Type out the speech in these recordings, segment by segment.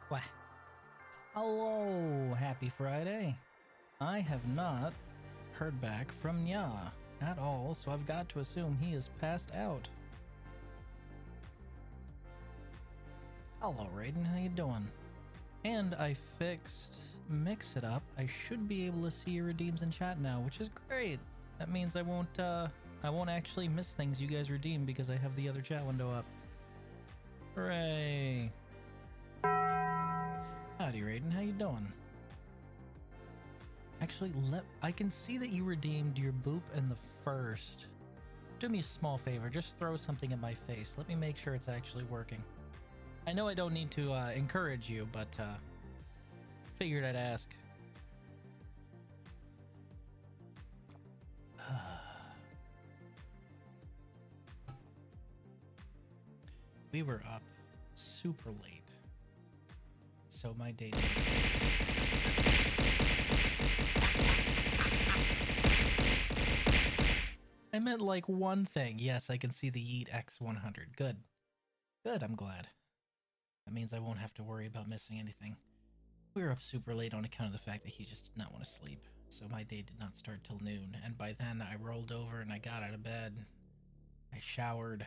Why? Hello, happy Friday. I have not heard back from Nya at all, so I've got to assume he is passed out. Hello, Raiden, how you doing? And I fixed Mix It Up. I should be able to see your redeems in chat now, which is great. That means I won't actually miss things you guys redeem because I have the other chat window up. Hooray! Howdy, Raiden, how you doing? Actually, I can see that you redeemed your boop in the first. Do me a small favor, just throw something in my face. Let me make sure it's actually working. I know I don't need to encourage you, but figured I'd ask. We were up super late, so my day. I meant like one thing. Yes, I can see the Yeet X100. Good. Good, I'm glad. That means I won't have to worry about missing anything. We were up super late on account of the fact that he just did not want to sleep, so my day did not start till noon, and by then I rolled over and I got out of bed. I showered.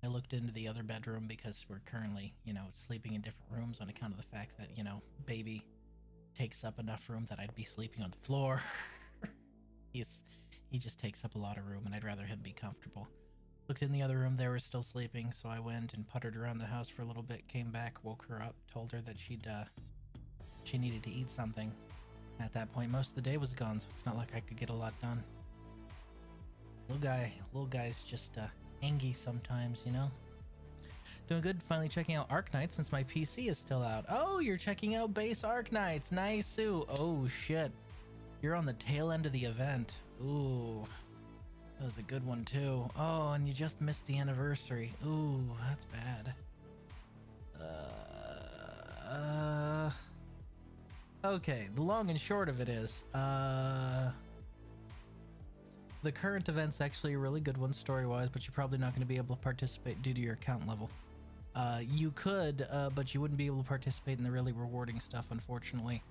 I looked into the other bedroom because we're currently, sleeping in different rooms on account of the fact that, baby takes up enough room that I'd be sleeping on the floor. He just takes up a lot of room, and I'd rather him be comfortable. Looked in the other room, they were still sleeping, so I went and puttered around the house for a little bit, came back, woke her up, told her that she needed to eat something. At that point, most of the day was gone, so it's not like I could get a lot done. Little guy's just angy sometimes, Doing good, finally checking out Arknights since my PC is still out. Oh, you're checking out base Arknights, nice. Oh shit, you're on the tail end of the event. Ooh, that was a good one too. Oh, and you just missed the anniversary. Ooh, that's bad. Okay, the long and short of it is, the current event's actually a really good one story-wise, but you're probably not going to be able to participate due to your account level. You could, but you wouldn't be able to participate in the really rewarding stuff, unfortunately.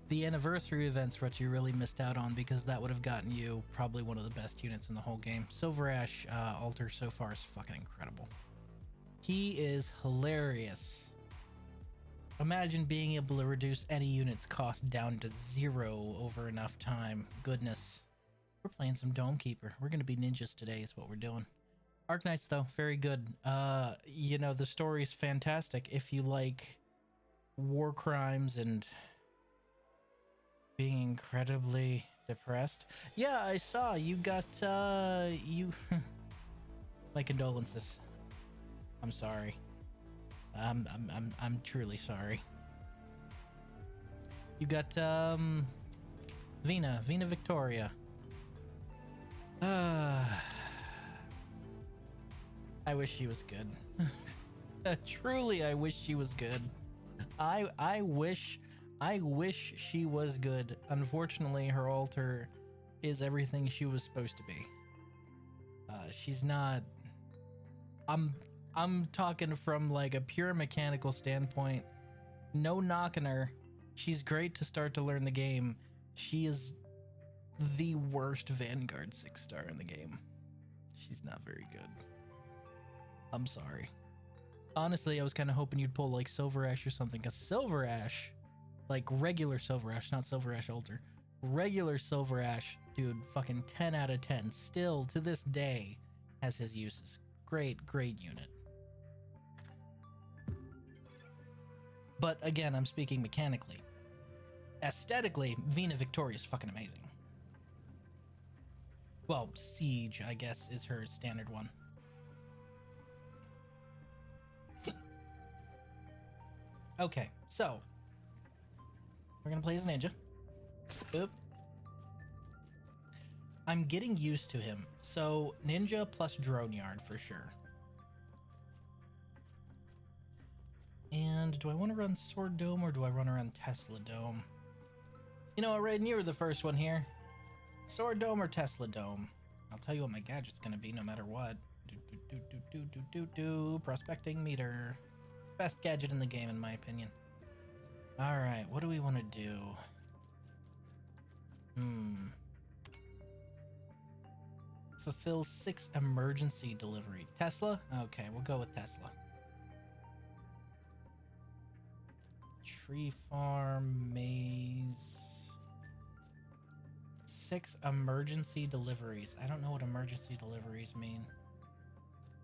The anniversary event's what you really missed out on, because that would have gotten you probably one of the best units in the whole game. Silver Ash Alter so far is fucking incredible. He is hilarious. Imagine being able to reduce any unit's cost down to 0 over enough time. Goodness. We're playing some Dome Keeper. We're going to be ninjas today is what we're doing. Arknights, though, very good. The story's fantastic if you like war crimes and being incredibly depressed. Yeah, I saw you got you my condolences. I'm sorry. I'm truly sorry. You got Vina Victoria. I wish she was good. Truly, I wish she was good. I wish she was good. Unfortunately, her altar is everything she was supposed to be. She's not. I'm talking from like a pure mechanical standpoint. No knocking her. She's great to start to learn the game. She is the worst Vanguard 6-star in the game. She's not very good. I'm sorry. Honestly, I was kind of hoping you'd pull like Silver Ash or something, because Silver Ash, like regular Silver Ash, not Silver Ash Alter, regular Silver Ash, dude, fucking 10 out of 10, still to this day has his uses. Great unit. But again, I'm speaking mechanically. Aesthetically, Vina Victoria is fucking amazing. Well, Siege, I guess, is her standard one. Okay, so we're gonna play as Ninja. Boop. I'm getting used to him. So Ninja plus Drone Yard for sure. And do I want to run Sword Dome or do I run around Tesla Dome? You know what, Raiden, you were the first one here. Sword Dome or Tesla Dome? I'll tell you what my gadget's gonna be no matter what. Prospecting meter. Best gadget in the game in my opinion. All right, what do we want to do? Fulfill 6 emergency delivery. Tesla? Okay, we'll go with Tesla. Tree farm, maze. 6 emergency deliveries. I don't know what emergency deliveries mean.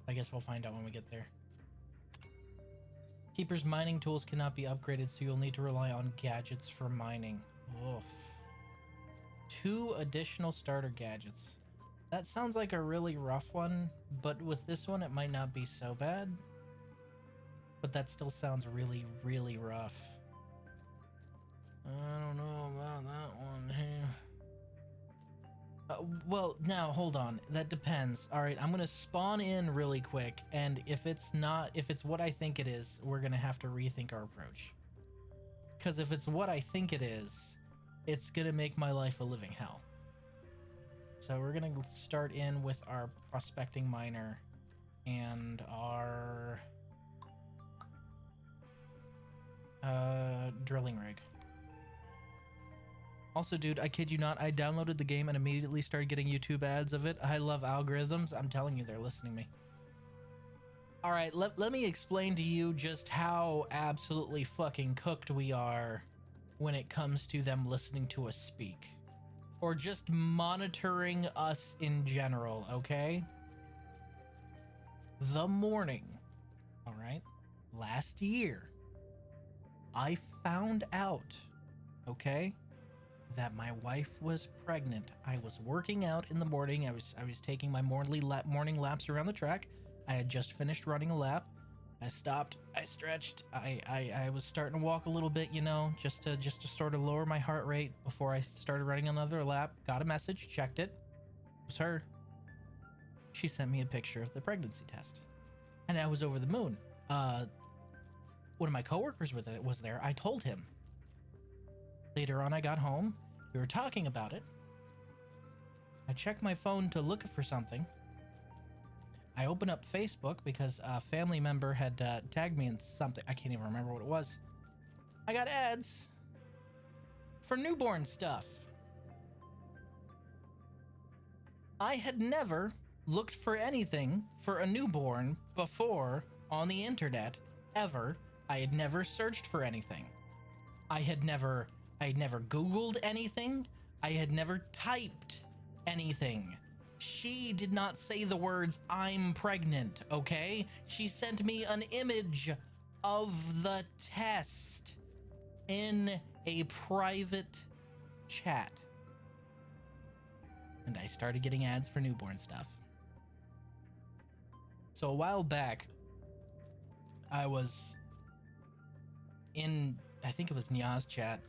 I guess we'll find out when we get there. Keeper's mining tools cannot be upgraded, so you'll need to rely on gadgets for mining. Oof. 2 additional starter gadgets. That sounds like a really rough one, but with this one it might not be so bad. But that still sounds really, really rough. I don't know about that one here. Well, now hold on. That depends. All right, I'm gonna spawn in really quick, and if it's what I think it is, we're gonna have to rethink our approach. Because if it's what I think it is, it's gonna make my life a living hell. So we're gonna start in with our prospecting miner and our drilling rig. Also, dude, I kid you not, I downloaded the game and immediately started getting YouTube ads of it. I love algorithms. I'm telling you, they're listening to me. All right, let me explain to you just how absolutely fucking cooked we are when it comes to them listening to us speak. Or just monitoring us in general, okay? The morning, all right, last year, I found out, okay, that my wife was pregnant. I was working out in the morning. I was taking my morning laps around the track. I had just finished running a lap. I stopped. I stretched. I was starting to walk a little bit, you know, just to sort of lower my heart rate before I started running another lap. Got a message. Checked it. It was her. She sent me a picture of the pregnancy test, and I was over the moon. One of my coworkers was there. I told him. Later on, I got home. We were talking about it. I checked my phone to look for something. I opened up Facebook because a family member had tagged me in something. I can't even remember what it was. I got ads for newborn stuff. I had never looked for anything for a newborn before on the internet, ever. I had never searched for anything. I had never Googled anything. I had never typed anything. She did not say the words, "I'm pregnant," okay? She sent me an image of the test in a private chat. And I started getting ads for newborn stuff. So a while back, I was in, I think it was Nia's chat,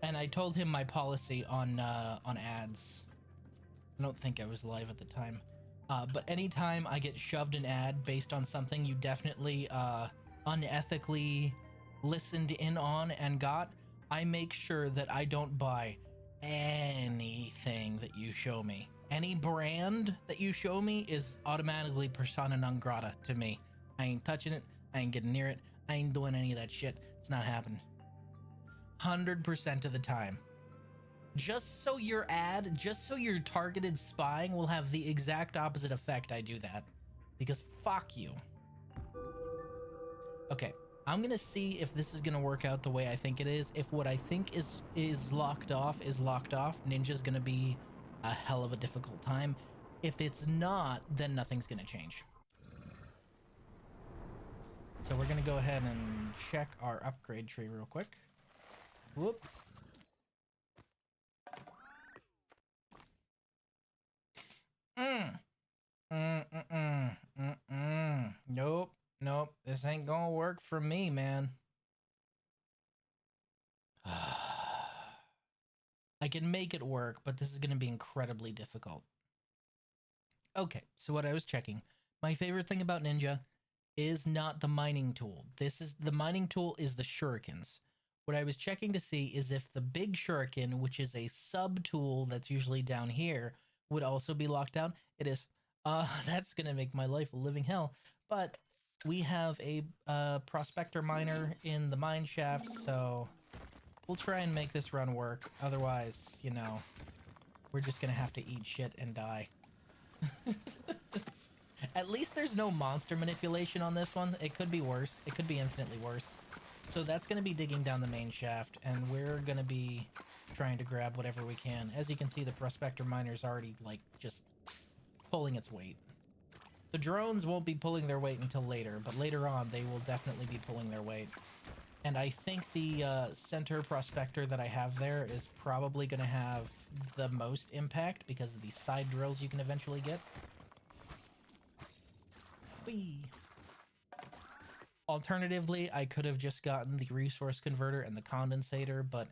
and I told him my policy on ads. I don't think I was live at the time. But anytime I get shoved an ad based on something you definitely unethically listened in on and got, I make sure that I don't buy anything that you show me. Any brand that you show me is automatically persona non grata to me. I ain't touching it. I ain't getting near it. I ain't doing any of that shit. It's not happening. 100% of the time. Just so your targeted spying will have the exact opposite effect I do that. Because fuck you. Okay, I'm gonna see if this is gonna work out the way I think it is. If what I think is locked off, Ninja's gonna be a hell of a difficult time. If it's not, then nothing's gonna change. So we're gonna go ahead and check our upgrade tree real quick. Whoop. Nope. This ain't gonna work for me, man. I can make it work, but this is gonna be incredibly difficult. Okay, so what I was checking. My favorite thing about Ninja is not the mining tool. The mining tool is the shurikens. What I was checking to see is if the big shuriken, which is a sub tool that's usually down here, would also be locked down. It is. That's gonna make my life a living hell. But we have a prospector miner in the mine shaft, so We'll try and make this run work. Otherwise, you know, we're just gonna have to eat shit and die. At least there's no monster manipulation on this one. It could be worse. It could be infinitely worse. So that's going to be digging down the main shaft, and we're going to be trying to grab whatever we can. As you can see, the prospector miner's already, like, just pulling its weight. The drones won't be pulling their weight until later, but later on, they will definitely be pulling their weight. And I think the center prospector that I have there is probably going to have the most impact because of the side drills you can eventually get. Whee! Alternatively, I could have just gotten the resource converter and the condensator, but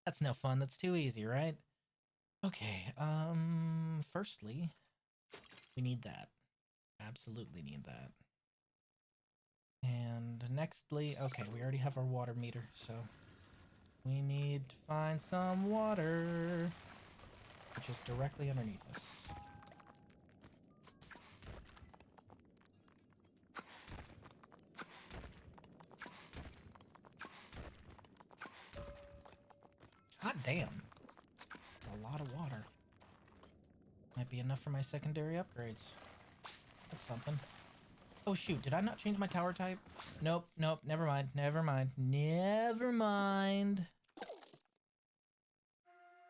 that's no fun. That's too easy, right? Okay, firstly, we need that. Absolutely need that. And nextly, okay, we already have our water meter, so we need to find some water, which is directly underneath us. God damn. A lot of water. Might be enough for my secondary upgrades. That's something. Oh shoot, did I not change my tower type? Nope, nope, never mind, never mind, never mind.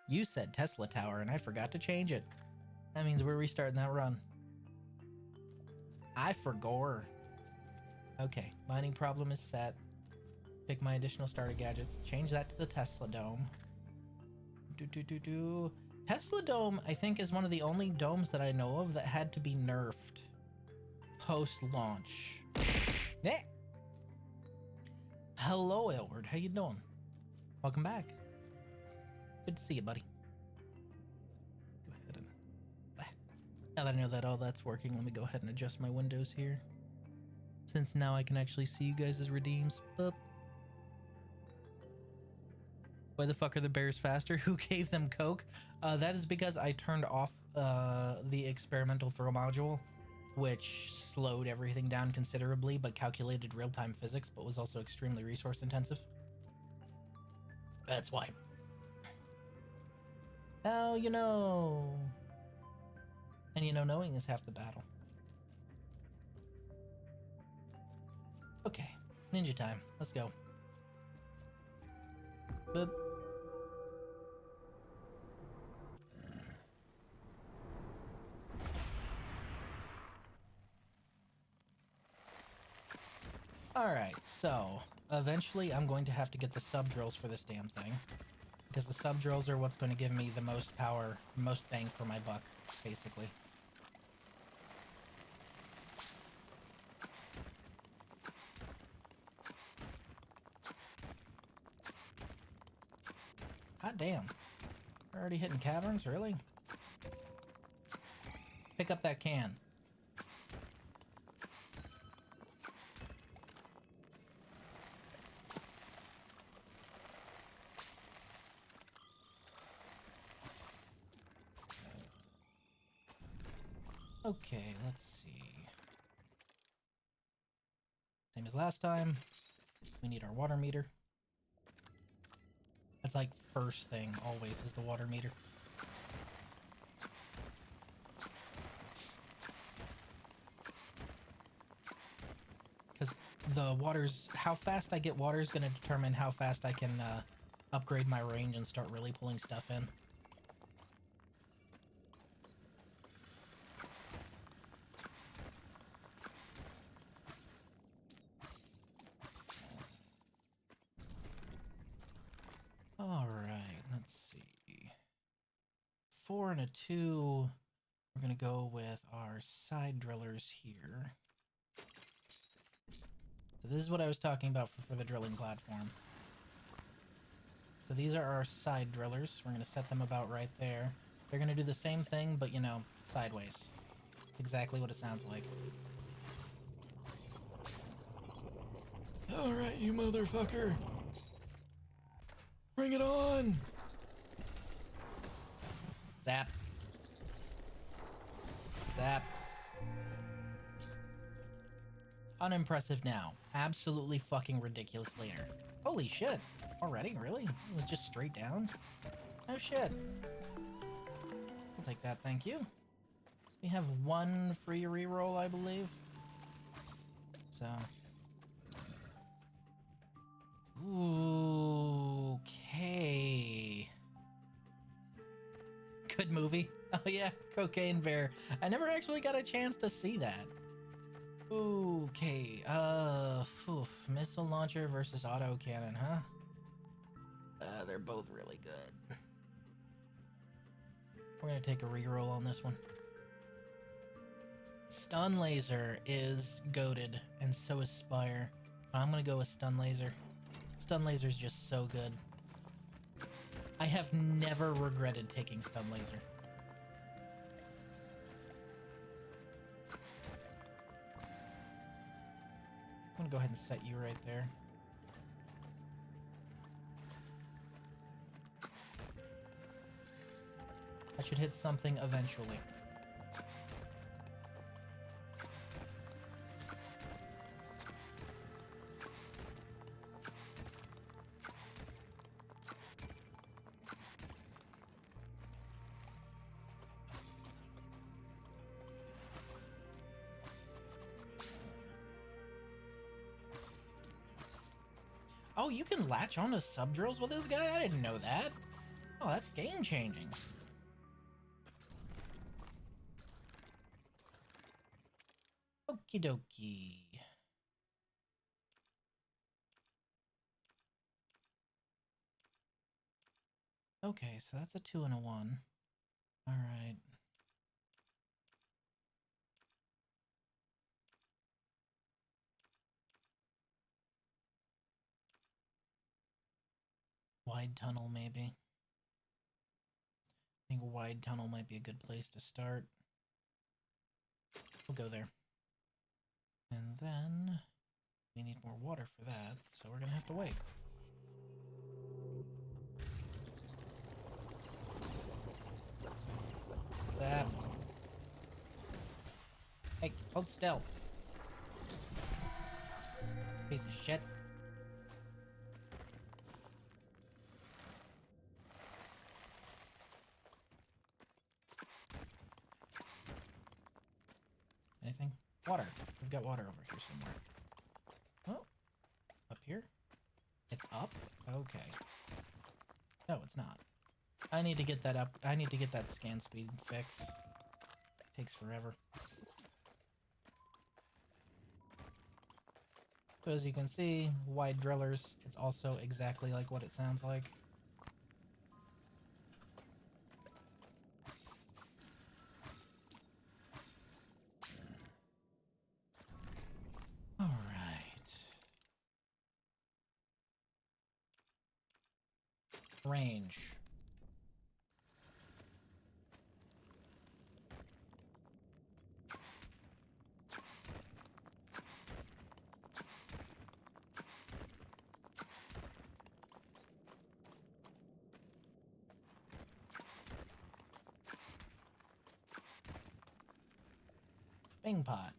You said Tesla Tower and I forgot to change it. That means we're restarting that run. I forgot. Okay, mining problem is set. Pick my additional starter gadgets. Change that to the Tesla Dome. Tesla Dome, I think, is one of the only domes that I know of that had to be nerfed post-launch. Eh. Hello, Aylward. How you doing? Welcome back. Good to see you, buddy. Go ahead and... Now that I know that all that's working, let me go ahead and adjust my windows here. Since now I can actually see you guys' redeems. Boop. Why the fuck are the bears faster? Who gave them coke? That is because I turned off the experimental throw module, which slowed everything down considerably, but calculated real-time physics, but was also extremely resource intensive. That's why. Now you know. And you know, knowing is half the battle. Okay, ninja time. Let's go. Boop. Alright, so eventually I'm going to have to get the sub drills for this damn thing. Because the sub drills are what's going to give me the most power, most bang for my buck, basically. God damn. We're already hitting caverns, really? Pick up that can. Okay, let's see. Same as last time. We need our water meter. That's like first thing always is the water meter. Because the water's... how fast I get water is going to determine how fast I can upgrade my range and start really pulling stuff in. Alright, let's see. 4 and a 2. We're going to go with our side drillers here. So this is what I was talking about for the drilling platform. So these are our side drillers. We're going to set them about right there. They're going to do the same thing, but, you know, sideways. That's exactly what it sounds like. Alright, you motherfucker. Bring it on! Zap. Zap. Unimpressive now. Absolutely fucking ridiculous later. Holy shit. Already? Really? It was just straight down? Oh shit. I'll take that, thank you. We have one free reroll, I believe. So. Okay. Good movie. Oh yeah, Cocaine Bear. I never actually got a chance to see that. Okay, missile launcher versus auto cannon, huh? They're both really good. We're gonna take a reroll on this one. Stun laser is goated, and so is Spire. I'm gonna go with stun laser. Stun laser's just so good. I have never regretted taking stun laser. I'm gonna go ahead and set you right there. I should hit something eventually. Oh, you can latch onto sub-drills with this guy? I didn't know that. Oh, that's game-changing. Okie dokie. Okay, so that's a 2 and a 1. Alright. Wide tunnel, maybe. I think a wide tunnel might be a good place to start. We'll go there. And then we need more water for that, so we're gonna have to wait. That. Hey, hold still. Piece of shit. Anything? Water. We've got water over here somewhere. Oh, up here? It's up? Okay. No, it's not. I need to get that up. I need to get that scan speed fix. Takes forever. So as you can see, wide drillers, it's also exactly like what it sounds like. Range. Bing pot.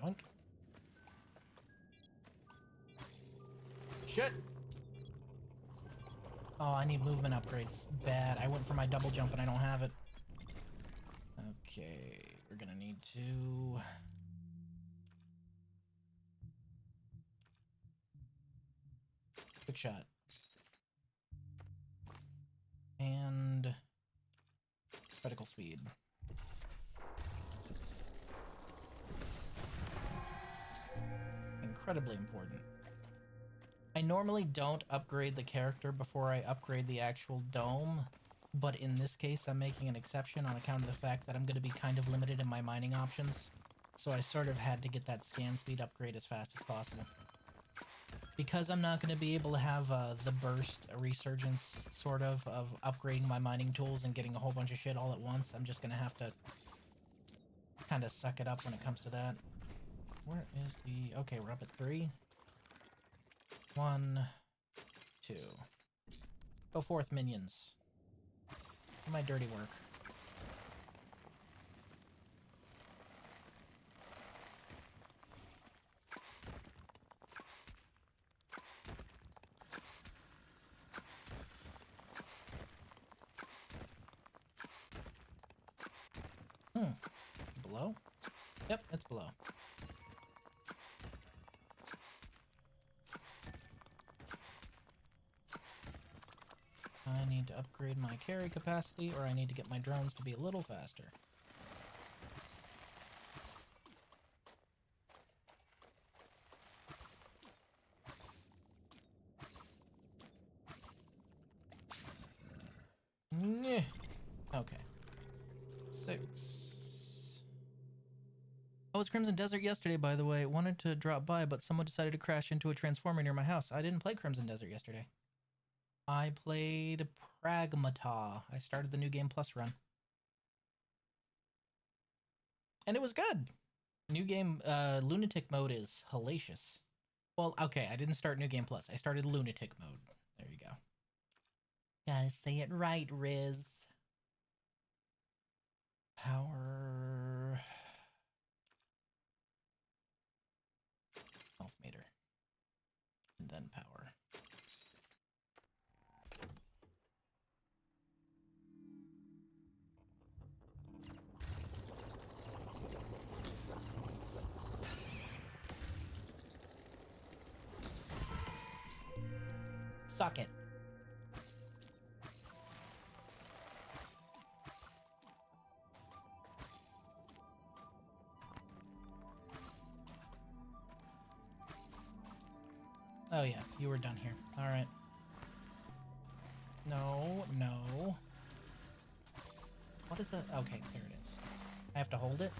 Yoink. Shit. Oh, I need movement upgrades. Bad. I went for my double jump and I don't have it. Okay, we're gonna need to... Quick shot. And... critical speed. Incredibly important. I normally don't upgrade the character before I upgrade the actual dome, but in this case I'm making an exception on account of the fact that I'm going to be kind of limited in my mining options, so I sort of had to get that scan speed upgrade as fast as possible. Because I'm not going to be able to have the burst resurgence sort of upgrading my mining tools and getting a whole bunch of shit all at once, I'm just going to have to kind of suck it up when it comes to that. Where is the... okay, we're up at 3. 1, 2. Go forth, minions. Do my dirty work. Yep, it's below. I need to upgrade my carry capacity, or I need to get my drones to be a little faster. Okay. 6. I was Crimson Desert yesterday, by the way. Wanted to drop by, but someone decided to crash into a transformer near my house. I didn't play Crimson Desert yesterday. I played Pragmata. I started the New Game Plus run. And it was good. New Game, Lunatic mode is hellacious. Well, okay, I didn't start New Game Plus. I started Lunatic mode. There you go. Gotta say it right, Riz. Power. Health meter. And then power. Suck it. Oh yeah, you were done here. Alright. No, no. What is that? Okay, there it is. I have to hold it?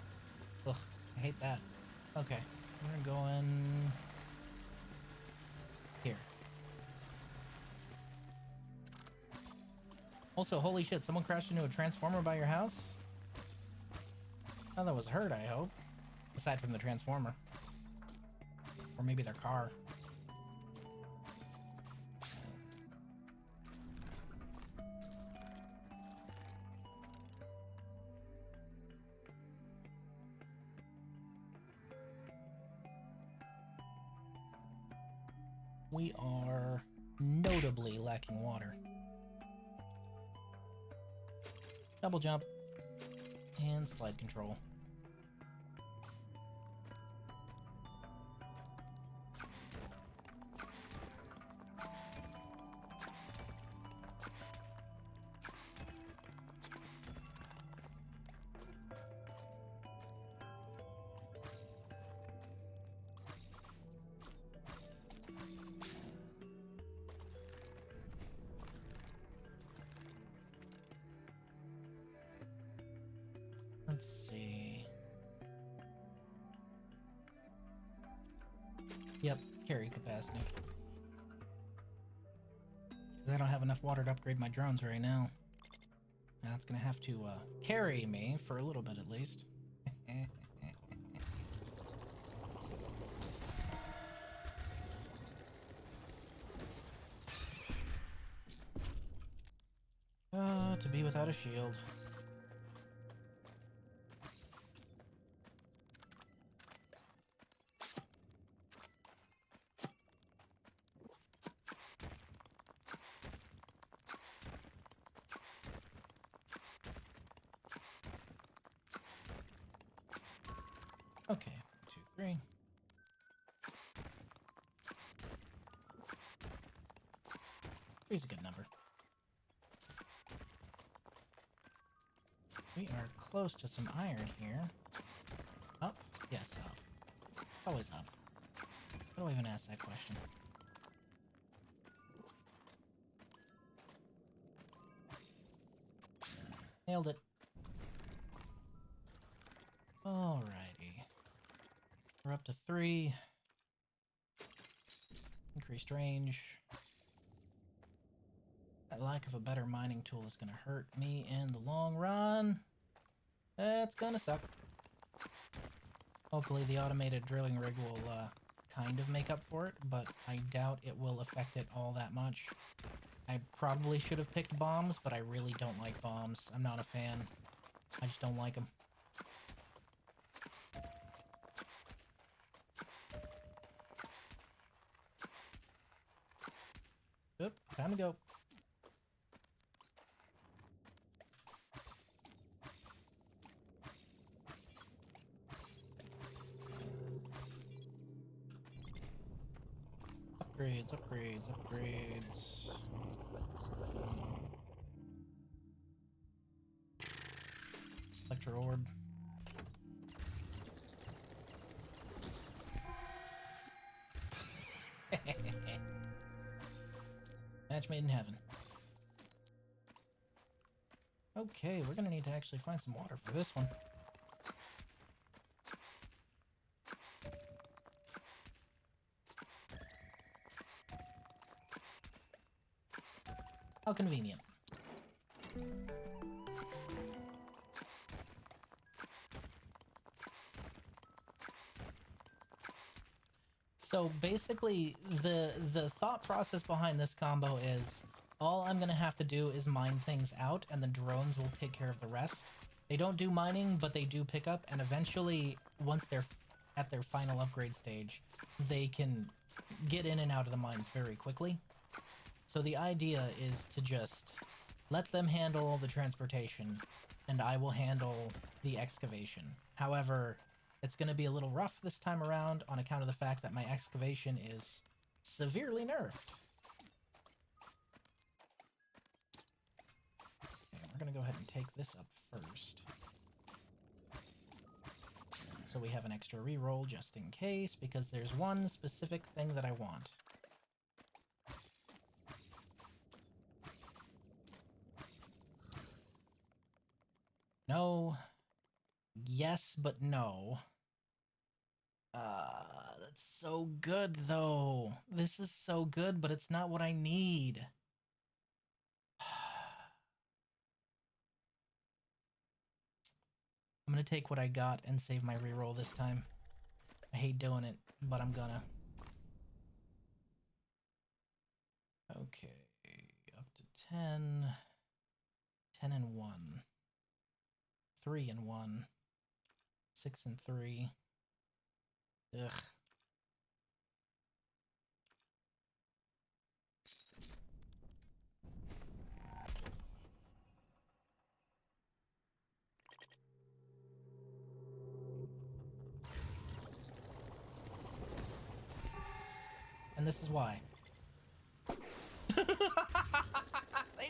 Ugh, I hate that. Okay, we're going... here. Also, holy shit, someone crashed into a transformer by your house? Oh, that was hurt, I hope. Aside from the transformer. Or maybe their car. We are notably lacking water. Double jump. And slide control. Let's see. Yep, carry capacity. Because I don't have enough water to upgrade my drones right now. That's gonna have to carry me for a little bit at least. To be without a shield. Okay, 2, 3. Three's a good number. We are close to some iron here. Up? Yes, up. It's always up. Why do I even ask that question? Nailed it. Alrighty. We're up to 3. Increased range. That lack of a better mining tool is going to hurt me in the long run. That's going to suck. Hopefully the automated drilling rig will kind of make up for it, but I doubt it will affect it all that much. I probably should have picked bombs, but I really don't like bombs. I'm not a fan. I just don't like them. Oop, time to go. Upgrades, upgrades, upgrades. Electro orb. Match made in heaven. Okay, we're gonna need to actually find some water for this one. How convenient. So basically, the thought process behind this combo is all I'm gonna have to do is mine things out, and the drones will take care of the rest. They don't do mining, but they do pick up, and eventually, once they're at their final upgrade stage, they can get in and out of the mines very quickly. So the idea is to just let them handle the transportation, and I will handle the excavation. However, it's going to be a little rough this time around on account of the fact that my excavation is severely nerfed. Okay, we're going to go ahead and take this up first. So we have an extra reroll just in case, because there's one specific thing that I want. No. Yes, but no. That's so good, though. This is so good, but it's not what I need. I'm gonna take what I got and save my reroll this time. I hate doing it, but I'm gonna. Okay, up to 10. 10 and 1. 3 and 1. 6 and 3. Ugh. And this is why. They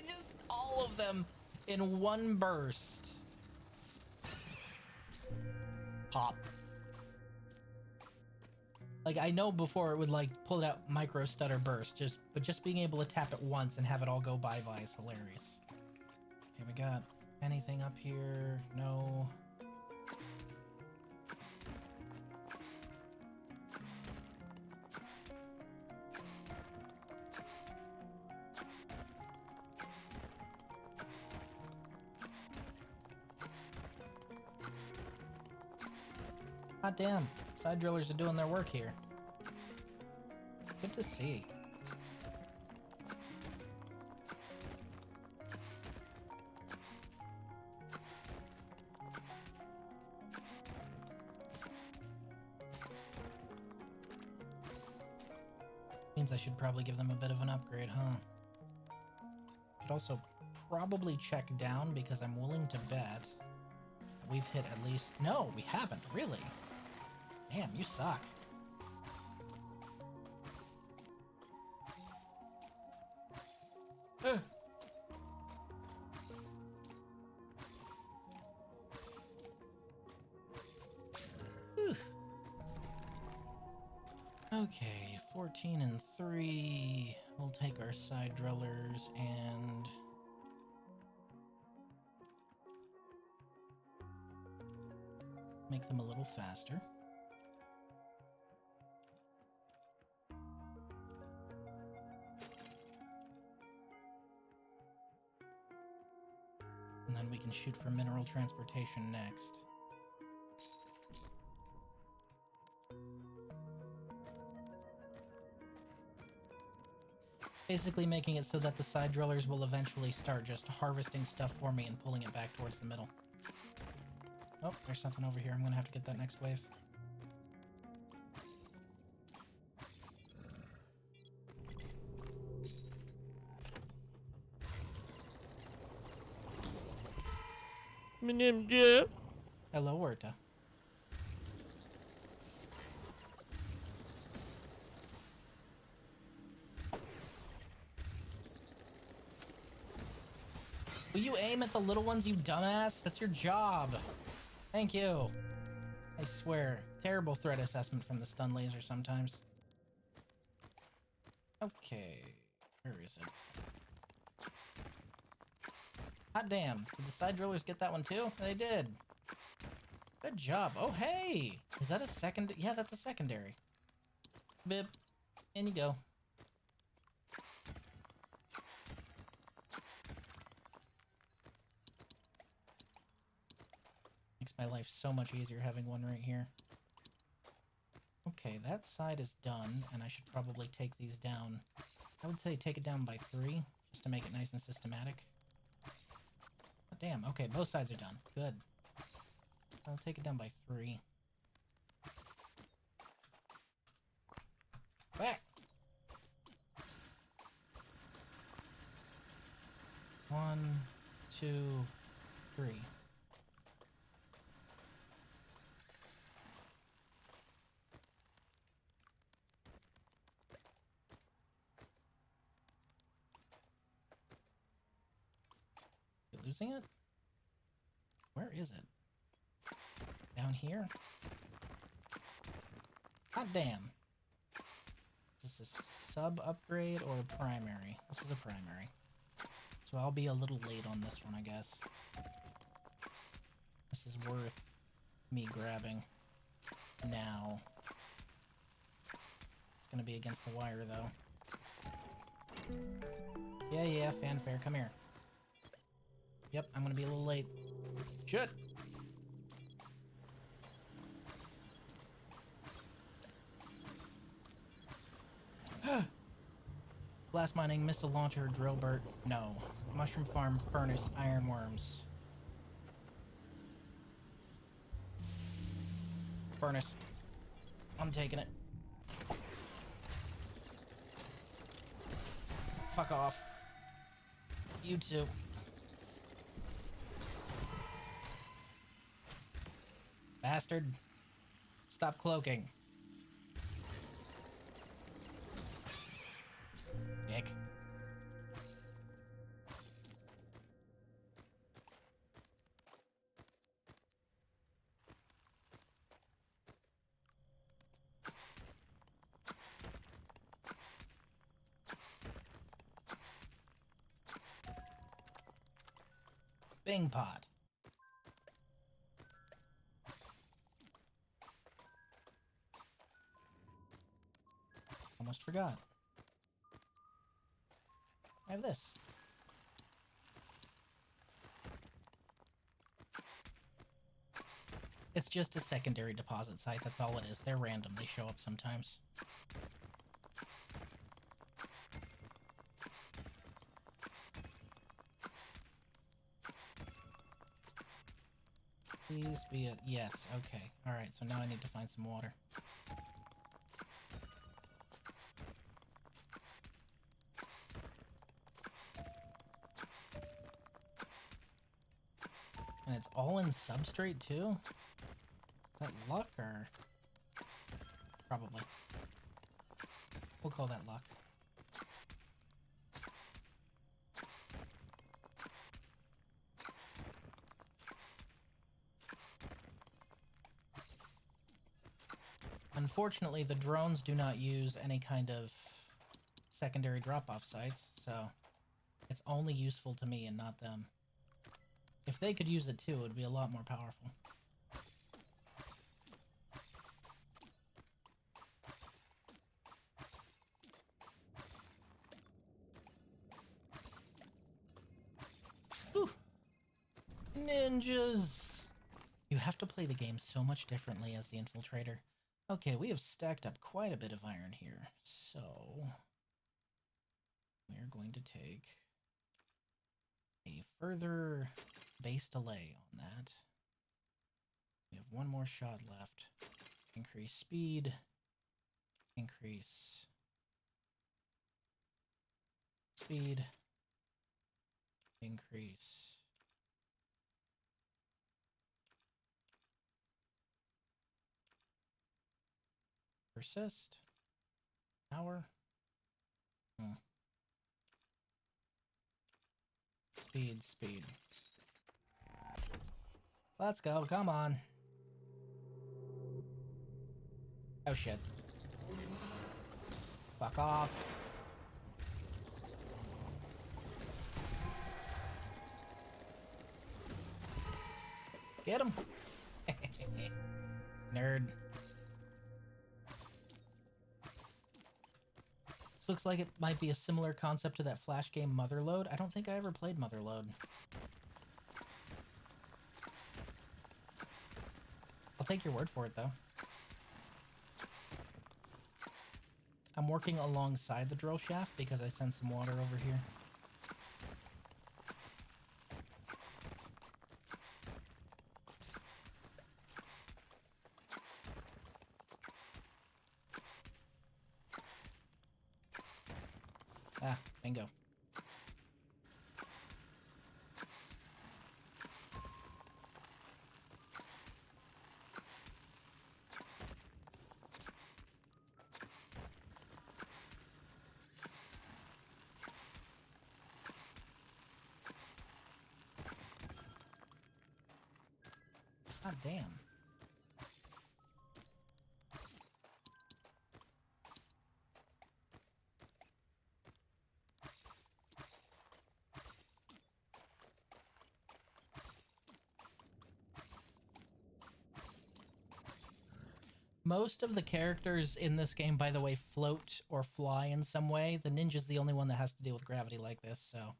just, all of them in one burst. Pop. Like, I know before it would, like, pull out micro stutter burst, but just being able to tap it once and have it all go bye-bye is hilarious. Okay, we got anything up here? No. God damn, side drillers are doing their work here. Good to see. Means I should probably give them a bit of an upgrade, huh? Should also probably check down because I'm willing to bet we've hit at least... No, we haven't, really. Damn, you suck. Okay, 14 and 3. We'll take our side drillers and... make them a little faster. And then we can shoot for mineral transportation next. Basically making it so that the side drillers will eventually start just harvesting stuff for me and pulling it back towards the middle. Oh, there's something over here. I'm gonna have to get that next wave. My name's Jeff. Hello, Orta. Will you aim at the little ones, you dumbass? That's your job. Thank you. I swear. Terrible threat assessment from the stun laser sometimes. Okay. Where is it? Hot damn. Did the side drillers get that one too? They did. Good job. Oh, hey! Is that a second? Yeah, that's a secondary. Bip. In you go. Makes my life so much easier having one right here. Okay, that side is done, and I should probably take these down. I would say take it down by 3, just to make it nice and systematic. Oh, damn, okay, both sides are done. Good. I'll take it down by 3. Back! 1, 2, 3. You losing it? Where is it? Down here? God damn. Is this a sub upgrade or a primary? This is a primary. So I'll be a little late on this one, I guess. This is worth me grabbing now. It's gonna be against the wire, though. Yeah, fanfare, come here. Yep, I'm gonna be a little late. Shit! Blast mining, missile launcher, drill burt. No. Mushroom farm, furnace, ironworms. Furnace. I'm taking it. Fuck off. You too. Bastard. Stop cloaking. Dick. Bing pot. Almost forgot. I have this. It's just a secondary deposit site, that's all it is. They're random, they show up sometimes. Please be a... Yes, okay. Alright, so now I need to find some water. And it's all in substrate, too? Is that luck, or...? Probably. We'll call that luck. Unfortunately, the drones do not use any kind of secondary drop-off sites, so it's only useful to me and not them. If they could use it too, it would be a lot more powerful. Whew. Ninjas! You have to play the game so much differently as the infiltrator. Okay, we have stacked up quite a bit of iron here, so we're going to take a further base delay on that. We have one more shot left. Increase speed, increase speed, increase persist, power. Speed, speed. Let's go, come on. Oh shit. Fuck off. Get him. Nerd. This looks like it might be a similar concept to that Flash game Motherload. I don't think I ever played Motherload. I'll take your word for it, though. I'm working alongside the drill shaft because I sent some water over here. Ah, bingo. God damn. Most of the characters in this game, by the way, float or fly in some way. The ninja's the only one that has to deal with gravity like this, so...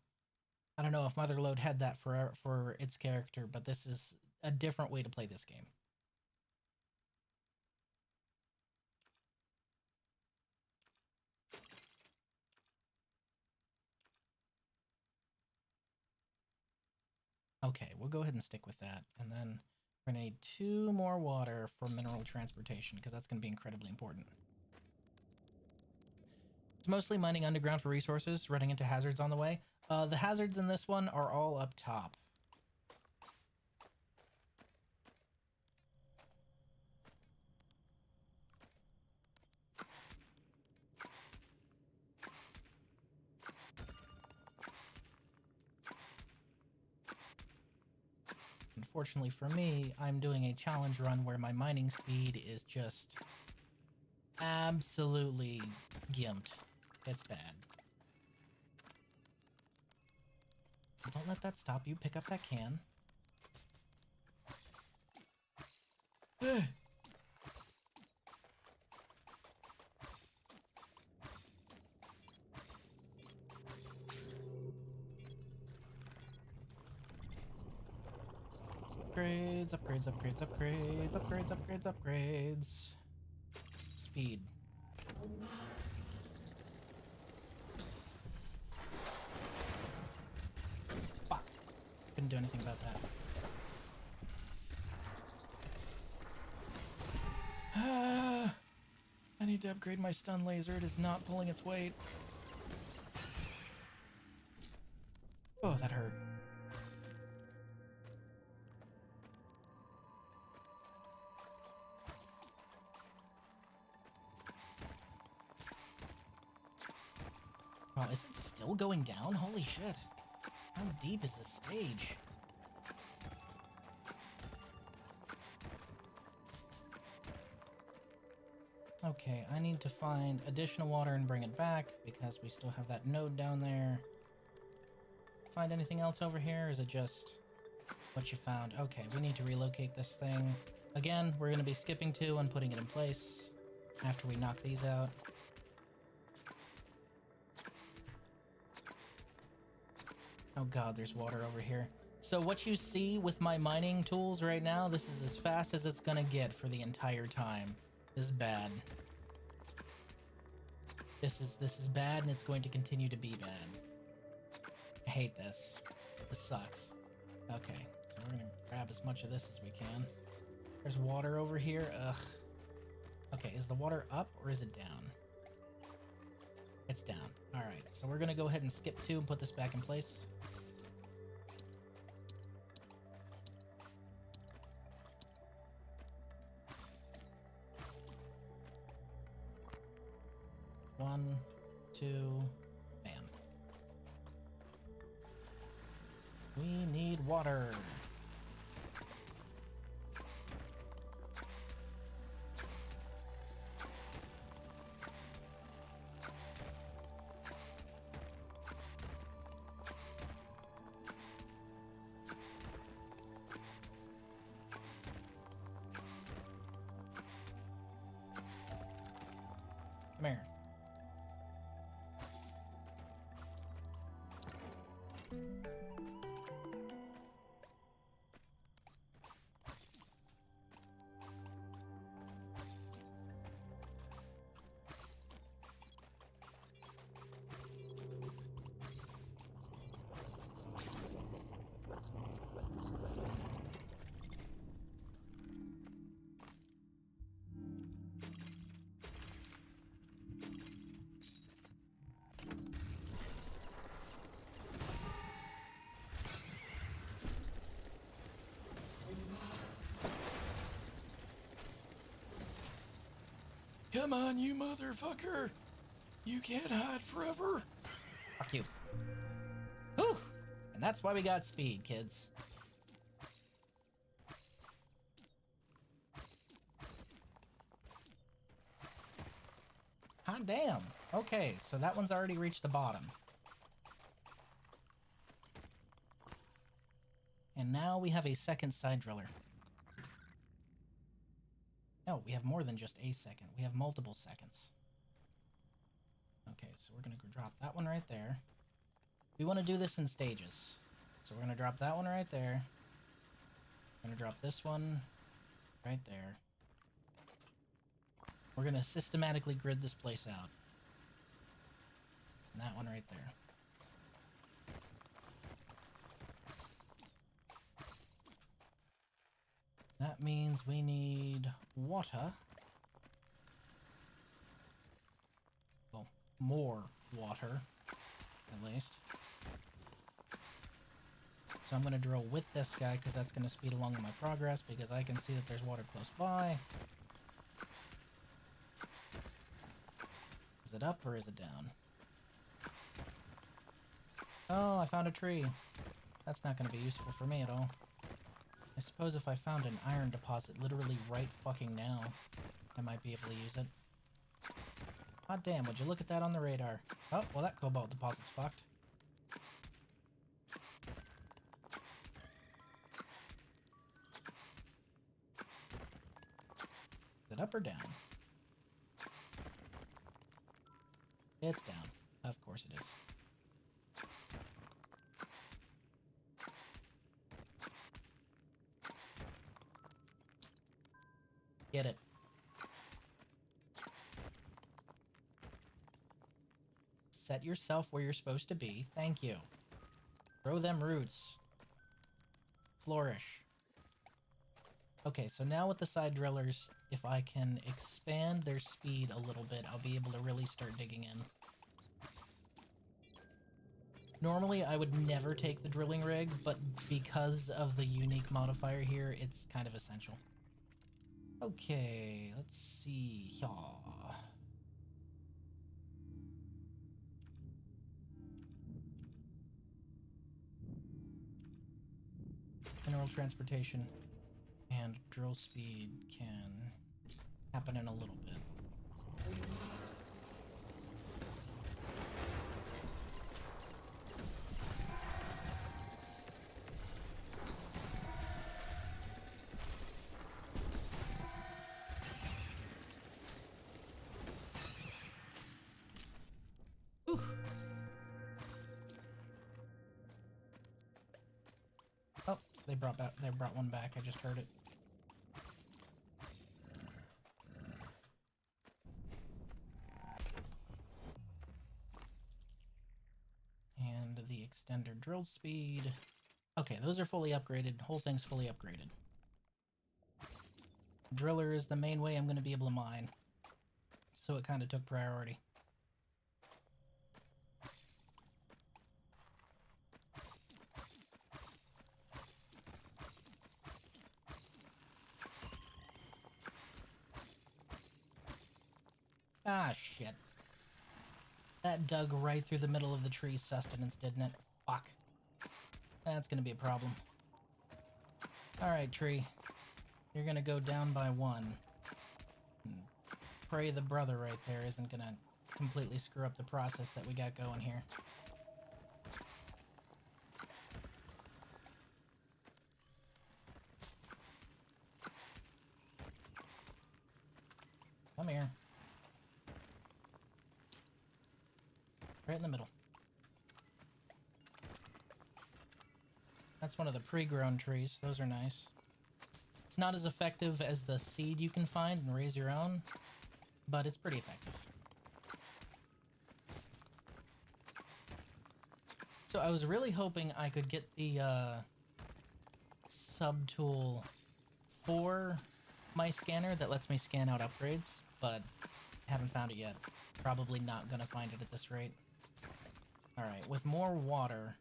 I don't know if Motherload had that for its character, but this is a different way to play this game. Okay, we'll go ahead and stick with that, and then we're gonna need 2 more water for mineral transportation, because that's gonna be incredibly important. It's mostly mining underground for resources, running into hazards on the way. The hazards in this one are all up top. Unfortunately for me, I'm doing a challenge run where my mining speed is just absolutely gimped. It's bad. Don't let that stop you. Pick up that can. Upgrades, upgrades, upgrades, upgrades, upgrades, upgrades, upgrades. Speed. Fuck. Couldn't do anything about that. I need to upgrade my stun laser. It is not pulling its weight. Oh, that hurt. Wow, is it still going down? Holy shit. How deep is this stage? Okay, I need to find additional water and bring it back because we still have that node down there. Find anything else over here? Is it just what you found? Okay, we need to relocate this thing. Again, we're going to be skipping 2 and putting it in place after we knock these out. Oh god, there's water over here. So what you see with my mining tools right now, this is as fast as it's gonna get for the entire time. This is bad. This is bad, and it's going to continue to be bad. I hate this. This sucks. Okay, so we're gonna grab as much of this as we can. There's water over here. Ugh. Okay, is the water up or is it down? It's down. Alright, so we're gonna go ahead and skip 2 and put this back in place. One, 2, bam. We need water. Come here. Come on, you motherfucker! You can't hide forever! Fuck you. Whew! And that's why we got speed, kids. Hot damn. Okay, so that one's already reached the bottom. And now we have a second side driller. No, we have more than just a second. We have multiple seconds. Okay, so we're going to drop that one right there. We want to do this in stages. So we're going to drop that one right there. We're going to drop this one right there. We're going to systematically grid this place out. And that one right there. That means we need water. Well, more water, at least. So I'm going to drill with this guy because that's going to speed along my progress because I can see that there's water close by. Is it up or is it down? Oh, I found a tree. That's not going to be useful for me at all. I suppose if I found an iron deposit literally right fucking now, I might be able to use it. Hot damn, would you look at that on the radar? Oh, well that cobalt deposit's fucked. Is it up or down? It's down. Of course it is. Get it. Set yourself where you're supposed to be. Thank you. Grow them roots. Flourish. Okay, so now with the side drillers, if I can expand their speed a little bit, I'll be able to really start digging in. Normally, I would never take the drilling rig, but because of the unique modifier here, it's kind of essential. Okay, let's see. Yeah. Mineral transportation and drill speed can happen in a little bit. Whew. Oh, they brought one back. I just heard it. And the extender drill speed. Okay, those are fully upgraded. Whole thing's fully upgraded. Driller is the main way I'm going to be able to mine. So it kind of took priority. Ah, shit. That dug right through the middle of the tree's sustenance, didn't it? Fuck. That's gonna be a problem. Alright, tree. You're gonna go down by 1. Pray the brother right there isn't gonna completely screw up the process that we got going here. Come here. Right in the middle. That's one of the pre-grown trees. Those are nice. It's not as effective as the seed you can find and raise your own, but it's pretty effective. So I was really hoping I could get the subtool for my scanner that lets me scan out upgrades, but haven't found it yet. Probably not gonna find it at this rate. Alright, with more water,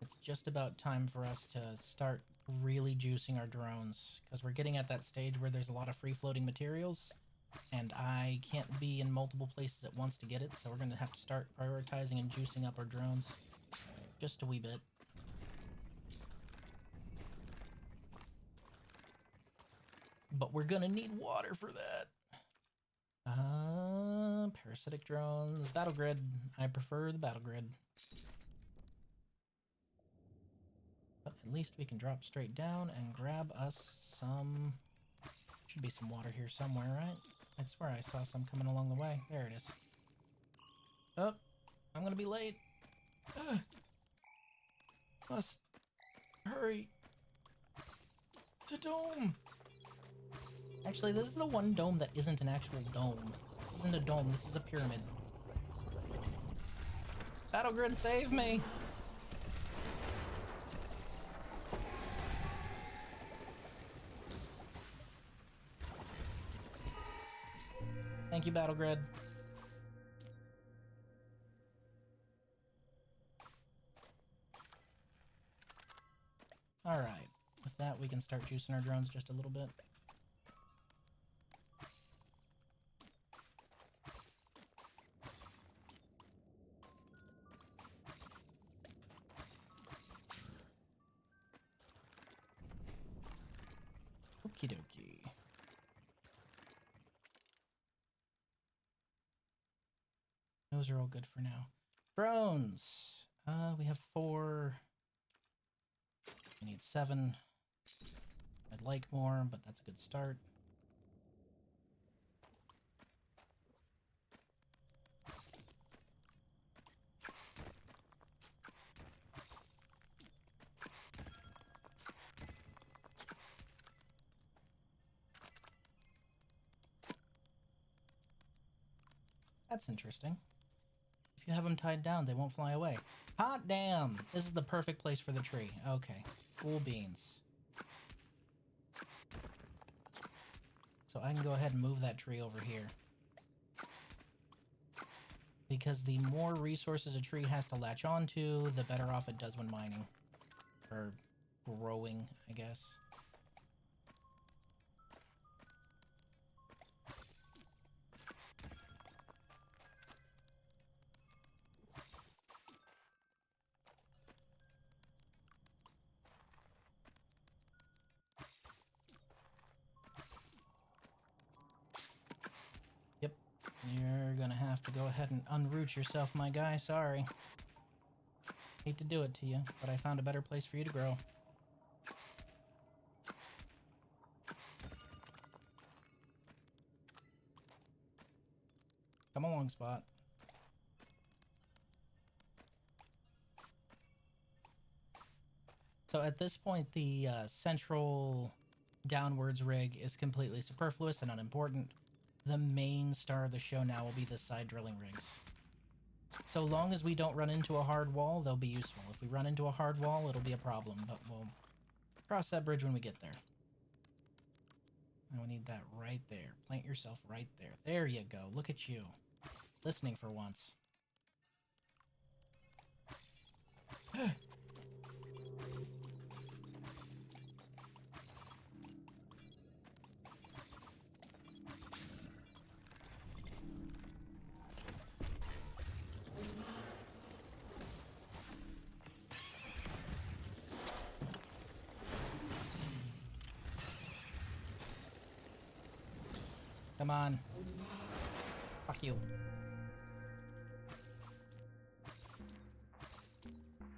it's just about time for us to start really juicing our drones, because we're getting at that stage where there's a lot of free-floating materials, and I can't be in multiple places at once to get it, so we're going to have to start prioritizing and juicing up our drones just a wee bit. But we're going to need water for that. Parasitic drones, battle grid. I prefer the battle grid. But at least we can drop straight down and grab us some... Should be some water here somewhere, right? I swear I saw some coming along the way. There it is. Oh, I'm gonna be late. Must hurry to dome. Actually, this is the one dome that isn't an actual dome. This isn't a dome, this is a pyramid. Battle grid, save me! Thank you, Battle Grid. Alright, with that we can start juicing our drones just a little bit. Okie dokie. Those are all good for now. Drones! We have 4. We need 7. I'd like more, but that's a good start. That's interesting. If you have them tied down, they won't fly away. Hot damn! This is the perfect place for the tree. Okay. Cool beans. So I can go ahead and move that tree over here. Because the more resources a tree has to latch onto, the better off it does when mining. Or growing, I guess. You're gonna have to go ahead and unroot yourself, my guy. Sorry. Hate to do it to you, but I found a better place for you to grow. Come along, Spot. So at this point, the central downwards rig is completely superfluous and unimportant. The main star of the show now will be the side drilling rigs. So long as we don't run into a hard wall, they'll be useful. If we run into a hard wall, it'll be a problem, but we'll cross that bridge when we get there. And we need that right there. Plant yourself right there. There you go. Look at you. Listening for once. Come on. Fuck you.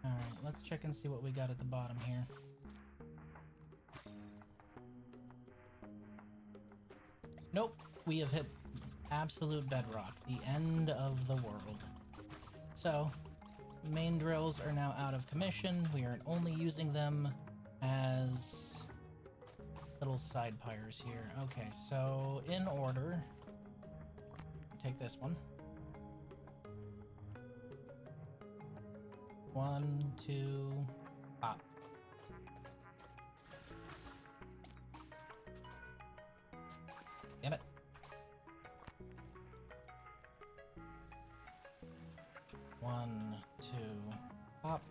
Alright, let's check and see what we got at the bottom here. Nope, we have hit absolute bedrock, the end of the world. So, main drills are now out of commission. We are only using them as little side pyres here. Okay, so in order, take this one. 1, 2, pop. Damn it. One, two, pop.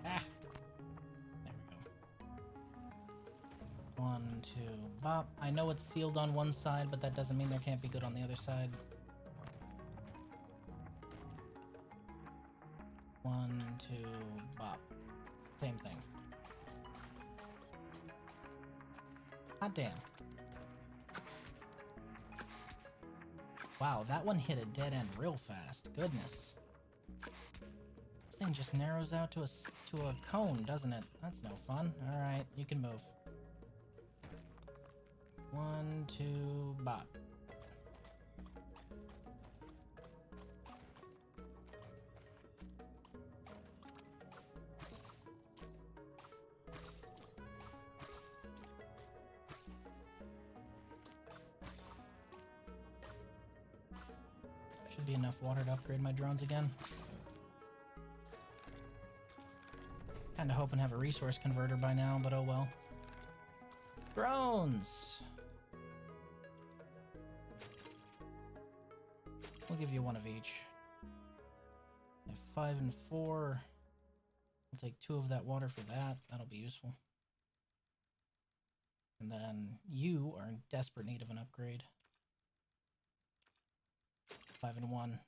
Ah! There we go. 1, 2, bop. I know it's sealed on one side, but that doesn't mean there can't be good on the other side. 1, 2, bop. Same thing. Hot damn. Wow, that one hit a dead end real fast. Goodness. This thing just narrows out to a cone, doesn't it? That's no fun. Alright, you can move. 1, 2, bop. Should be enough water to upgrade my drones again. Kinda hoping to have a resource converter by now, but oh well. Drones! We'll give you one of each. I have 5 and 4. I'll take 2 of that water for that. That'll be useful. And then you are in desperate need of an upgrade. 5 and 1.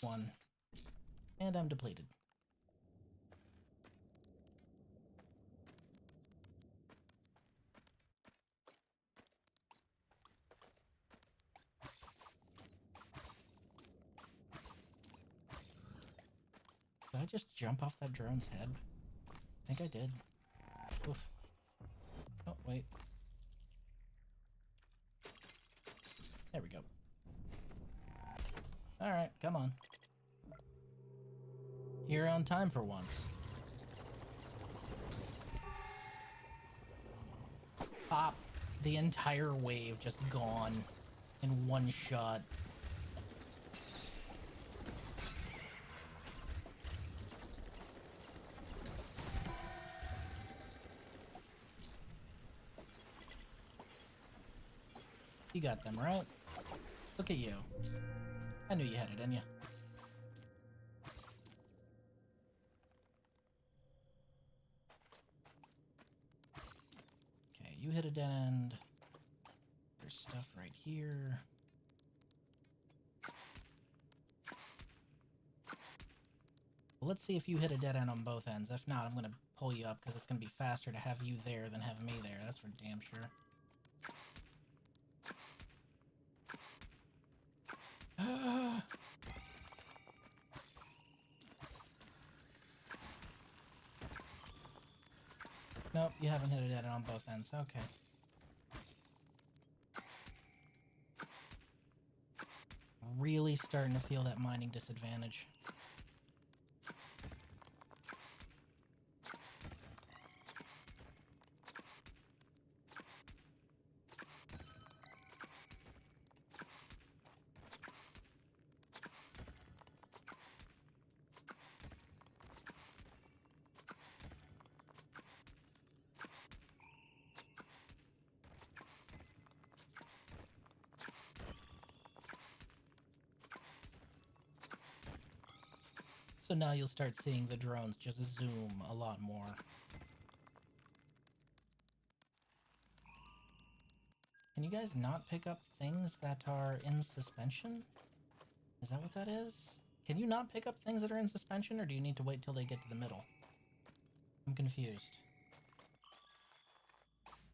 1. And I'm depleted. Did I just jump off that drone's head? I think I did. Oof. Oh, wait. There we go. Alright, come on. Here on time for once. Pop. The entire wave just gone in one shot. You got them, right? Look at you. I knew you had it in you. Okay, you hit a dead end. There's stuff right here. Well, let's see if you hit a dead end on both ends. If not, I'm going to pull you up because it's going to be faster to have you there than have me there. That's for damn sure. Nope, you haven't hit a dead end on both ends. Okay. Really starting to feel that mining disadvantage. So now you'll start seeing the drones just zoom a lot more. Can you guys not pick up things that are in suspension? Is that what that is? Can you not pick up things that are in suspension, or do you need to wait till they get to the middle? I'm confused.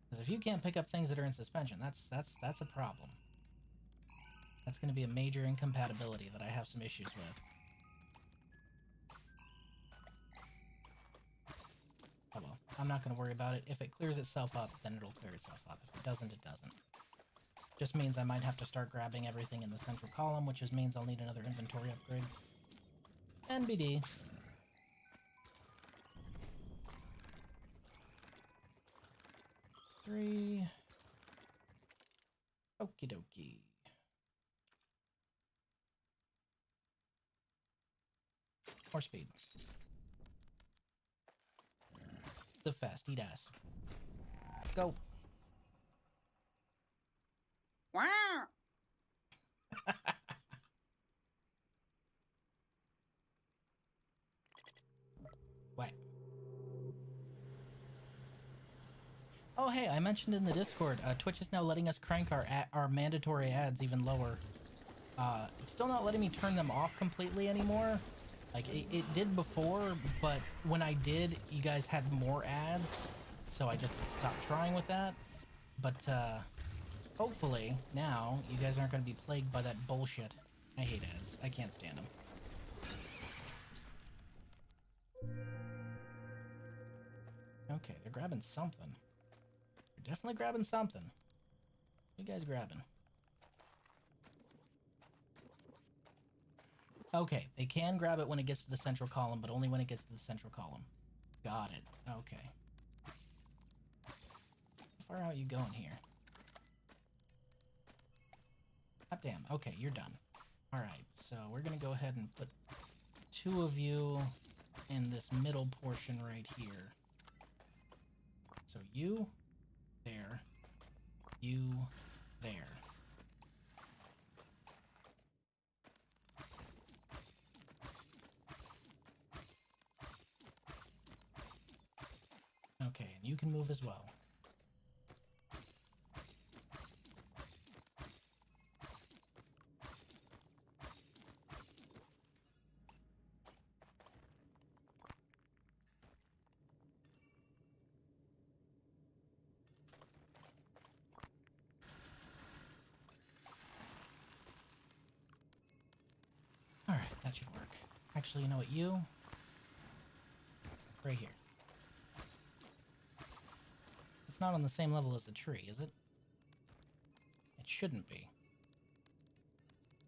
Because if you can't pick up things that are in suspension, that's a problem. That's going to be a major incompatibility that I have some issues with. Oh well, I'm not going to worry about it. If it clears itself up, then it'll clear itself up. If it doesn't, it doesn't. Just means I might have to start grabbing everything in the central column, which just means I'll need another inventory upgrade. NBD. Three. Okie dokie. More speed. Live fast, eat ass. Go. Wow. What? Oh, hey, I mentioned in the Discord, Twitch is now letting us crank our mandatory ads even lower. It's still not letting me turn them off completely anymore. Like, it did before, but when I did, you guys had more ads, so I just stopped trying with that. But, hopefully, now, you guys aren't going to be plagued by that bullshit. I hate ads. I can't stand them. Okay, they're grabbing something. They're definitely grabbing something. What are you guys grabbing? Okay, they can grab it when it gets to the central column, but only when it gets to the central column. Got it. Okay. How far out you going here? God damn. Okay, you're done. Alright, so we're gonna go ahead and put 2 of you in this middle portion right here. So you, there, you, there. Okay, and you can move as well. Alright, that should work. Actually, you know what, you? Right here. It's not on the same level as the tree, is it? It shouldn't be.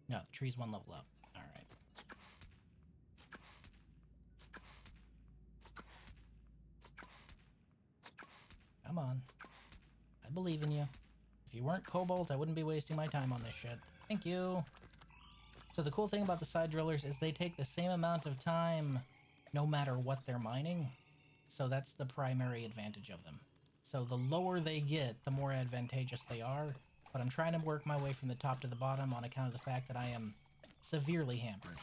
No, the tree's 1 level up. Alright. Come on. I believe in you. If you weren't Cobalt, I wouldn't be wasting my time on this shit. Thank you! So the cool thing about the side drillers is they take the same amount of time no matter what they're mining. So that's the primary advantage of them. So the lower they get, the more advantageous they are. But I'm trying to work my way from the top to the bottom on account of the fact that I am severely hampered.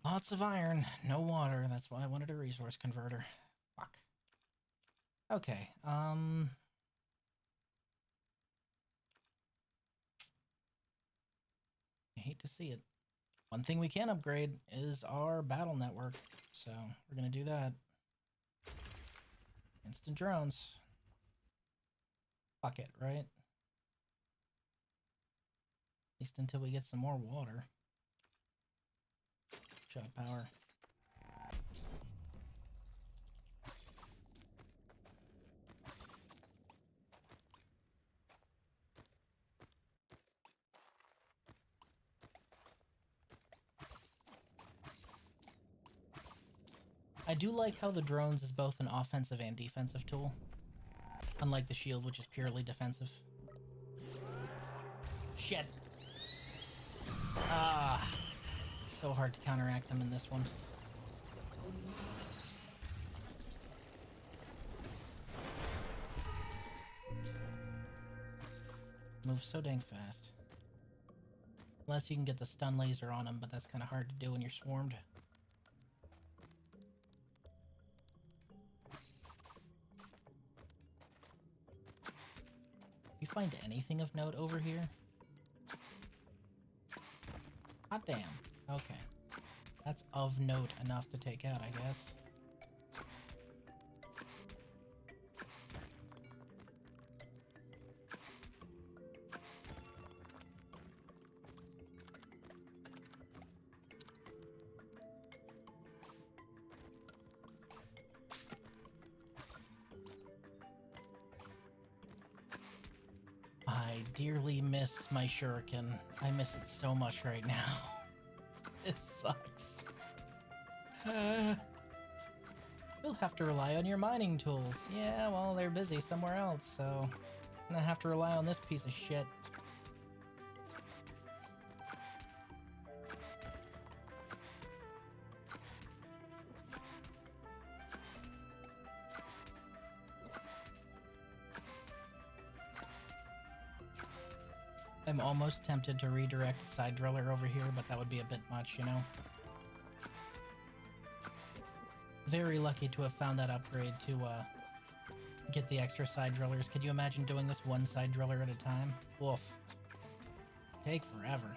Lots of iron, no water. That's why I wanted a resource converter. Fuck. Okay, I hate to see it. One thing we can upgrade is our battle network, so we're gonna do that. Instant drones. Fuck it, right? At least until we get some more water. Shot power. I do like how the drones is both an offensive and defensive tool, unlike the shield, which is purely defensive. Shit! Ah! It's so hard to counteract them in this one. Moves so dang fast. Unless you can get the stun laser on them, but that's kind of hard to do when you're swarmed. You find anything of note over here? Hot damn. Okay. That's of note enough to take out, I guess. I dearly miss my shuriken. I miss it so much right now. It sucks. You'll have to rely on your mining tools. Yeah, well, they're busy somewhere else, so I'm gonna have to rely on this piece of shit. I'm almost tempted to redirect a side driller over here, but that would be a bit much, you know? Very lucky to have found that upgrade to get the extra side drillers. Could you imagine doing this one side driller at a time? Woof. Take forever.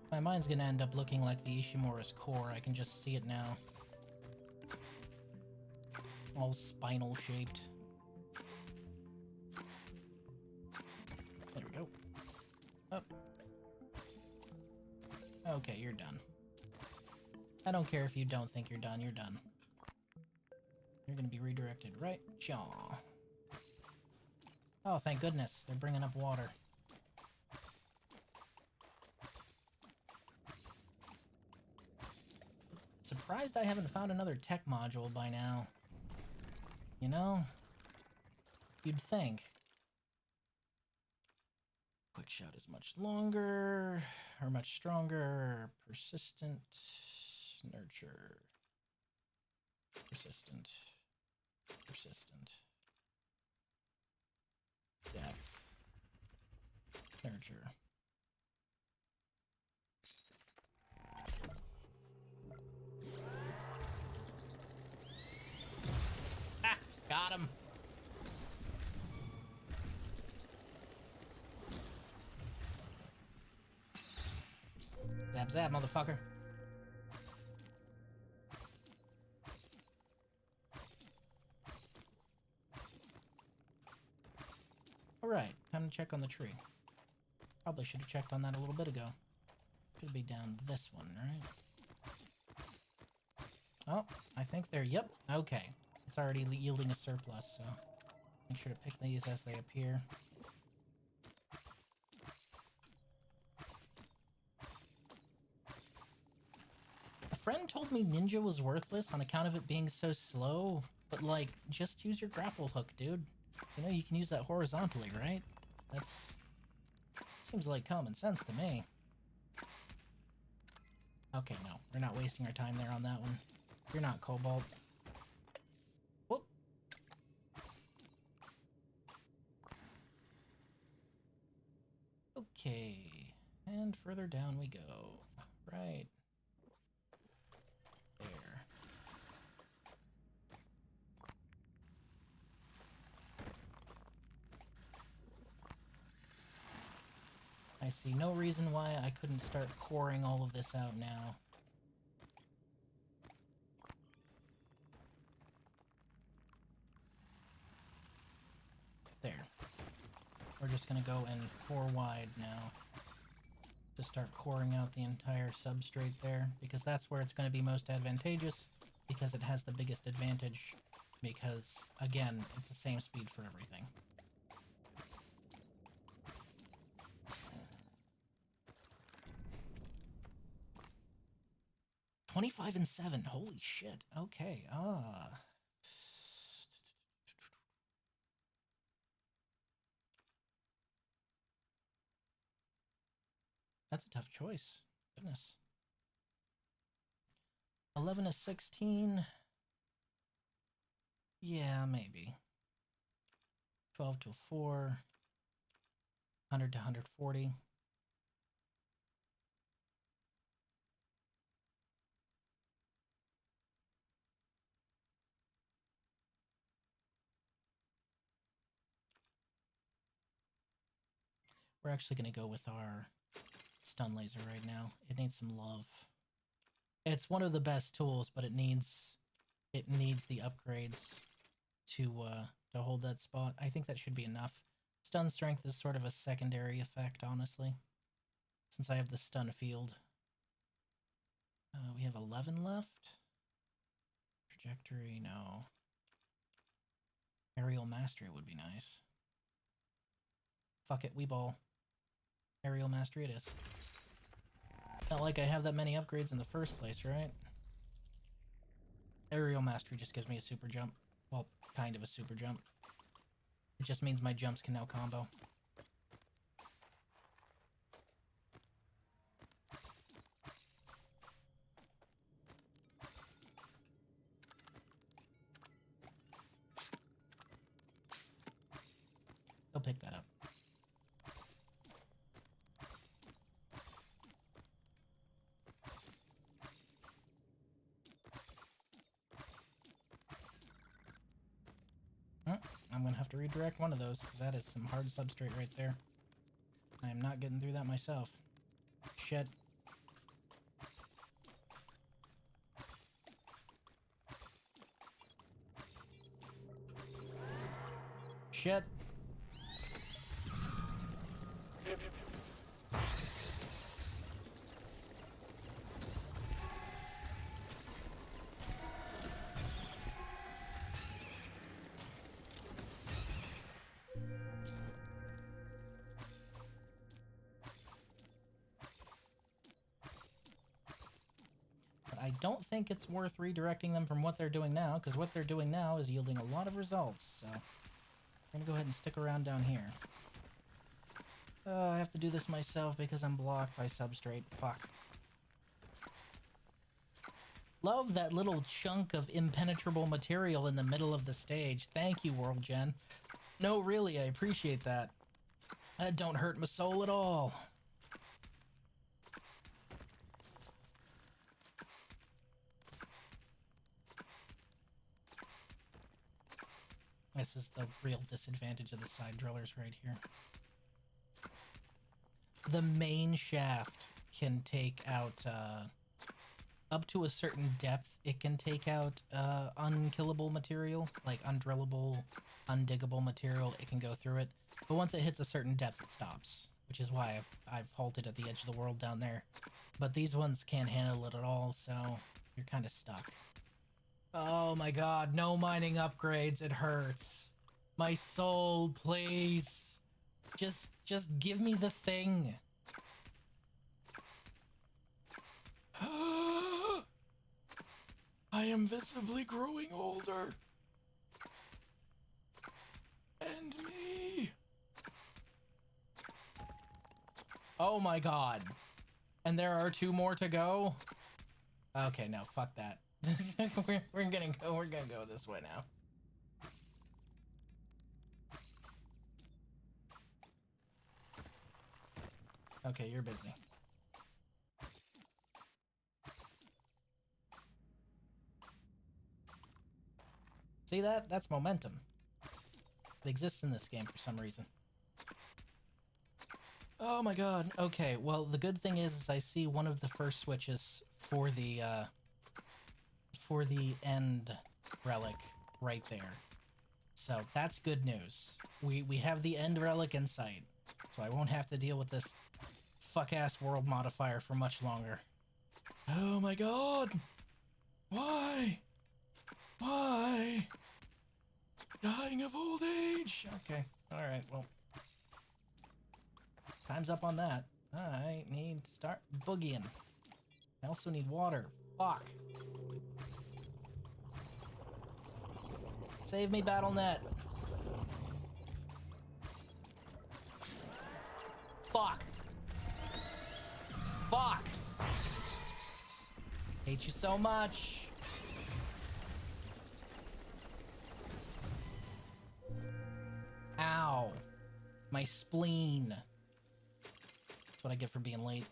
My mind's gonna end up looking like the Ishimura's core. I can just see it now. All spinal shaped. There we go. Up. Okay, you're done. I don't care if you don't think you're done, you're done. You're gonna be redirected right? Chaw. Oh, thank goodness. They're bringing up water. Surprised I haven't found another tech module by now. You know? You'd think. Quick shot is much longer, or much stronger. Persistent. Nurture. Persistent. Persistent. Depth. Nurture. Got him. Zap zap, motherfucker. Alright, time to check on the tree. Probably should have checked on that a little bit ago. Should be down this one, right? Oh, I think they're... Yep, okay. It's already yielding a surplus, so make sure to pick these as they appear. A friend told me Ninja was worthless on account of it being so slow, but like, just use your grapple hook, dude. You know, you can use that horizontally, right? That's... seems like common sense to me. Okay, no. We're not wasting our time there on that one. You're not Cobalt. Whoop. Okay. And further down we go. Right. There. I see no reason why I couldn't start coring all of this out now. There. We're just gonna go in 4 wide now to start coring out the entire substrate there, because that's where it's going to be most advantageous, because it has the biggest advantage, because, again, it's the same speed for everything. $25 and $7. Holy shit. Okay. That's a tough choice. Goodness. 11 to 16. Yeah, maybe. 12 to 4. 100 to 140. We're actually going to go with our stun laser right now. It needs some love. It's one of the best tools, but it needs the upgrades to hold that spot. I think that should be enough. Stun strength is sort of a secondary effect, honestly, since I have the stun field. We have 11 left. Trajectory, no. Aerial mastery would be nice. Fuck it, we ball. Aerial mastery it is. Not like I have that many upgrades in the first place, right? Aerial mastery just gives me a super jump. Well, kind of a super jump. It just means my jumps can now combo. He'll pick that up. I'm gonna have to redirect one of those, because that is some hard substrate right there. I am not getting through that myself. Shit. Shit. But I don't think it's worth redirecting them from what they're doing now, because what they're doing now is yielding a lot of results, so I'm gonna go ahead and stick around down here. I have to do this myself because I'm blocked by substrate. Fuck. Love that little chunk of impenetrable material in the middle of the stage. Thank you, World Gen. No, really, I appreciate that. That don't hurt my soul at all. This is the real disadvantage of the side drillers right here. The main shaft can take out, up to a certain depth, it can take out unkillable material, like undrillable, undiggable material. It can go through it. But once it hits a certain depth, it stops, which is why I've halted at the edge of the world down there. But these ones can't handle it at all, so you're kind of stuck. Oh my god, no mining upgrades, it hurts. My soul, please. Just give me the thing. I am visibly growing older. And me. Oh my god. And there are 2 more to go? Okay, no, fuck that. we're gonna go this way now. Okay, you're busy. See that? That's momentum. It exists in this game for some reason. Oh my god. Okay, well, the good thing is I see one of the first switches for the end relic right there. So that's good news. We have the end relic in sight. So I won't have to deal with this fuck-ass world modifier for much longer. Oh my god! Why? Why? Dying of old age! Okay, alright, well. Time's up on that. I need to start boogieing. I also need water. Fuck. Save me, BattleNet. Fuck. Fuck. Hate you so much. My spleen. That's what I get for being late.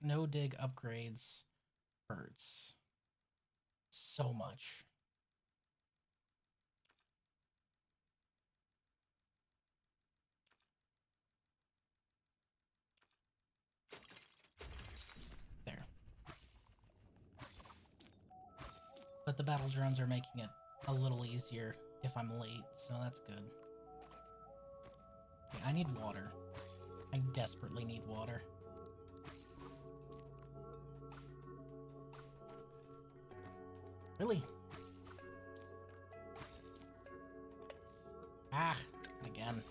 No dig upgrades hurts so much. There. But the battle drones are making it a little easier if I'm late, so that's good. Okay, I need water. I desperately need water. Really? Ah, again.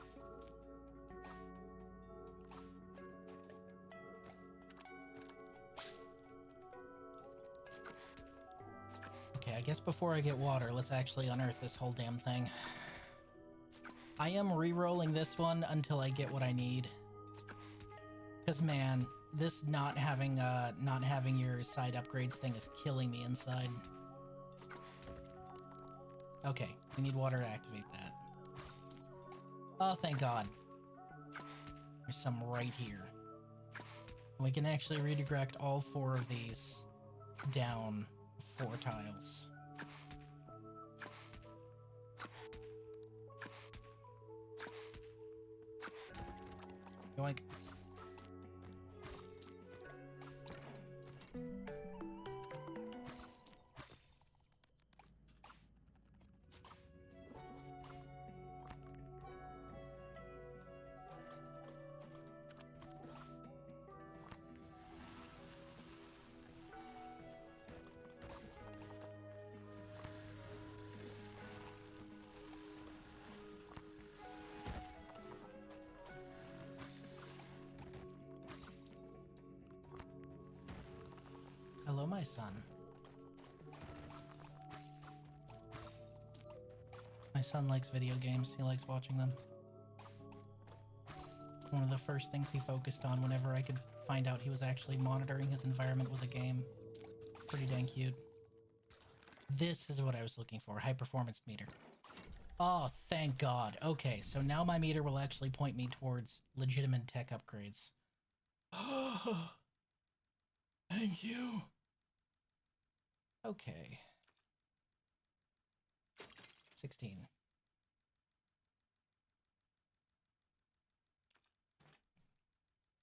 Okay, I guess before I get water, let's actually unearth this whole damn thing. I am re-rolling this one until I get what I need. Cause man, this not having your side upgrades thing is killing me inside. Okay, we need water to activate that. Oh, thank God. There's some right here. We can actually redirect all 4 of these down 4 tiles. Yoink. Hello, my son. My son likes video games. He likes watching them. One of the first things he focused on whenever I could find out he was actually monitoring his environment was a game. Pretty dang cute. This is what I was looking for. High performance meter. Oh, thank God. Okay, so now my meter will actually point me towards legitimate tech upgrades. Oh, thank you. Okay. 16.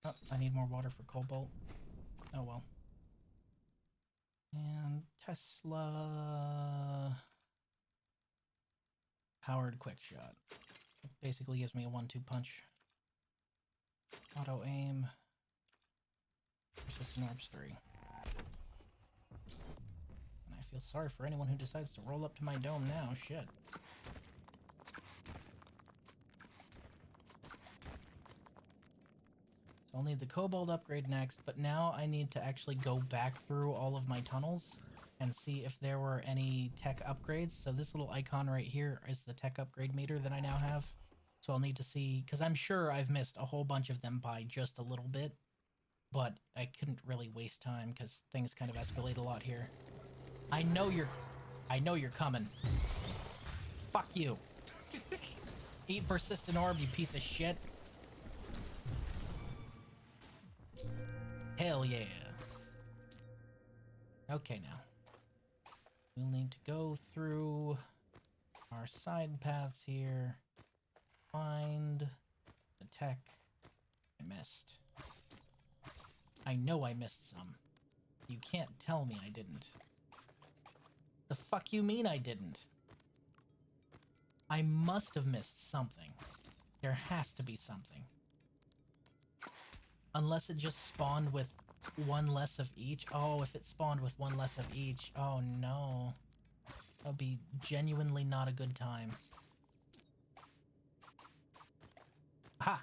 Oh, I need more water for cobalt. Oh well. And Tesla... Powered quick shot. It basically gives me a 1-2 punch. Auto aim. Persistent orbs 3. And I feel sorry for anyone who decides to roll up to my dome now. Shit. So I'll need the cobalt upgrade next, but now I need to actually go back through all of my tunnels and see if there were any tech upgrades. So this little icon right here is the tech upgrade meter that I now have. So I'll need to see, because I'm sure I've missed a whole bunch of them by just a little bit, but I couldn't really waste time because things kind of escalate a lot here. I know you're coming. Fuck you. Eat persistent orb, you piece of shit. Hell yeah. Okay, now. We'll need to go through our side paths here. Find the tech I missed. I know I missed some. You can't tell me I didn't. The fuck you mean I didn't? I must have missed something. There has to be something. Unless it just spawned with 1 less of each. Oh, if it spawned with 1 less of each. Oh no. That'll be genuinely not a good time. Aha!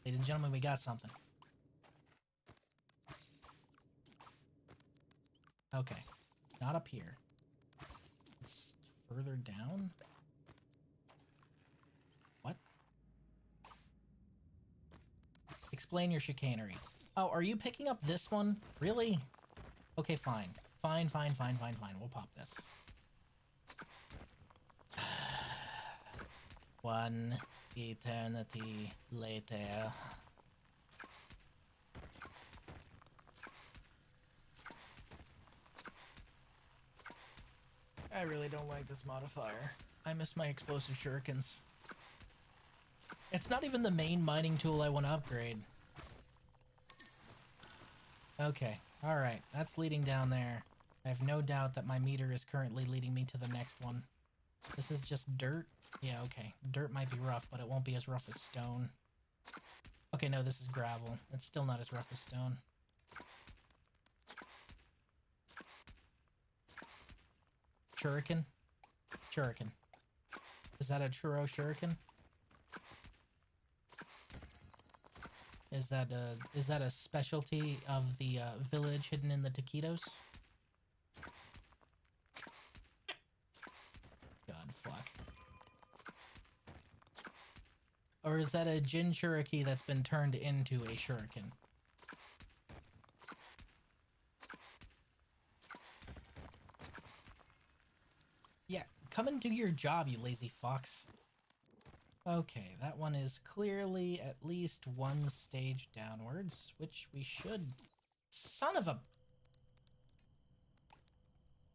Ladies and gentlemen, we got something. Okay. Not up here. It's further down? What? Explain your chicanery. Oh, are you picking up this one? Really? Okay, fine. Fine, fine, fine, fine, fine. We'll pop this. One eternity later. I really don't like this modifier. I miss my explosive shurikens. It's not even the main mining tool I want to upgrade. Okay, alright, that's leading down there. I have no doubt that my meter is currently leading me to the next one. This is just dirt? Yeah, okay. Dirt might be rough, but it won't be as rough as stone. Okay, no, this is gravel. It's still not as rough as stone. Shuriken? Shuriken. Is that a churro shuriken? Is that a specialty of the village hidden in the taquitos? God, fuck. Or is that a Jin Shuriki that's been turned into a shuriken? Yeah, come and do your job, you lazy fox. Okay, that one is clearly at least one stage downwards, which we should... Son of a...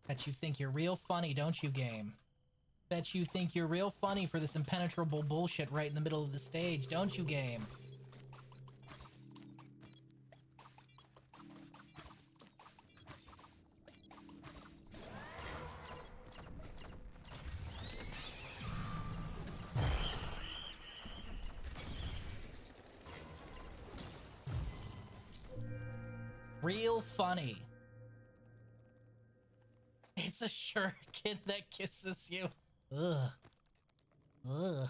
Bet you think you're real funny, don't you, game? Bet you think you're real funny for this impenetrable bullshit right in the middle of the stage, don't you, game? Real funny. It's a shuriken that kisses you. Ugh. Ugh.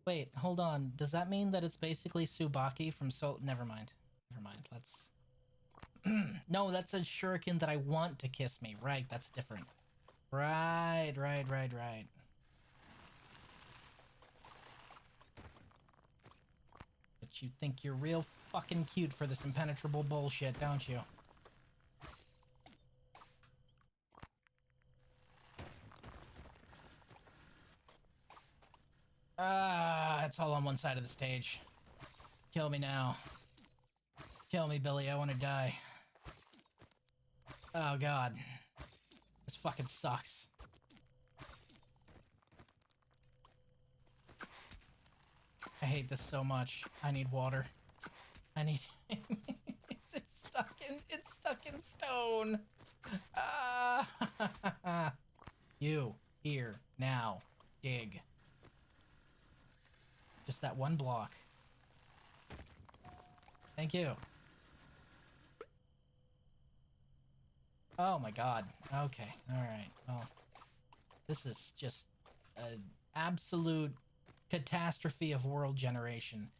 Wait, hold on. Does that mean that it's basically Tsubaki from Soul? Never mind. Never mind. Let's... No, that's a shuriken that I want to kiss me. Right, that's different. Right. But you think you're real fucking cute for this impenetrable bullshit, don't you? Ah, it's all on one side of the stage. Kill me now. Kill me, Billy. I want to die. Oh, God. This fucking sucks. I hate this so much. I need water. I need... It's stuck in stone. Ah! You, here, now, dig. Just that one block. Thank you. Oh my god. Okay, alright. Well, this is just an absolute catastrophe of world generation.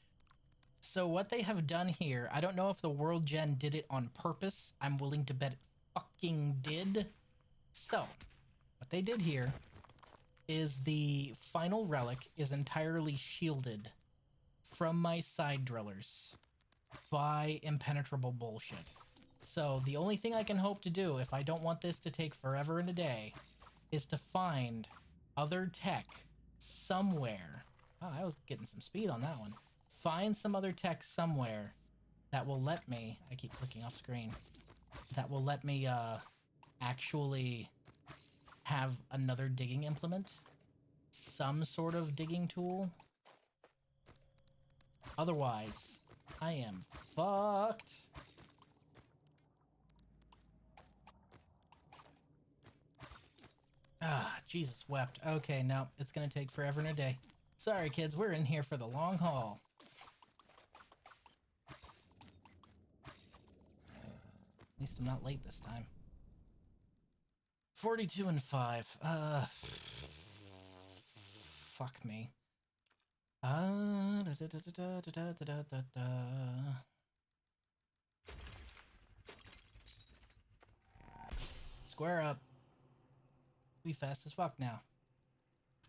So what they have done here, I don't know if the world gen did it on purpose. I'm willing to bet it fucking did. So, what they did here is the final relic is entirely shielded from my side drillers by impenetrable bullshit. So the only thing I can hope to do, if I don't want this to take forever and a day, is to find other tech somewhere. Oh, I was getting some speed on that one. Find some other tech somewhere that will let me... I keep clicking off screen. That will let me, actually have another digging implement. Some sort of digging tool. Otherwise, I am fucked. Ah, Jesus wept. Okay, no, it's gonna take forever and a day. Sorry, kids, we're in here for the long haul. At least I'm not late this time. 42 and 5. Fuck me. Square up. We fast as fuck now.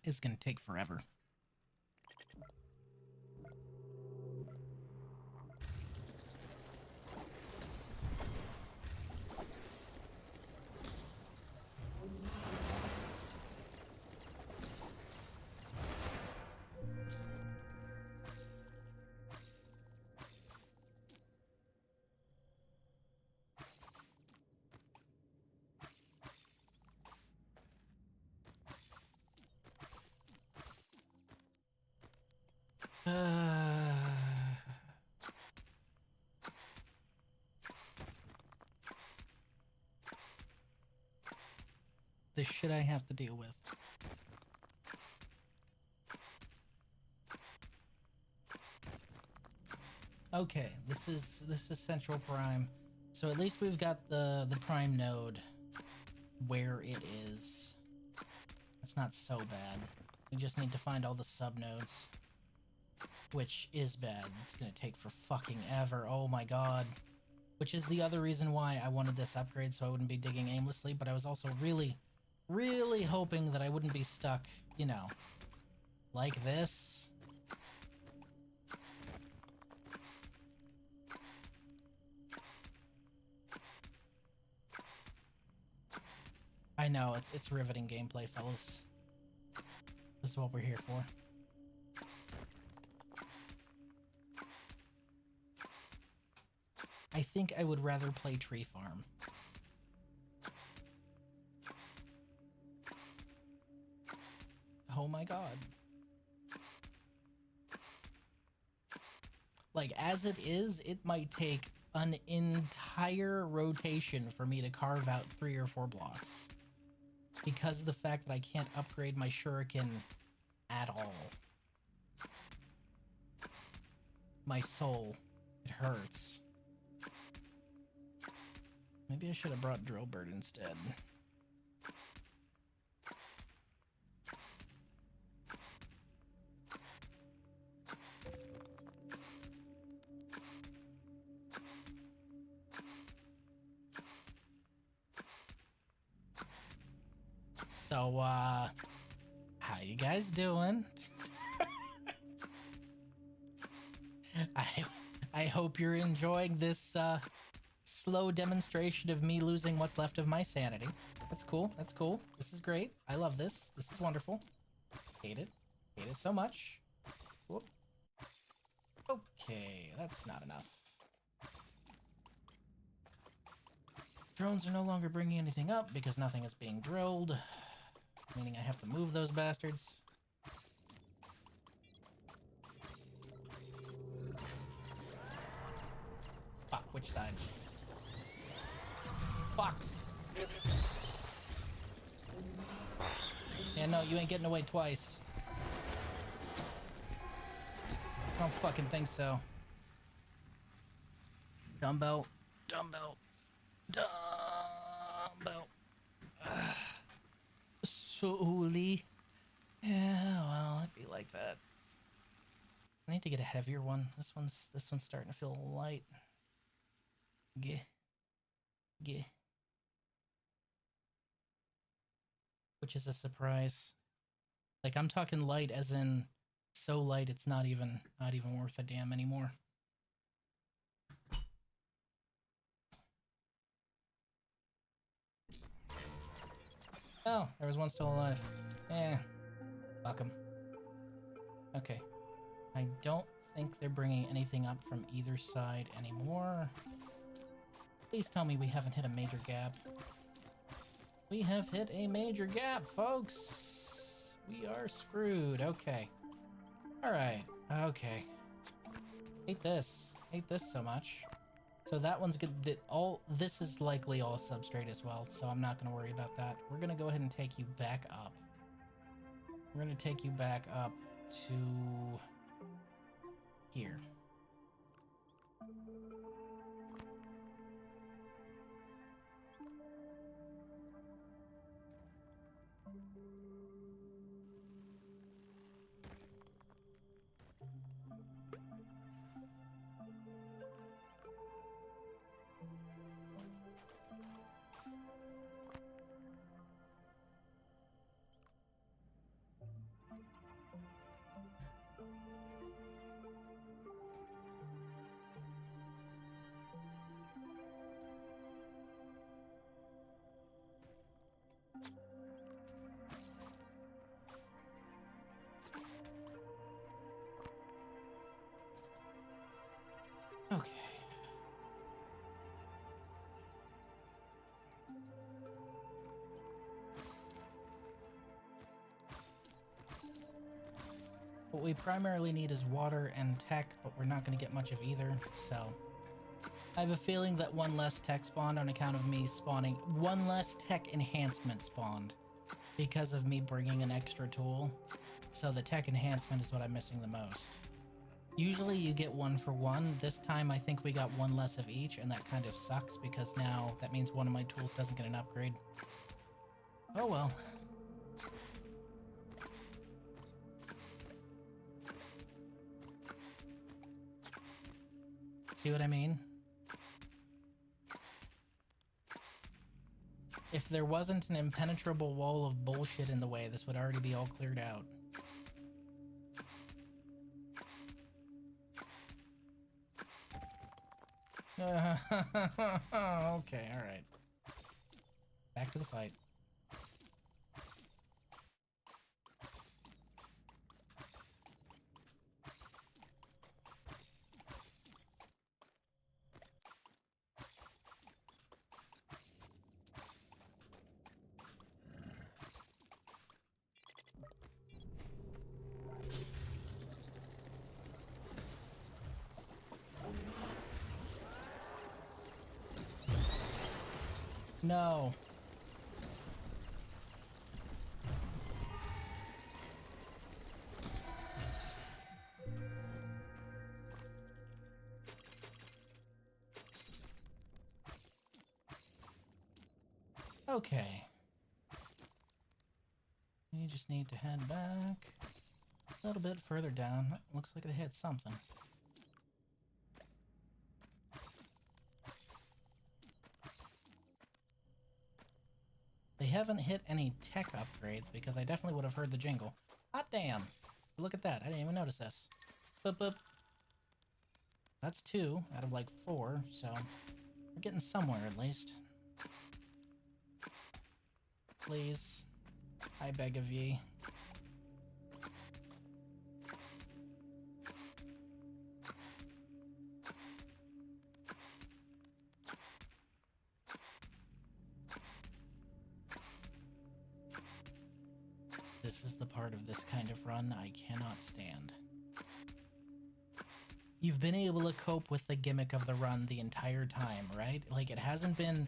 It's gonna take forever. the shit I have to deal with. Okay, this is Central Prime. So at least we've got the prime node where it is. That's not so bad. We just need to find all the subnodes, which is bad. It's gonna take for fucking ever. Oh my god. Which is the other reason why I wanted this upgrade, so I wouldn't be digging aimlessly, but I was also really, really hoping that I wouldn't be stuck, you know, like this. I know, it's riveting gameplay, fellas. This is what we're here for. I think I would rather play Tree Farm. Oh my god. Like, as it is, it might take an entire rotation for me to carve out 3 or 4 blocks. Because of the fact that I can't upgrade my shuriken at all. My soul. It hurts. Maybe I should have brought Drillbird instead. So, how you guys doing? I hope you're enjoying this, slow demonstration of me losing what's left of my sanity. That's cool. That's cool. This is great. I love this. This is wonderful. Hate it. Hate it so much. Whoop. Okay, that's not enough. Drones are no longer bringing anything up because nothing is being drilled. Meaning I have to move those bastards. Fuck, which side? Fuck! Yeah, no, you ain't getting away twice. I don't fucking think so. Dumbbell. Dumbbell. Dumbbell. Solely. Yeah, well, it'd be like that. I need to get a heavier one. This one's starting to feel light. Geh. Geh. Which is a surprise. Like, I'm talking light as in so light it's not even worth a damn anymore. Oh, there was one still alive. Eh. Fuck 'em. Okay. I don't think they're bringing anything up from either side anymore. Please tell me we haven't hit a major gap. We have hit a major gap, folks. We are screwed. Okay. Alright. Okay. Hate this. Hate this so much. So that one's good. This is likely all substrate as well, so I'm not going to worry about that. We're going to go ahead and take you back up. We're going to take you back up to here. Okay. What we primarily need is water and tech, but we're not going to get much of either, so... I have a feeling that one less tech spawned on account of me spawning... One less tech enhancement spawned because of me bringing an extra tool. So the tech enhancement is what I'm missing the most. Usually you get 1 for 1. This time I think we got 1 less of each, and that kind of sucks because now that means one of my tools doesn't get an upgrade. Oh well. See what I mean? If there wasn't an impenetrable wall of bullshit in the way, this would already be all cleared out. Okay, alright. Back to the fight. No. Okay. You just need to head back a little bit further down. Looks like they hit something. They haven't hit any tech upgrades because I definitely would have heard the jingle. Hot damn! Look at that. I didn't even notice this. Boop boop. That's 2 out of like 4, so we're getting somewhere at least. Please. I beg of ye. This is the part of this kind of run I cannot stand. You've been able to cope with the gimmick of the run the entire time, right? Like it hasn't been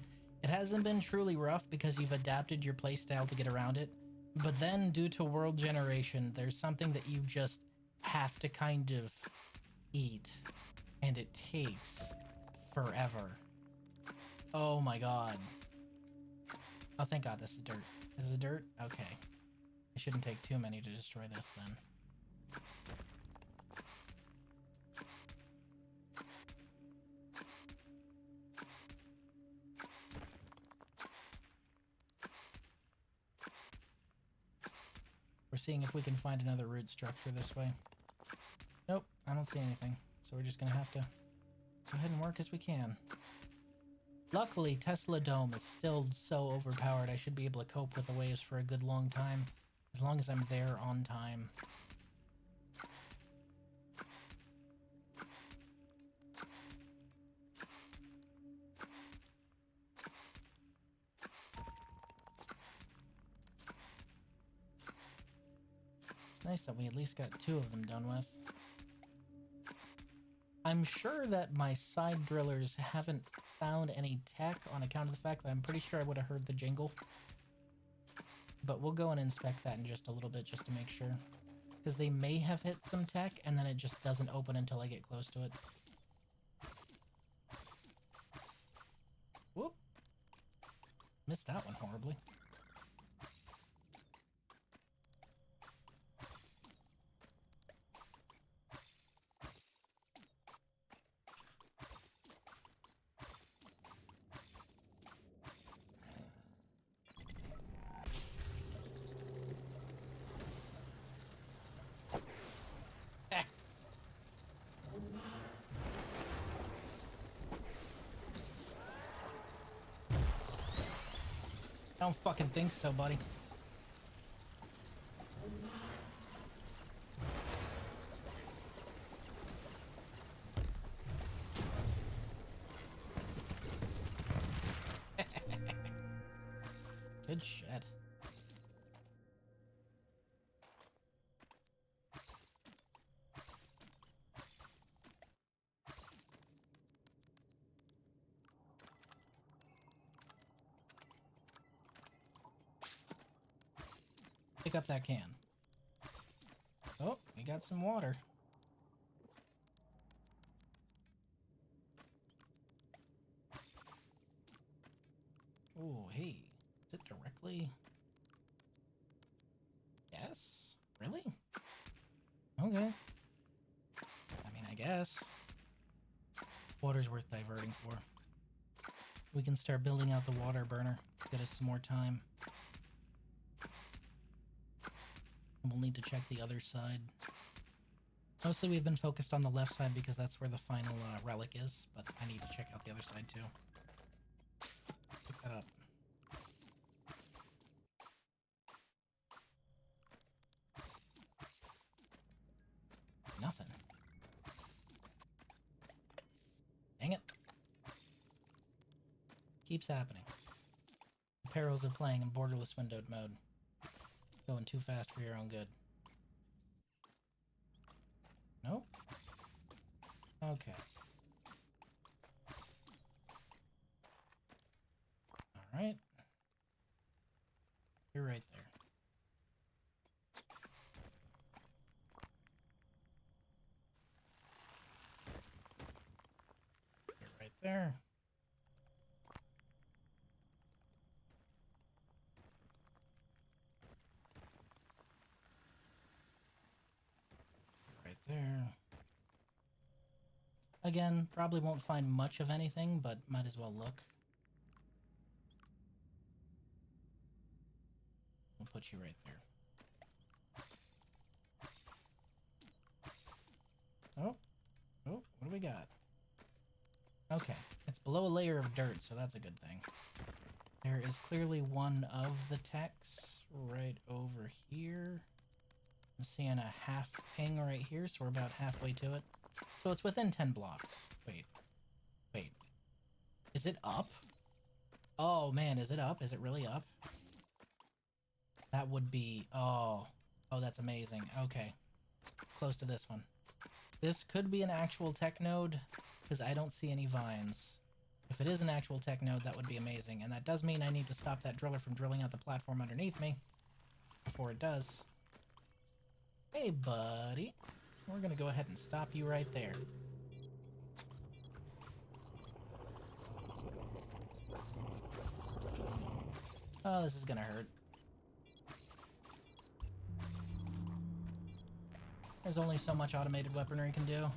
truly rough because you've adapted your playstyle to get around it. But then due to world generation, there's something that you just have to kind of eat, and it takes forever. Oh my god. Oh, thank god this is dirt. This is dirt? Okay. I shouldn't take too many to destroy this then. We're seeing if we can find another root structure this way. Nope, I don't see anything. So we're just gonna have to go ahead and work as we can. Luckily, Tesla Dome is still so overpowered I should be able to cope with the waves for a good long time. As long as I'm there on time. It's nice that we at least got 2 of them done with. I'm sure that my side drillers haven't found any tech on account of the fact that I'm pretty sure I would have heard the jingle. But we'll go and inspect that in just a little bit just to make sure. Because they may have hit some tech and then it just doesn't open until I get close to it. Whoop. Missed that one horribly. I don't fucking think so, buddy. Good shit. pick up that can. Oh, we got some water. Oh, hey. Is it directly? Yes? Really? Okay. I mean, I guess. Water's worth diverting for. We can start building out the water burner. Get us some more time. And we'll need to check the other side. Mostly we've been focused on the left side because that's where the final relic is, but I need to check out the other side too. Pick that up. Nothing. Dang it. Keeps happening. The perils of playing in borderless windowed mode. Going too fast for your own good. Nope. Okay. Alright. You're right there. You're right there. Right there. Again, probably won't find much of anything, but might as well look. We'll put you right there. Oh. Oh, what do we got? Okay, it's below a layer of dirt, so that's a good thing. There is clearly one of the techs right over here. I'm seeing a half ping right here, so we're about halfway to it. So it's within 10 blocks. Wait. Wait. Is it up? Oh, man, is it up? Is it really up? That would be... Oh. Oh, that's amazing. Okay. It's close to this one. This could be an actual tech node, because I don't see any vines. If it is an actual tech node, that would be amazing. And that does mean I need to stop that driller from drilling out the platform underneath me before it does. Hey, buddy. We're going to go ahead and stop you right there. Oh, this is going to hurt. There's only so much automated weaponry can do.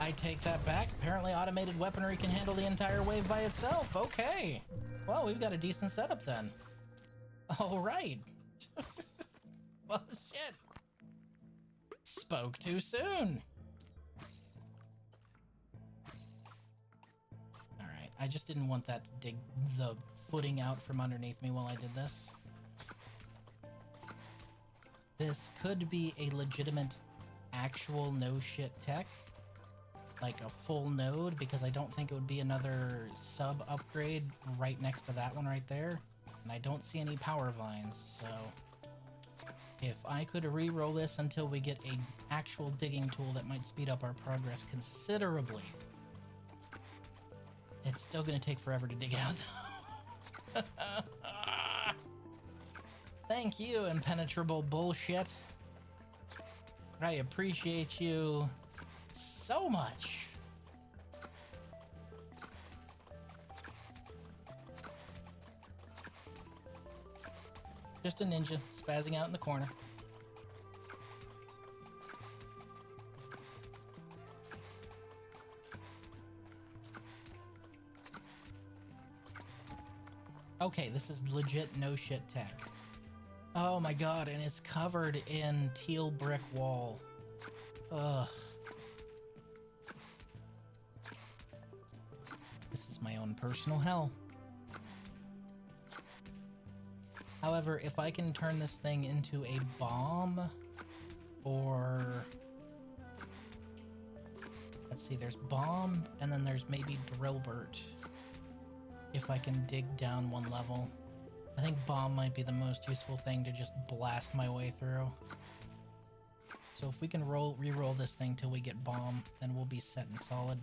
I take that back. Apparently automated weaponry can handle the entire wave by itself. Okay. Well, we've got a decent setup then. All right. Well, shit. Spoke too soon. All right. I just didn't want that to dig the footing out from underneath me while I did this. This could be a legitimate, actual no-shit tech. Like a full node, because I don't think it would be another sub upgrade right next to that one right there. And I don't see any power vines, so if I could re-roll this until we get an actual digging tool that might speed up our progress considerably. It's still going to take forever to dig out though. Thank you, impenetrable bullshit. I appreciate you so much. Just a ninja spazzing out in the corner. Okay, this is legit no shit tech. Oh my god, and it's covered in teal brick wall. Ugh. This is my own personal hell. However, if I can turn this thing into a bomb, or... Let's see, there's bomb, and then there's maybe Drillbert. If I can dig down one level. I think bomb might be the most useful thing to just blast my way through. So if we can re-roll this thing till we get bomb, then we'll be set and solid.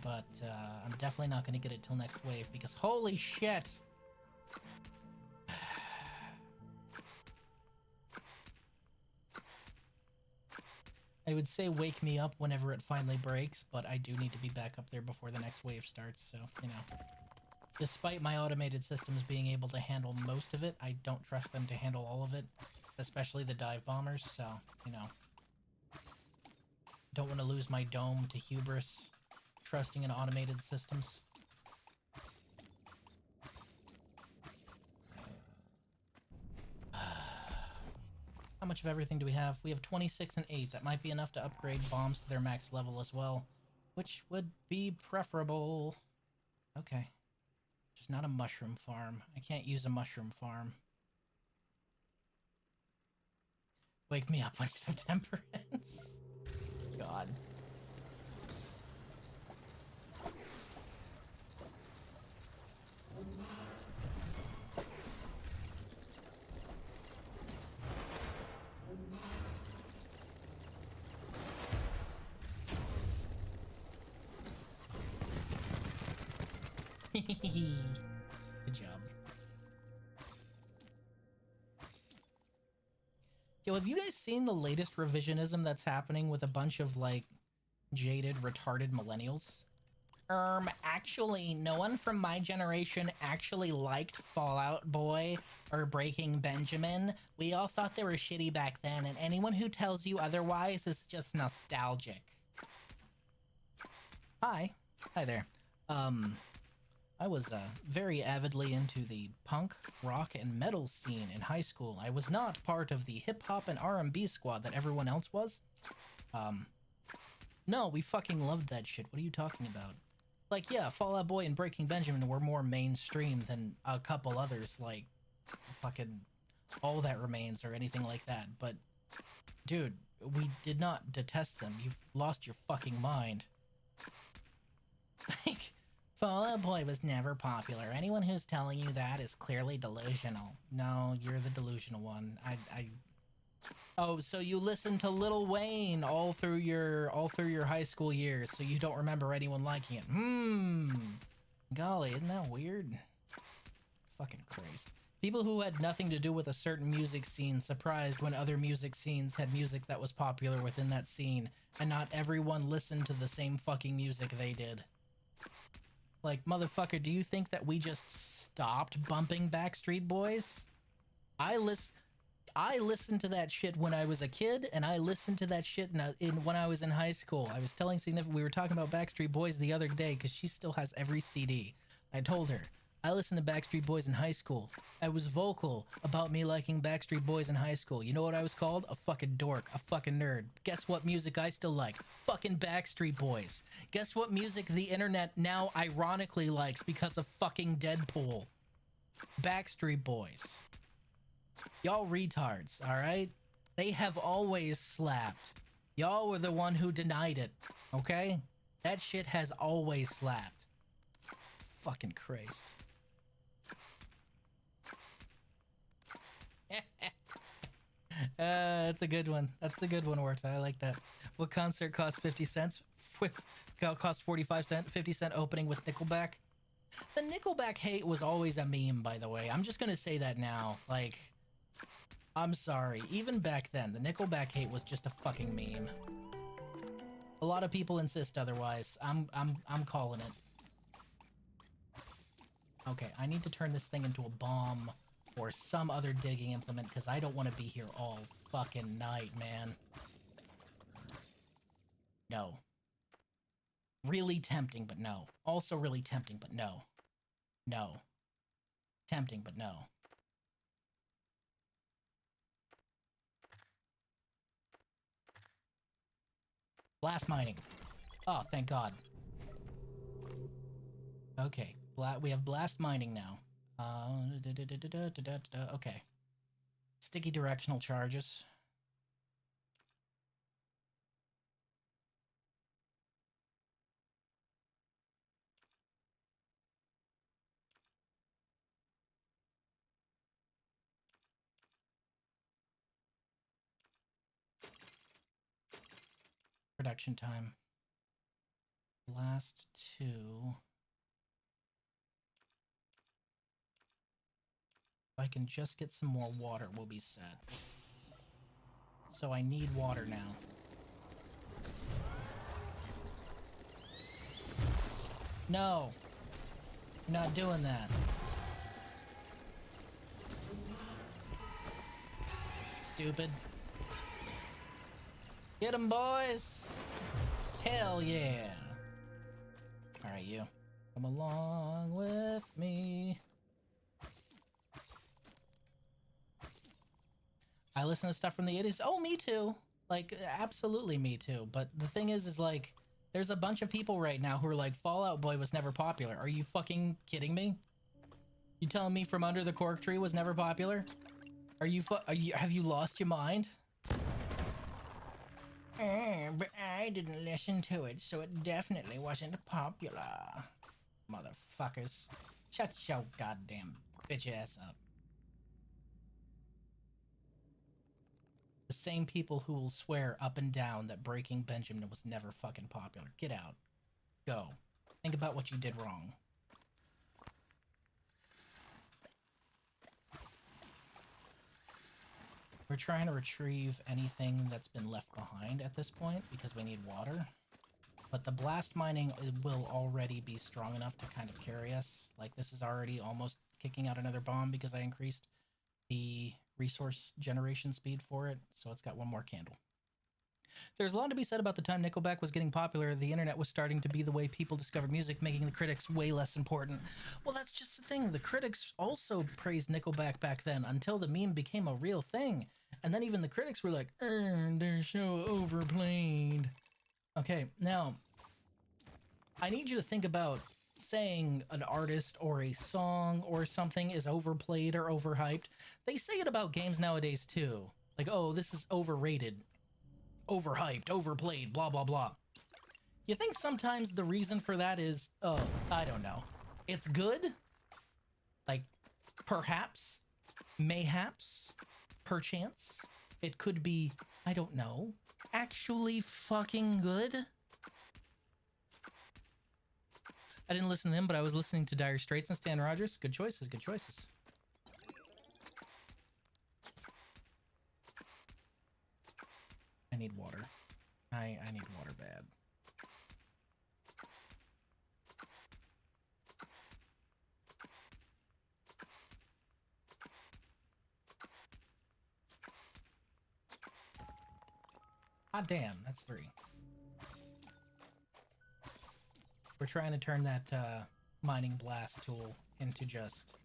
but I'm definitely not going to get it till next wave because holy shit! I would say wake me up whenever it finally breaks, but I do need to be back up there before the next wave starts, so, you know. Despite my automated systems being able to handle most of it, I don't trust them to handle all of it, especially the dive bombers, so, you know. Don't want to lose my dome to hubris, trusting in automated systems. How much of everything do we have? We have 26 and 8. That might be enough to upgrade bombs to their max level as well, which would be preferable. Okay. Just not a mushroom farm. I can't use a mushroom farm. Wake me up when September ends. God. Good job. Yo, have you guys seen the latest revisionism that's happening with a bunch of, like, jaded, retarded millennials? Actually, no one from my generation actually liked Fallout Boy or Breaking Benjamin. We all thought they were shitty back then, and anyone who tells you otherwise is just nostalgic. Hi. Hi there. I was very avidly into the punk, rock, and metal scene in high school. I was not part of the hip-hop and R&B squad that everyone else was. No, we fucking loved that shit. What are you talking about? Like, yeah, Fall Out Boy and Breaking Benjamin were more mainstream than a couple others, like fucking All That Remains or anything like that. But, dude, we did not detest them. You've lost your fucking mind. Like, Fall Out Boy was never popular. Anyone who's telling you that is clearly delusional. No, you're the delusional one. Oh, so you listened to Lil Wayne all through your high school years, so you don't remember anyone liking it. Golly, isn't that weird? Fucking Christ. People who had nothing to do with a certain music scene surprised when other music scenes had music that was popular within that scene, and not everyone listened to the same fucking music they did. Like, motherfucker, do you think that we just stopped bumping Backstreet Boys? I listened to that shit when I was a kid, and I listened to that shit when I was in high school. I was telling Significant, we were talking about Backstreet Boys the other day, because she still has every CD. I told her, I listened to Backstreet Boys in high school. I was vocal about me liking Backstreet Boys in high school. You know what I was called? A fucking dork, a fucking nerd. Guess what music I still like? Fucking Backstreet Boys. Guess what music the internet now ironically likes because of fucking Deadpool? Backstreet Boys. Y'all retards, alright? They have always slapped. Y'all were the one who denied it, okay? That shit has always slapped. Fucking Christ. That's a good one. That's a good one, Warta. I like that. What concert cost 50 cents? Cost 45 cents, 50 cent opening with Nickelback? The Nickelback hate was always a meme, by the way. I'm just gonna say that now. Like, I'm sorry. Even back then, the Nickelback hate was just a fucking meme. A lot of people insist otherwise. I'm calling it. Okay, I need to turn this thing into a bomb or some other digging implement because I don't want to be here all fucking night, man. No. Really tempting, but no. Also really tempting, but no. No. Tempting, but no. Blast mining. Oh, thank God. Okay, we have blast mining now. Okay. Sticky directional charges. Production time. last two. If I can just get some more water, we'll be set. So I need water now. No! You're not doing that. Stupid. Get 'em, boys! Hell yeah! Alright, you. Come along with me. I listen to stuff from the 80s. Oh, me too. Like, absolutely me too. But the thing is like, there's a bunch of people right now who are like, Fall Out Boy was never popular. Are you fucking kidding me? You telling me From Under the Cork Tree was never popular? Have you lost your mind? But I didn't listen to it, so it definitely wasn't popular. Motherfuckers. Shut your goddamn bitch ass up. The same people who will swear up and down that Breaking Benjamin was never fucking popular. Get out. Go. Think about what you did wrong. We're trying to retrieve anything that's been left behind at this point because we need water. But the blast mining will already be strong enough to kind of carry us. Like, this is already almost kicking out another bomb because I increased the resource generation speed for it, so it's got one more candle. There's a lot to be said about the time Nickelback was getting popular. The internet was starting to be the way people discovered music, making the critics way less important. Well, that's just the thing. The critics also praised Nickelback back then until the meme became a real thing. And then even the critics were like, they're so overplayed. Okay, now, I need you to think about saying an artist or a song or something is overplayed or overhyped. They say it about games nowadays too. Like, oh, this is overrated, overhyped, overplayed, blah, blah, blah. You think sometimes the reason for that is, I don't know. It's good? Like, perhaps, mayhaps, perchance. It could be, I don't know, actually fucking good? I didn't listen to him, but I was listening to Dire Straits and Stan Rogers. Good choices, good choices. I need water. I need water bad. Ah, damn, that's 3. We're trying to turn that mining blast tool into just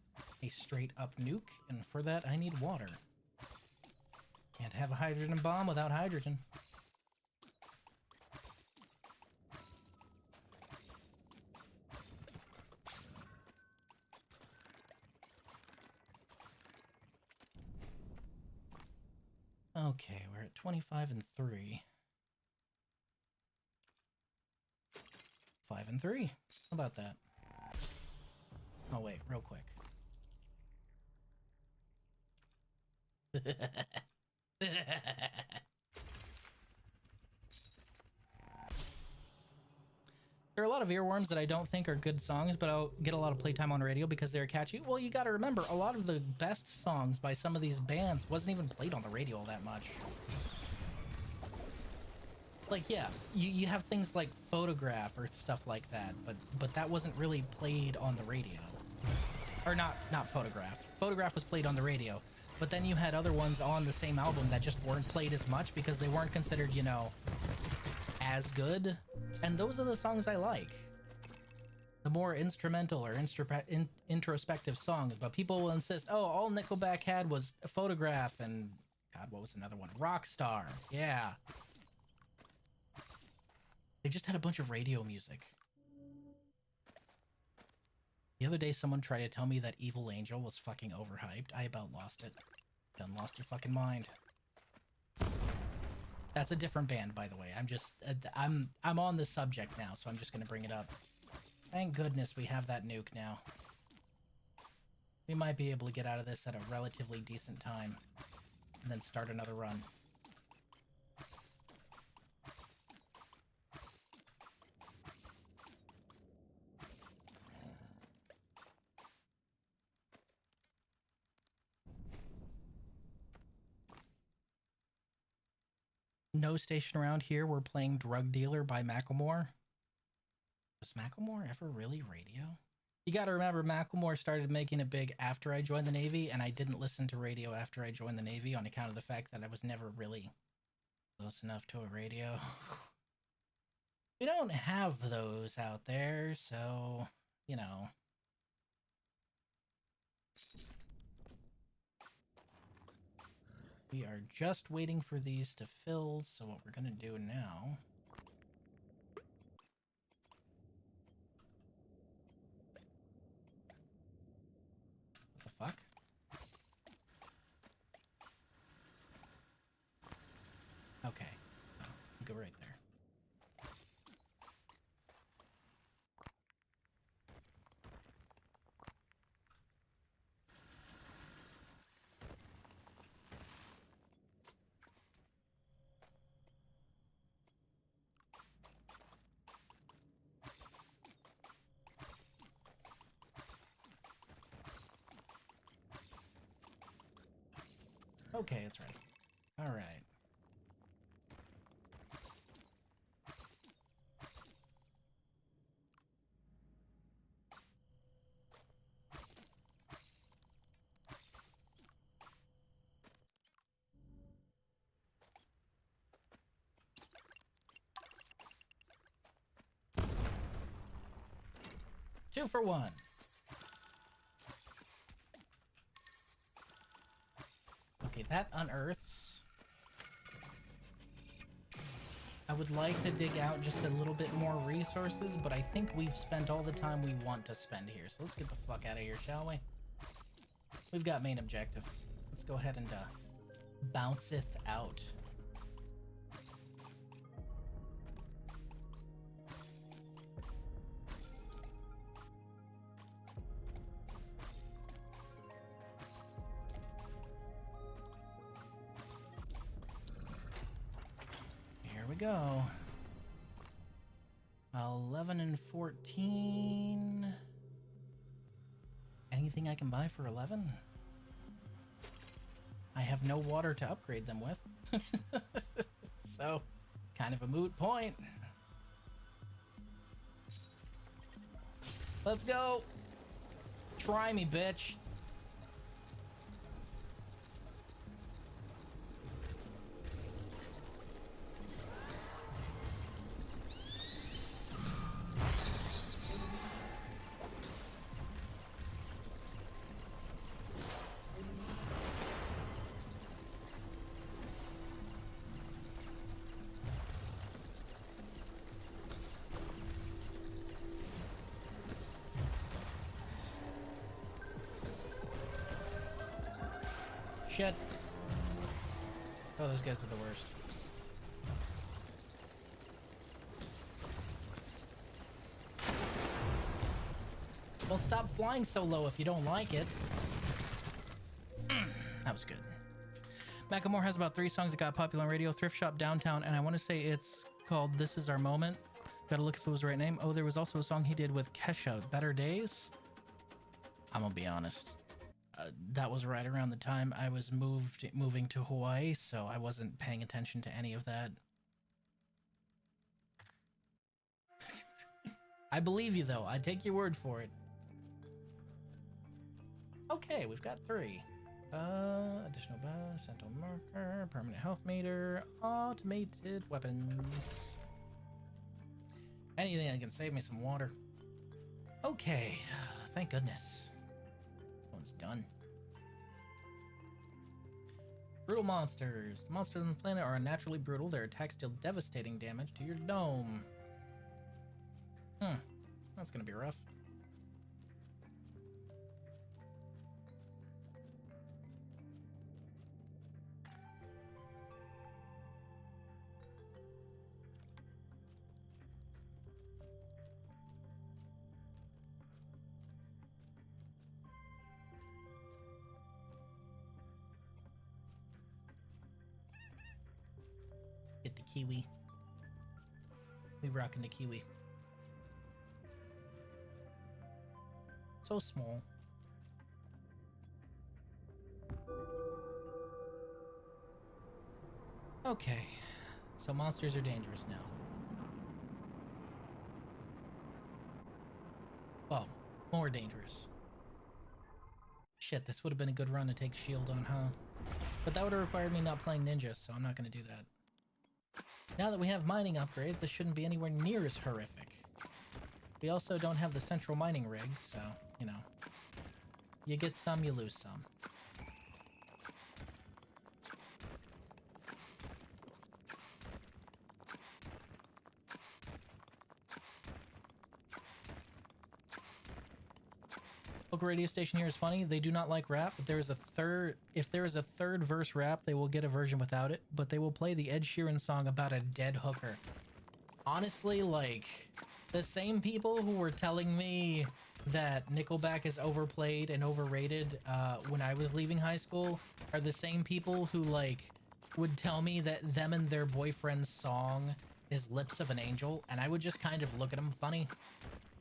a straight up nuke, and for that I need water. Can't have a hydrogen bomb without hydrogen. Okay, we're at 25 and 3. 5 and 3. How about that? Oh wait, real quick. There are a lot of earworms that I don't think are good songs, but I'll get a lot of playtime on radio because they're catchy. Well, you gotta remember, a lot of the best songs by some of these bands wasn't even played on the radio all that much. Like, yeah, you have things like Photograph or stuff like that, but that wasn't really played on the radio. Or not Photograph. Photograph was played on the radio, but then you had other ones on the same album that just weren't played as much because they weren't considered, you know, as good. And those are the songs I like. The more instrumental or introspective songs, but people will insist, oh, all Nickelback had was a Photograph and, God, what was another one? Rockstar. Yeah. They just had a bunch of radio music. The other day, someone tried to tell me that Evil Angel was fucking overhyped. I about lost it. Done lost your fucking mind. That's a different band, by the way. I'm on the subject now, so I'm just gonna bring it up. Thank goodness we have that nuke now. We might be able to get out of this at a relatively decent time, and then start another run. No station around here. We're playing Drug Dealer by Macklemore. Was Macklemore ever really radio? You got to remember, Macklemore started making it big after I joined the Navy, and I didn't listen to radio after I joined the Navy on account of the fact that I was never really close enough to a radio. We don't have those out there, so, you know. We are just waiting for these to fill, so what we're going to do now... What the fuck? Okay. Oh, go right there. Okay, it's ready. All right. Two for one. Okay, that unearths. I would like to dig out just a little bit more resources, but I think we've spent all the time we want to spend here. So let's get the fuck out of here, shall we? We've got main objective. Let's go ahead and bounceth out. Here we go. 11 and 14. Anything I can buy for 11? I have no water to upgrade them with. So, kind of a moot point. Let's go. Try me, bitch. Shit. Oh, those guys are the worst. Well, stop flying so low if you don't like it. That was good. Macklemore has about 3 songs that got popular on radio. Thrift Shop Downtown, and I want to say it's called This Is Our Moment. Gotta look if it was the right name. Oh, there was also a song he did with Kesha, Better Days. I'm gonna be honest. That was right around the time I was moving to Hawaii, so I wasn't paying attention to any of that. I believe you, though. I take your word for it. Okay, we've got 3. Additional central marker, permanent health meter, automated weapons. Anything that can save me some water. Okay, thank goodness. One's done. Brutal monsters. The monsters on the planet are unnaturally brutal. Their attacks deal devastating damage to your dome. That's gonna be rough. Get the kiwi. We rockin' the kiwi. So small. Okay. So monsters are dangerous now. Well, more dangerous. Shit, this would have been a good run to take shield on, huh? But that would have required me not playing ninja, so I'm not going to do that. Now that we have mining upgrades, this shouldn't be anywhere near as horrific. We also don't have the central mining rig, so, you know. You get some, you lose some. Local radio station here is funny. They do not like rap, but there is a third. If there is a third verse rap, they will get a version without it, but they will play the Ed Sheeran song about a dead hooker. Honestly, like, the same people who were telling me that Nickelback is overplayed and overrated when I was leaving high school are the same people who, like, would tell me that them and their boyfriend's song is Lips of an Angel, and I would just kind of look at them funny.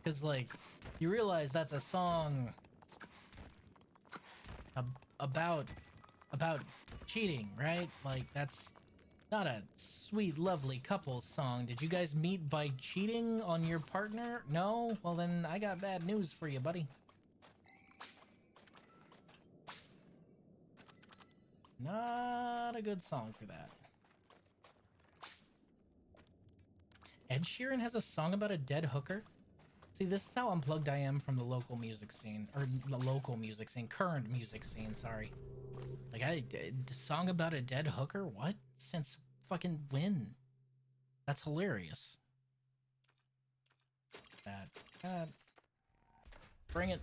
Because, like, you realize that's a song about cheating, right? Like, that's not a sweet, lovely couples song. Did you guys meet by cheating on your partner? No? Well, then I got bad news for you, buddy. Not a good song for that. Ed Sheeran has a song about a dead hooker? See, this is how unplugged I am from the local music scene. Or the local music scene. Current music scene, sorry. Like, the song about a dead hooker? What? Since fucking when? That's hilarious. God. Bring it.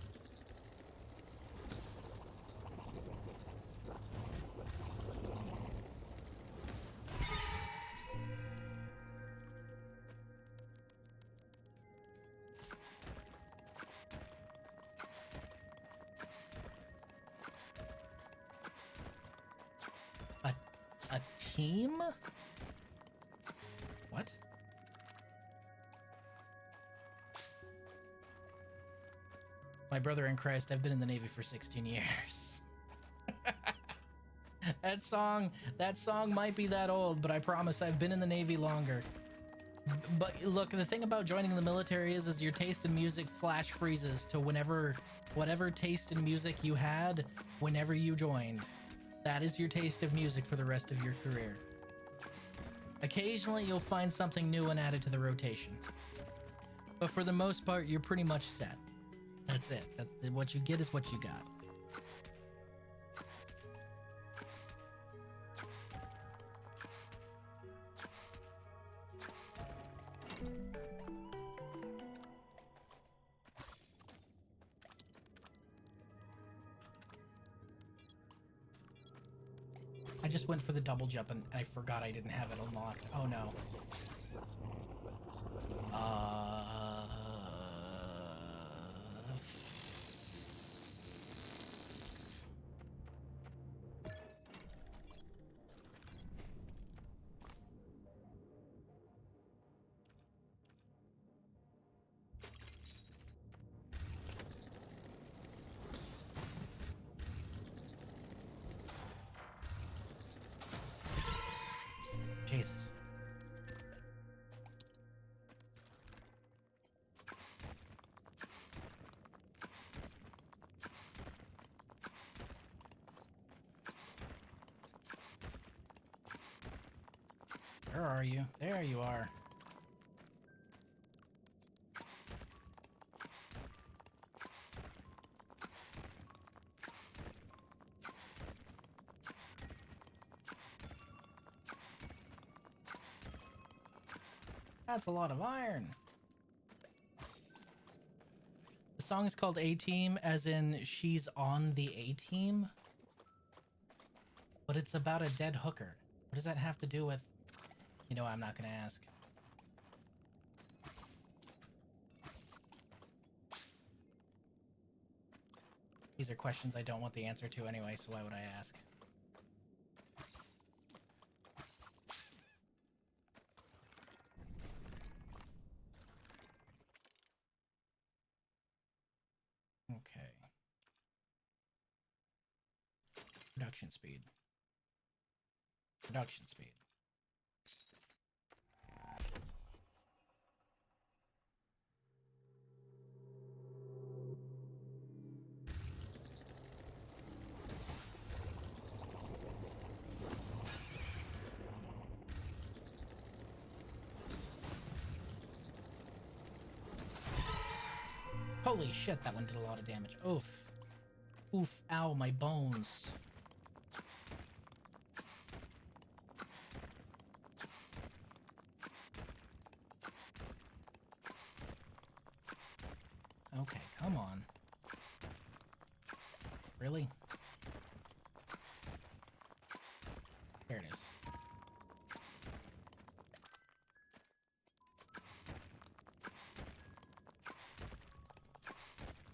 A team? What? My brother in Christ, I've been in the Navy for 16 years. That song might be that old, but I promise I've been in the Navy longer. But look, the thing about joining the military is your taste in music flash freezes to whatever taste in music you had whenever you joined. That is your taste of music for the rest of your career. Occasionally, you'll find something new and added to the rotation. But for the most part, you're pretty much set. That's it. What you get is what you got. I just went for the double jump and I forgot I didn't have it unlocked. Oh no. Jesus. Where are you? There you are. That's a lot of iron. The song is called A-Team, as in she's on the A-Team. But it's about a dead hooker. What does that have to do with... You know, I'm not gonna ask. These are questions I don't want the answer to anyway, so why would I ask? Okay. Production speed. Production speed. Holy shit, that one did a lot of damage. Oof. Oof, ow, my bones. Okay, come on. Really? There it is.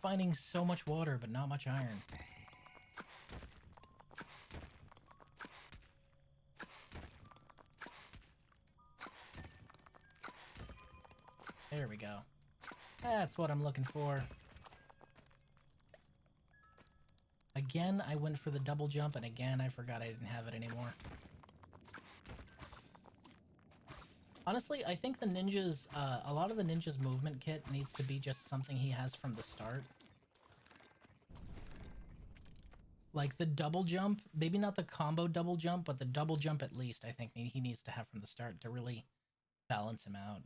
Finding so much water, but not much iron. There we go. That's what I'm looking for. Again, I went for the double jump, and again, I forgot I didn't have it anymore. Honestly, I think the ninja's, a lot of the ninja's movement kit needs to be just something he has from the start. Like the double jump, maybe not the combo double jump, but the double jump at least, I think he needs to have from the start to really balance him out.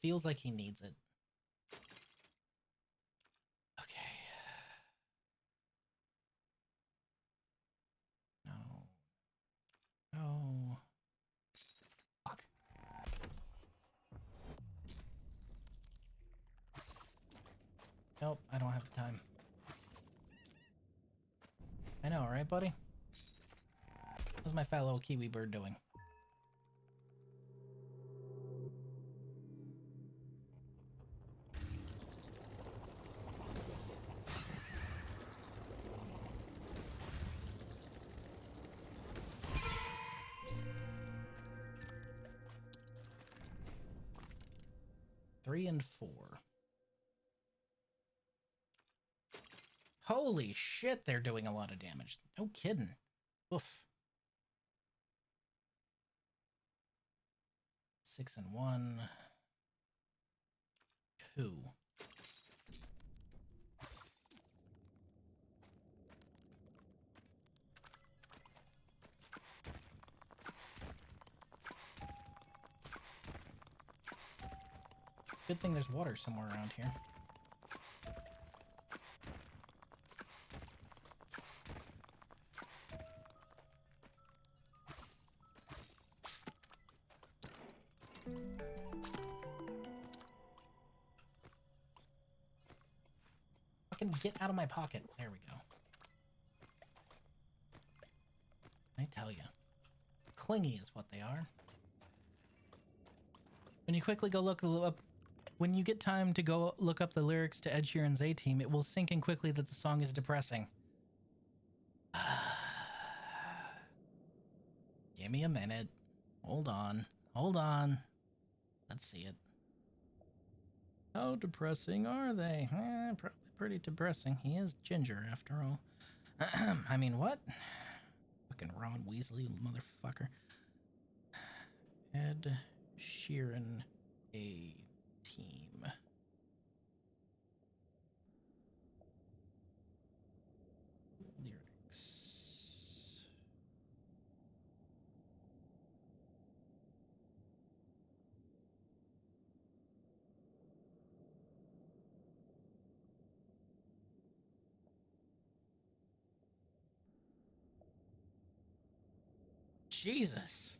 Feels like he needs it. Okay. No. No. Fuck. Nope, I don't have the time. I know, right, buddy? How's my fat little kiwi bird doing? Three and 4. Holy shit, they're doing a lot of damage. No kidding. Oof. 6 and 1. 2. It's a good thing there's water somewhere around here. Fucking get out of my pocket. There we go. I tell you. Clingy is what they are. When you quickly go look up, when you get time to go look up the lyrics to Ed Sheeran's A-Team, it will sink in quickly that the song is depressing. Give me a minute. Hold on. Hold on. Let's see it. How depressing are they? Probably pretty depressing. He is ginger, after all. I mean, what? Fucking Ron Weasley, motherfucker. Ed Sheeran A-Team. Lyrics. Jesus.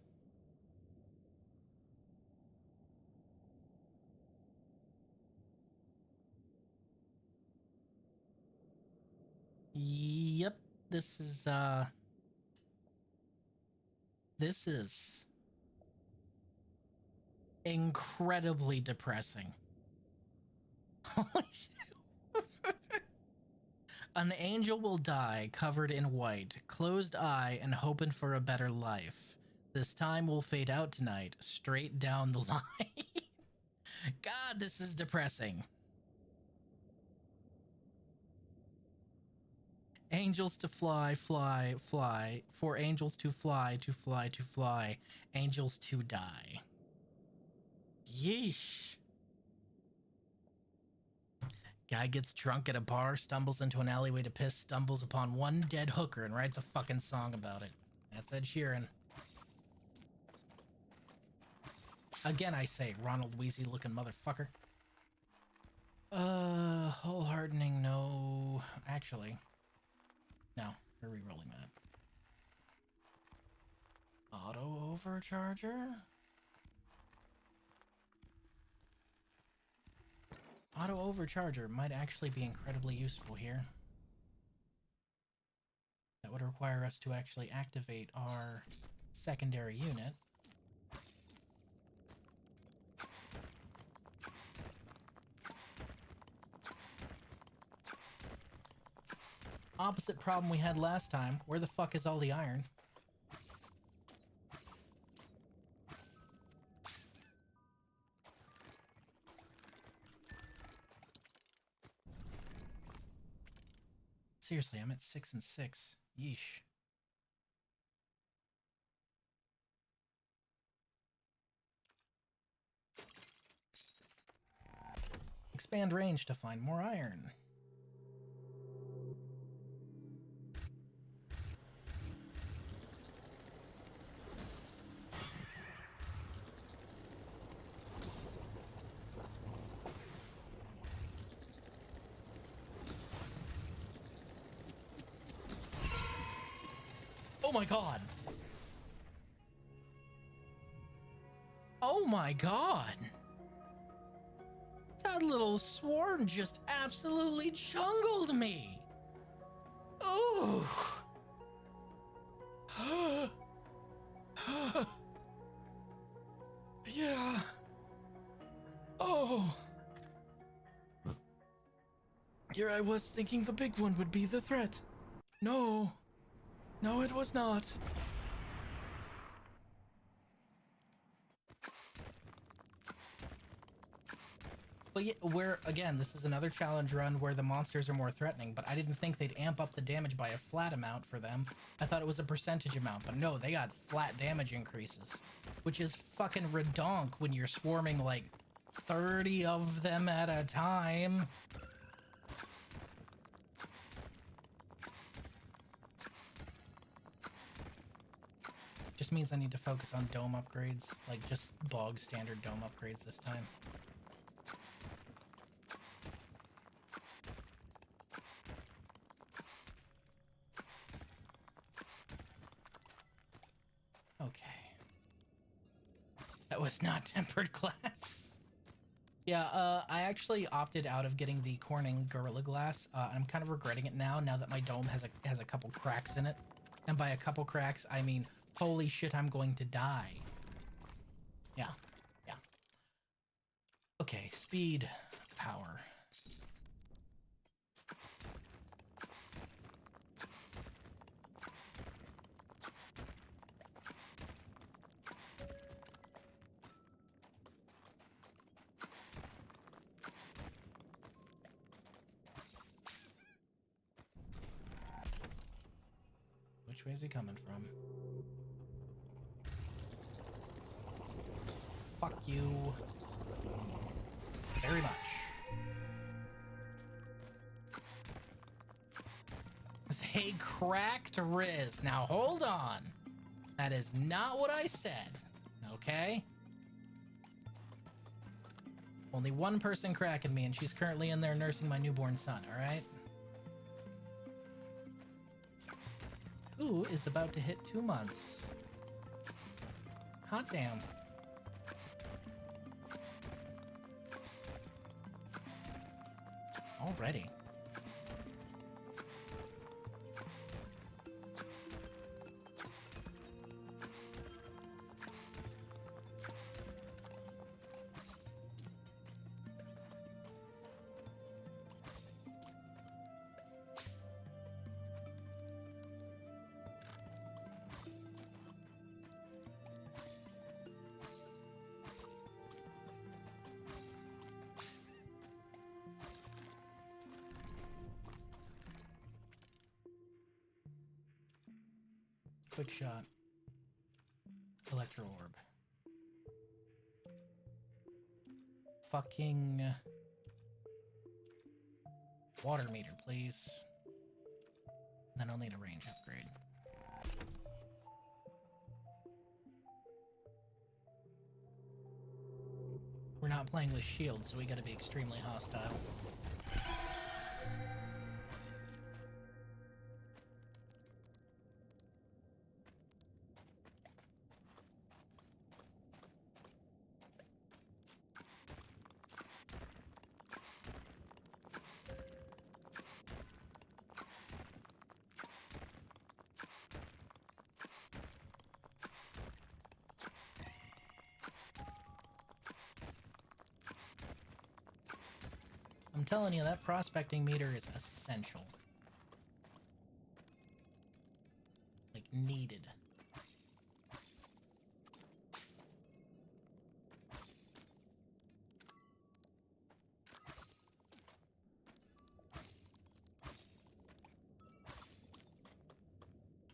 Yep, this is incredibly depressing. Holy shit. An angel will die covered in white, closed eye and hoping for a better life. This time will fade out tonight, straight down the line. God, this is depressing. Angels to fly, fly, fly. For angels to fly, to fly, to fly. Angels to die. Yeesh. Guy gets drunk at a bar, stumbles into an alleyway to piss, stumbles upon one dead hooker, and writes a fucking song about it. That's Ed Sheeran. Again, I say, Ronald Weasley looking motherfucker. Hull hardening, no. Actually, no. We're re-rolling that. Auto overcharger? Auto overcharger might actually be incredibly useful here. That would require us to actually activate our secondary unit. Opposite problem we had last time. Where the fuck is all the iron? Seriously, I'm at 6 and 6. Yeesh. Expand range to find more iron. Oh my god! Oh my god! That little swarm just absolutely jungled me! Oh! Yeah. Oh. Here I was thinking the big one would be the threat. No. No, it was not. But yeah, again, this is another challenge run where the monsters are more threatening, but I didn't think they'd amp up the damage by a flat amount for them. I thought it was a percentage amount, but no, they got flat damage increases, which is fucking redonk when you're swarming like 30 of them at a time. Just means I need to focus on dome upgrades, like just bog standard dome upgrades this time. Okay. That was not tempered glass. Yeah, I actually opted out of getting the Corning Gorilla Glass. I'm kind of regretting it now that my dome has a couple cracks in it. And by a couple cracks, I mean, holy shit, I'm going to die. Yeah, yeah. Okay, speed, power. Which way is he coming from? Fuck you. Very much. They cracked Riz. Now hold on. That is not what I said. Okay? Only one person cracking me, and she's currently in there nursing my newborn son, alright? Who is about to hit 2 months? Hot damn. Already. Quick shot. Electro orb. Fucking water meter, please. Then I'll need a range upgrade. We're not playing with shields, so we gotta be extremely hostile. telling you, that prospecting meter is essential. Like, needed.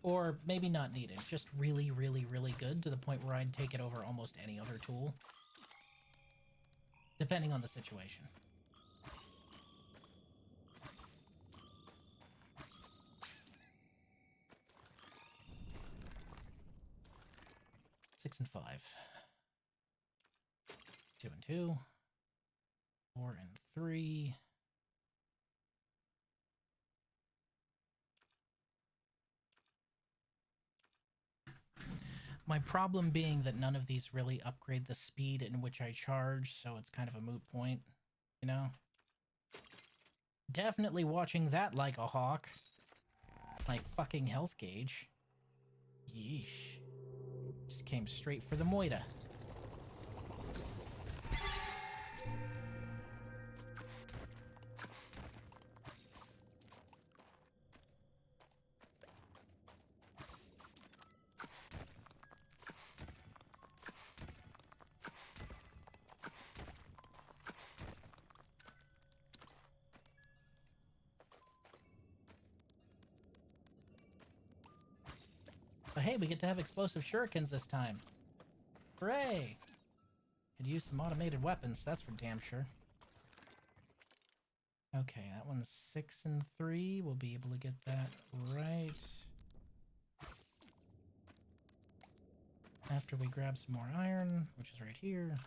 Or maybe not needed, just really, really, really good to the point where I'd take it over almost any other tool. Depending on the situation. Six and 5. 2 and 2. 4 and 3. My problem being that none of these really upgrade the speed in which I charge, so it's kind of a moot point, you know? Definitely watching that like a hawk. My fucking health gauge. Yeesh. Just came straight for the moita. But hey, we get to have explosive shurikens this time. Hooray! Could use some automated weapons, that's for damn sure. Okay, that one's 6 and 3. We'll be able to get that right. After we grab some more iron, which is right here.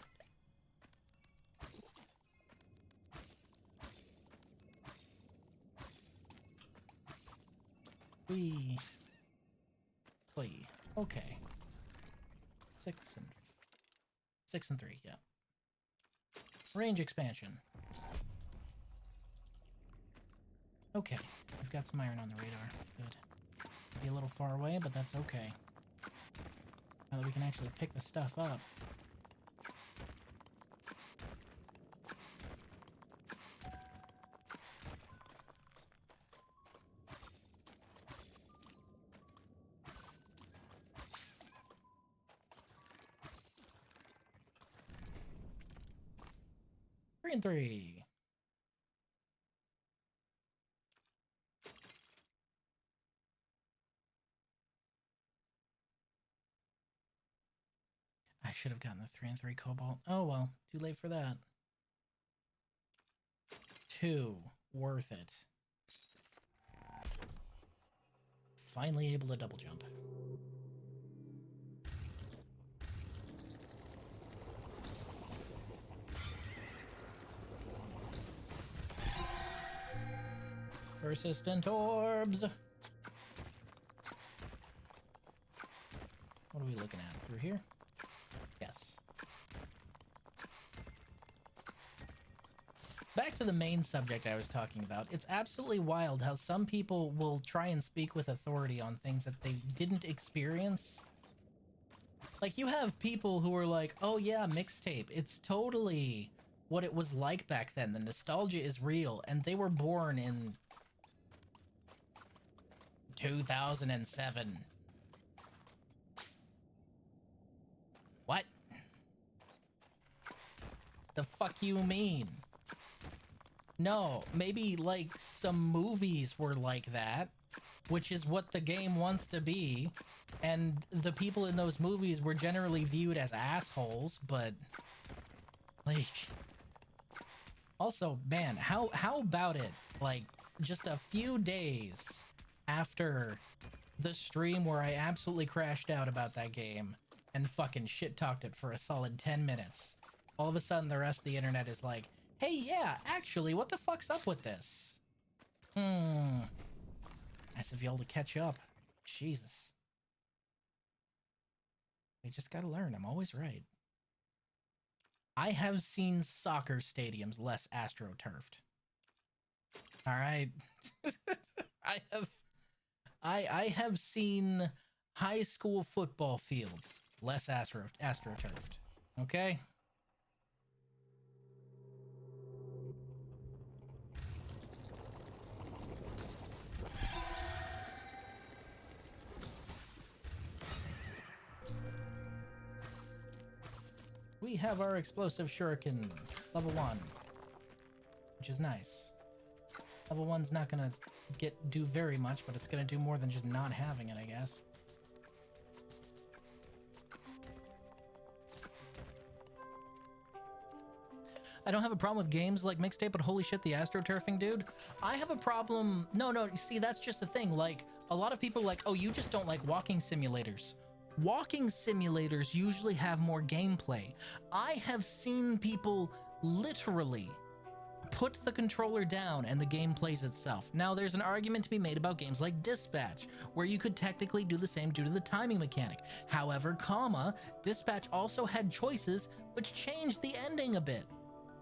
Wee. Okay. 6 and 3, yeah. Range expansion. Okay, we've got some iron on the radar. Good. Be a little far away, but that's okay. Now that we can actually pick the stuff up. Three and 3. I should have gotten the 3 and 3 cobalt. Oh well, too late for that. 2. Worth it. Finally able to double jump. Persistent orbs. What are we looking at? Through here? Yes. Back to the main subject I was talking about. It's absolutely wild how some people will try and speak with authority on things that they didn't experience. Like, you have people who are like, oh yeah, mixtape. It's totally what it was like back then. The nostalgia is real. And they were born in 2007. What? The fuck you mean? No, maybe like some movies were like that, which is what the game wants to be, and the people in those movies were generally viewed as assholes, but like, also, man, how about it, like, just a few days after the stream where I absolutely crashed out about that game and fucking shit talked it for a solid 10 minutes. All of a sudden, the rest of the internet is like, hey, yeah, actually, what the fuck's up with this? Nice of y'all to catch up. Jesus. They just gotta learn, I'm always right. I have seen soccer stadiums less astroturfed. Alright? I have seen high school football fields less astroturfed. Okay? we have our explosive shuriken, level 1, which is nice. Level 1's not gonna do very much, but it's gonna do more than just not having it, I guess. I don't have a problem with games like Mixtape, but holy shit, the astroturfing, dude. I have a problem. No, see, that's just the thing. Like, a lot of people like, oh, you just don't like walking simulators. Walking simulators usually have more gameplay. I have seen people literally put the controller down and the game plays itself. Now, there's an argument to be made about games like Dispatch, where you could technically do the same due to the timing mechanic. However, Dispatch also had choices which changed the ending a bit.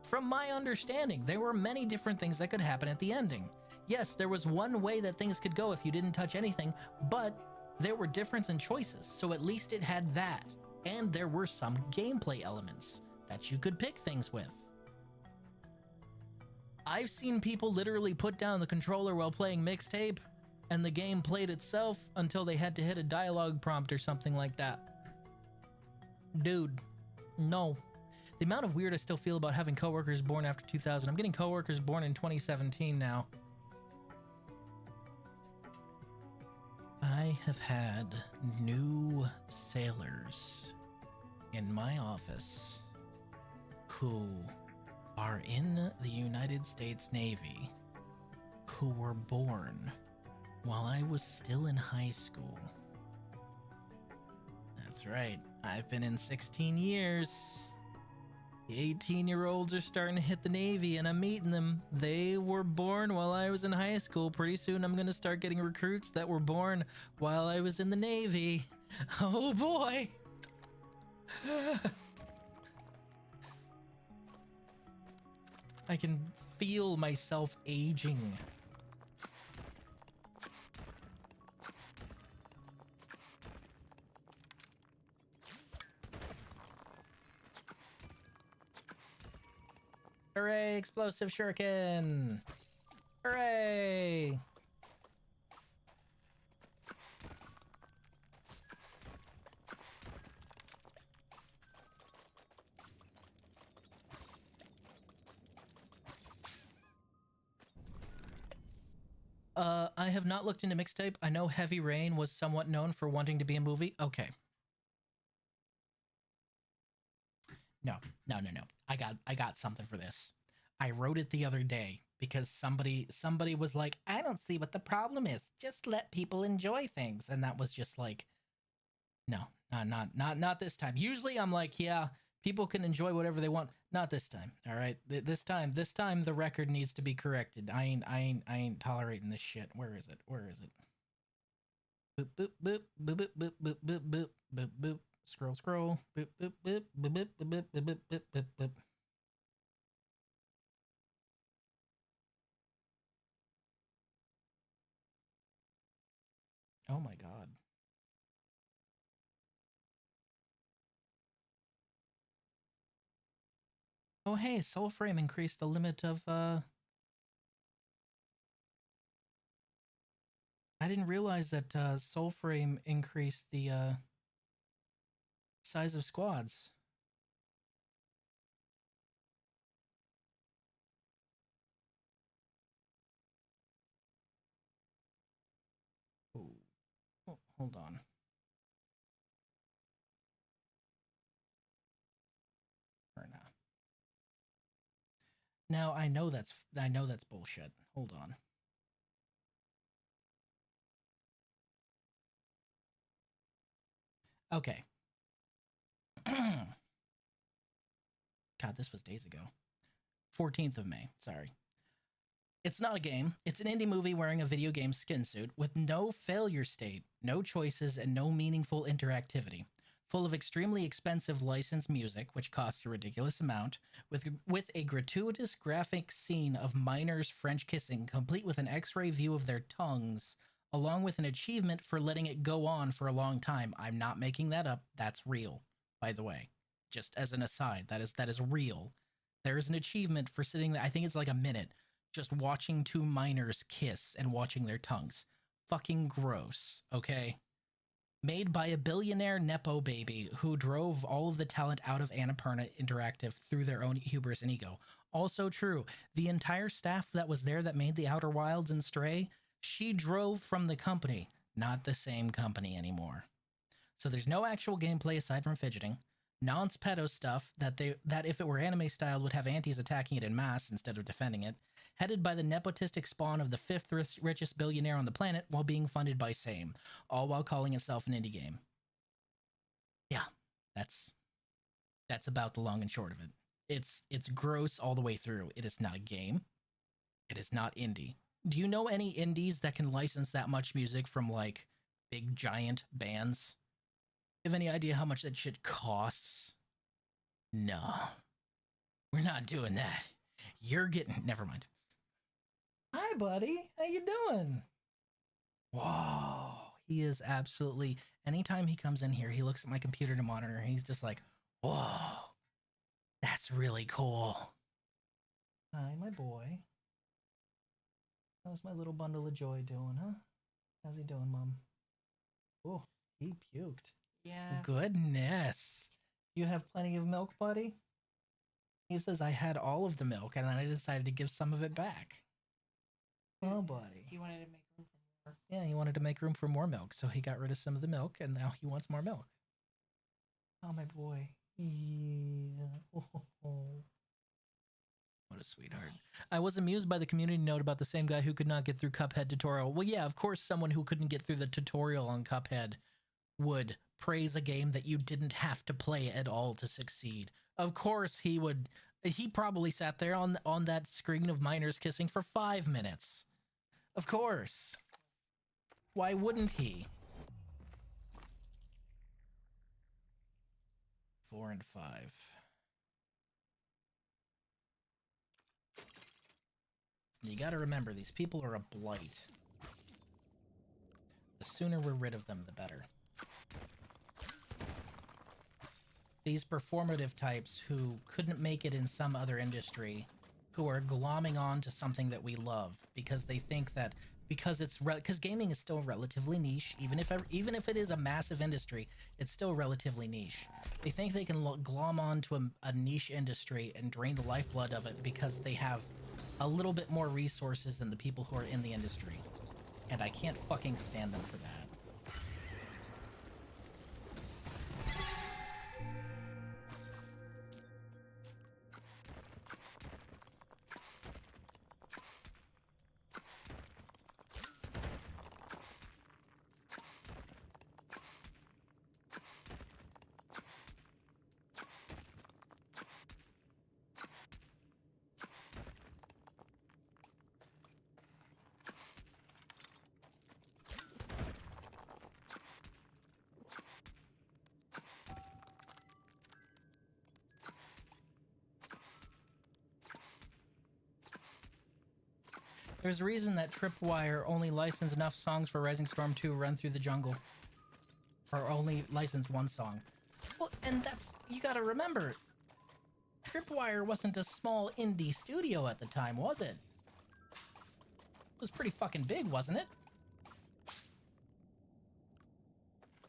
From my understanding, there were many different things that could happen at the ending. Yes, there was one way that things could go if you didn't touch anything, but there were difference in choices, so at least it had that. And there were some gameplay elements that you could pick things with. I've seen people literally put down the controller while playing Mixtape, and the game played itself until they had to hit a dialogue prompt or something like that. Dude, no. The amount of weird I still feel about having coworkers born after 2000. I'm getting coworkers born in 2017 now. I have had new sailors in my office who are in the United States Navy who were born while I was still in high school. That's right. I've been in 16 years. The 18-year-olds are starting to hit the Navy, and I'm meeting them. They were born while I was in high school. Pretty soon I'm going to start getting recruits that were born while I was in the Navy. Oh boy! I can feel myself aging. Hooray, explosive shuriken! Hooray! I have not looked into Mixtape. I know Heavy Rain was somewhat known for wanting to be a movie. Okay. No. I got something for this. I wrote it the other day because somebody was like, I don't see what the problem is. Just let people enjoy things. And that was just like, no, not this time. Usually I'm like, yeah, people can enjoy whatever they want. Not this time. All right. This time the record needs to be corrected. I ain't tolerating this shit. Where is it? Boop boop boop boop boop boop boop boop boop boop. Scroll. Boop boop boop boop boop boop boop boop boop boop boop. Oh my god. Oh hey, Soulframe increased the limit of I didn't realize that Soulframe increased the size of squads. Oh, hold on. Or no. Now I know that's bullshit. Hold on. Okay. God, this was days ago. 14th of May, sorry. It's not a game. It's an indie movie wearing a video game skin suit with no failure state, no choices, and no meaningful interactivity. Full of extremely expensive licensed music, which costs a ridiculous amount, with a gratuitous graphic scene of minors French kissing, complete with an X-ray view of their tongues, along with an achievement for letting it go on for a long time. I'm not making that up. That's real, by the way. Just as an aside, that is real. There is an achievement for sitting there, I think it's like a minute, just watching two minors kiss and watching their tongues. Fucking gross, okay? Made by a billionaire Nepo baby who drove all of the talent out of Annapurna Interactive through their own hubris and ego. Also true. The entire staff that was there that made the Outer Wilds and Stray, she drove from the company, not the same company anymore. So there's no actual gameplay aside from fidgeting. Non-pedo stuff that if it were anime style would have antis attacking it in mass instead of defending it. Headed by the nepotistic spawn of the fifth richest billionaire on the planet while being funded by Same, all while calling itself an indie game. Yeah, that's about the long and short of it. It's gross all the way through. It is not a game. It is not indie. Do you know any indies that can license that much music from like big giant bands? You have any idea how much that shit costs? No. We're not doing that. You're getting... Never mind. Hi, buddy. How you doing? Whoa. He is absolutely... Anytime he comes in here, he looks at my computer to monitor, and he's just like, whoa. That's really cool. Hi, my boy. How's my little bundle of joy doing, huh? How's he doing, Mom? Oh, he puked. Yeah. Goodness. You have plenty of milk, buddy? He says I had all of the milk and then I decided to give some of it back. Oh, buddy. He wanted to make room for more. Yeah, he wanted to make room for more milk, so he got rid of some of the milk and now he wants more milk. Oh, my boy. Yeah. Oh. What a sweetheart. I was amused by the community note about the same guy who could not get through Cuphead tutorial. Well, yeah, of course someone who couldn't get through the tutorial on Cuphead would praise a game that you didn't have to play at all to succeed. Of course he would. He probably sat there on that screen of minors kissing for 5 minutes. Of course. Why wouldn't he? 4 and 5. You gotta remember, these people are a blight. The sooner we're rid of them, the better. These performative types who couldn't make it in some other industry, who are glomming on to something that we love because they think that because gaming is still relatively niche, even if it is a massive industry, it's still relatively niche. They think they can glom on to a niche industry and drain the lifeblood of it because they have a little bit more resources than the people who are in the industry, and I can't fucking stand them for that. There's a reason that Tripwire only licensed enough songs for Rising Storm 2 Run Through the Jungle. Or only licensed one song. Well, and that's... You gotta remember, Tripwire wasn't a small indie studio at the time, was it? It was pretty fucking big, wasn't it?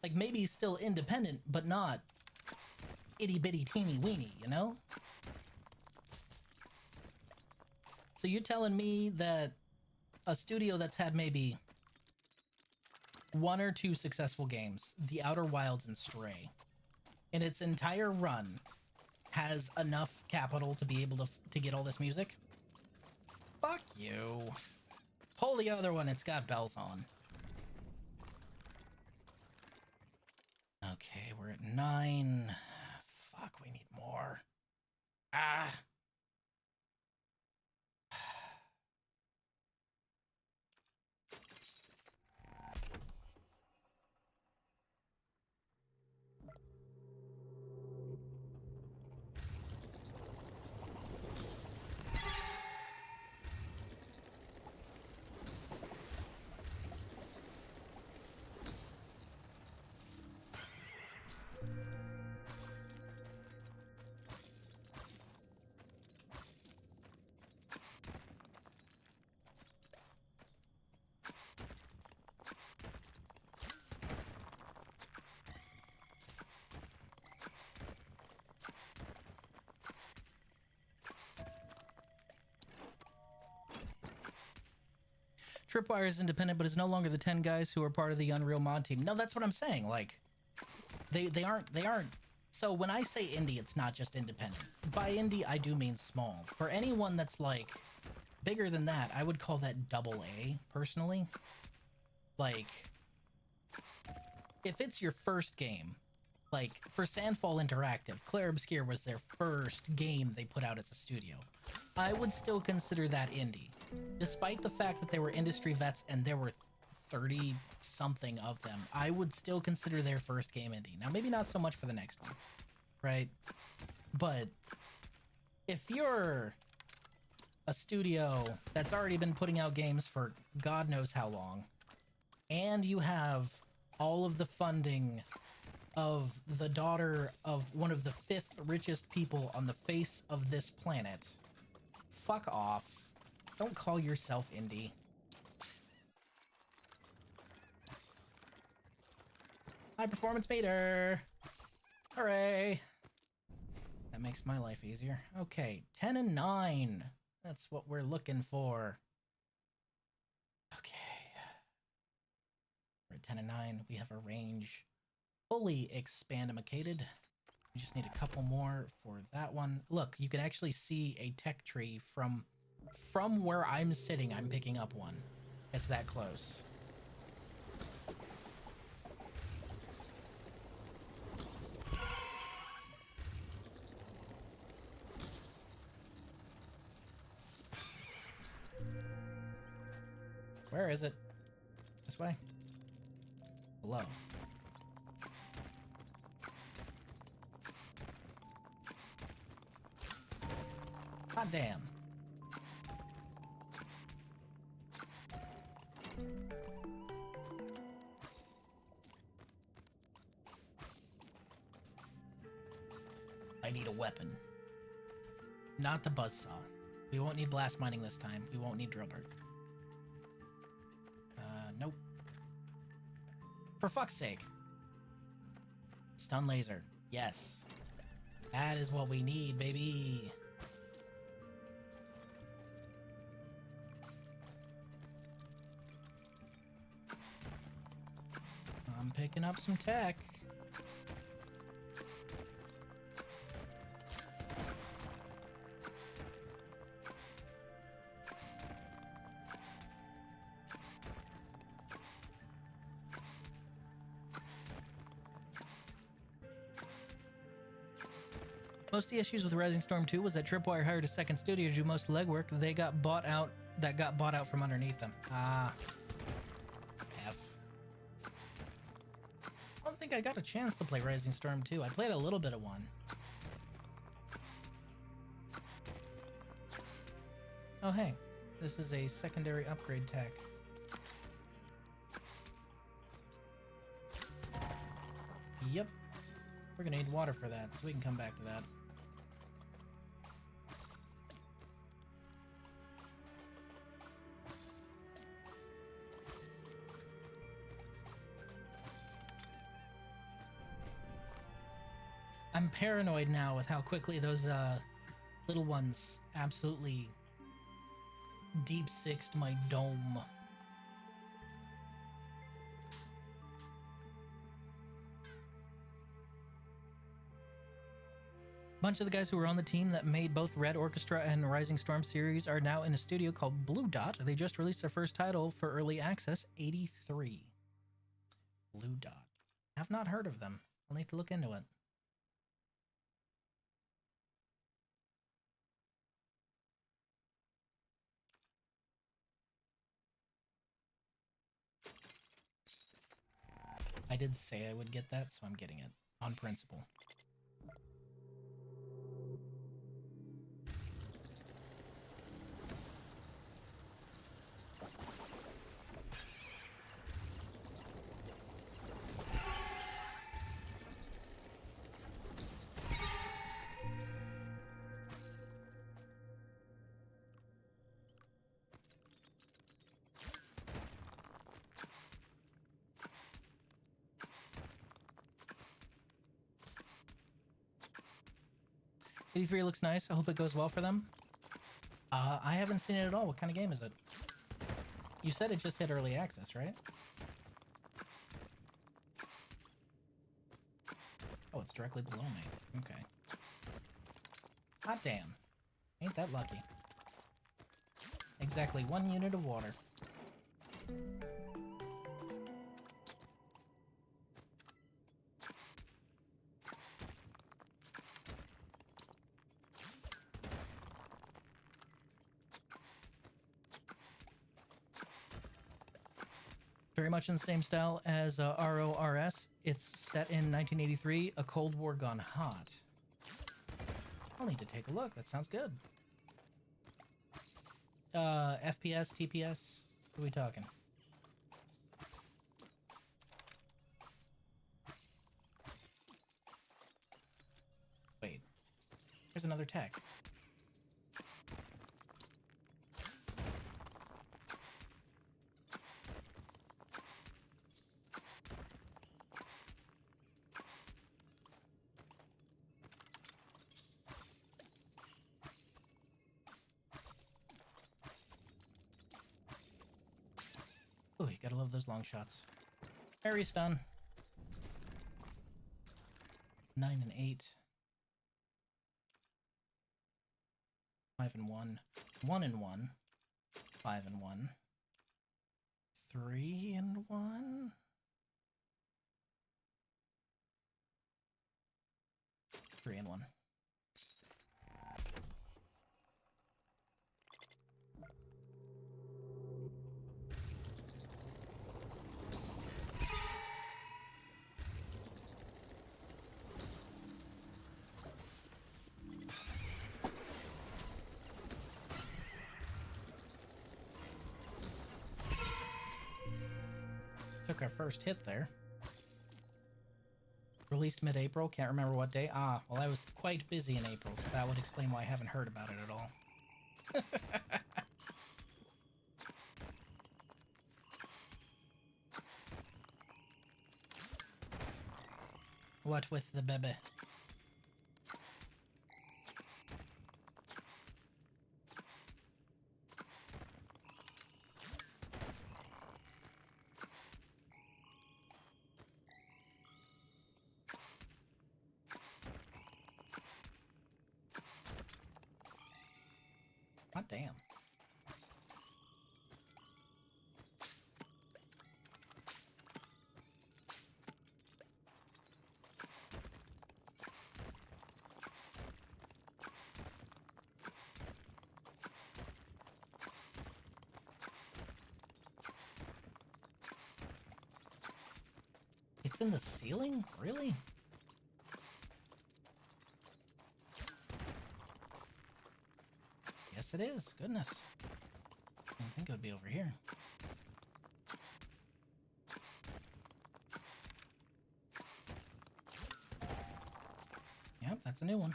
Like, maybe still independent, but not itty-bitty teeny-weeny, you know? So you're telling me that a studio that's had maybe 1 or 2 successful games, The Outer Wilds and Stray, in its entire run, has enough capital to be able to get all this music? Fuck you. Pull the other one, it's got bells on. Okay, we're at 9. Fuck, we need more. Ah. Tripwire is independent, but is no longer the 10 guys who are part of the Unreal mod team. No, that's what I'm saying. Like, they aren't. So when I say indie, it's not just independent. By indie, I do mean small. For anyone that's like bigger than that, I would call that double A, personally. Like, if it's your first game, like for Sandfall Interactive, Claire Obscure was their first game they put out as a studio. I would still consider that indie, despite the fact that they were industry vets and there were 30 something of them. I would still consider their first game indie. Now, maybe not so much for the next one, right? But if you're a studio that's already been putting out games for God knows how long, and you have all of the funding of the daughter of one of the 5th richest people on the face of this planet, fuck off. Don't call yourself indie. High performance meter. Hooray. That makes my life easier. Okay, 10 and 9. That's what we're looking for. Okay. We're at 10 and 9. We have a range fully expandimacated. We just need a couple more for that one. Look, you can actually see a tech tree from where I'm sitting. I'm picking up one. It's that close. Where is it? This way? Below. Hot damn. I need a weapon. Not the buzzsaw. We won't need blast mining this time. We won't need drillbart. Nope. For fuck's sake. Stun laser. Yes. That is what we need, baby. I'm picking up some tech. Most of the issues with Rising Storm 2 was that Tripwire hired a second studio to do most legwork. They got bought out. That got bought out from underneath them. Ah. F. I don't think I got a chance to play Rising Storm 2. I played a little bit of 1. Oh, hey. This is a secondary upgrade tech. Yep. We're gonna need water for that, so we can come back to that. I'm paranoid now with how quickly those little ones absolutely deep sixed my dome. A bunch of the guys who were on the team that made both Red Orchestra and Rising Storm series are now in a studio called Blue Dot. They just released their first title for early access, 83. Blue Dot. Have not heard of them. I'll need to look into it. I did say I would get that, so I'm getting it. On principle. 83 looks nice. I hope it goes well for them. I haven't seen it at all. What kind of game is it? You said it just hit early access, right? Oh, it's directly below me. Okay. Hot damn. Ain't that lucky. Exactly 1 unit of water. Very much in the same style as RORS. It's set in 1983, A Cold War Gone Hot. I'll need to take a look. That sounds good. FPS, TPS? What are we talking? Wait. There's another tech. Oh, you gotta love those long shots. Parry stun. 9 and 8. 5 and 1. 1 and 1. 5 and 1. 3 and 1. 3 and 1. Took our first hit there. Released mid-April, can't remember what day. Ah, well, I was quite busy in April, so that would explain why I haven't heard about it at all. What with the bebe? God damn. It's in the ceiling? Really? Yes, it is. Goodness. I didn't think it would be over here. Yep, that's a new one.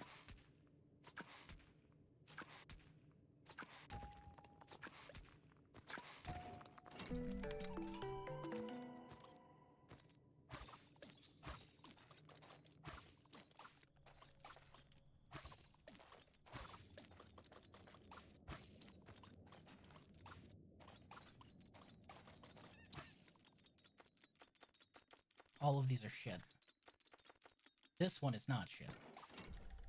All of these are shit. This one is not shit.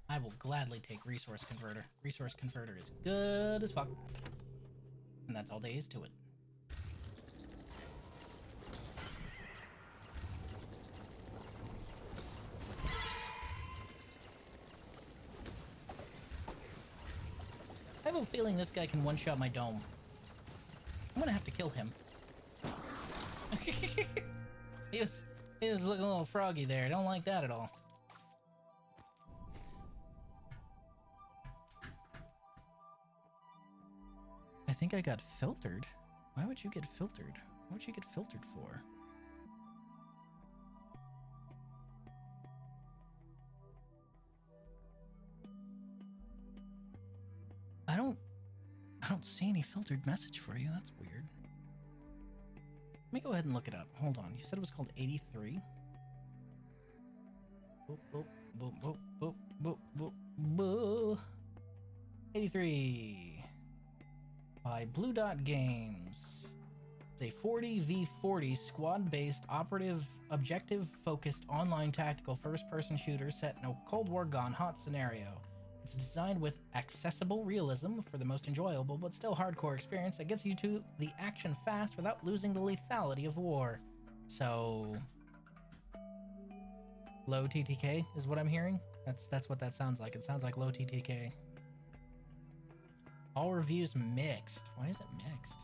I will gladly take Resource Converter. Resource Converter is good as fuck. And that's all there is to it. I have a feeling this guy can one-shot my dome. I'm gonna have to kill him. He was looking a little froggy there. I don't like that at all. I think I got filtered. Why would you get filtered? What would you get filtered for? I don't see any filtered message for you. That's weird. Let me go ahead and look it up. Hold on. You said it was called 83? Boop, boop, boop, boop, boop, boop, boop, boop. 83. By Blue Dot Games. a 40v40 squad-based, operative, objective-focused, online tactical first-person shooter set in a Cold War gone hot scenario. It's designed with accessible realism for the most enjoyable but still hardcore experience that gets you to the action fast without losing the lethality of war. So, low TTK is what I'm hearing. That's what that sounds like. It sounds like low TTK. All reviews mixed. Why is it mixed?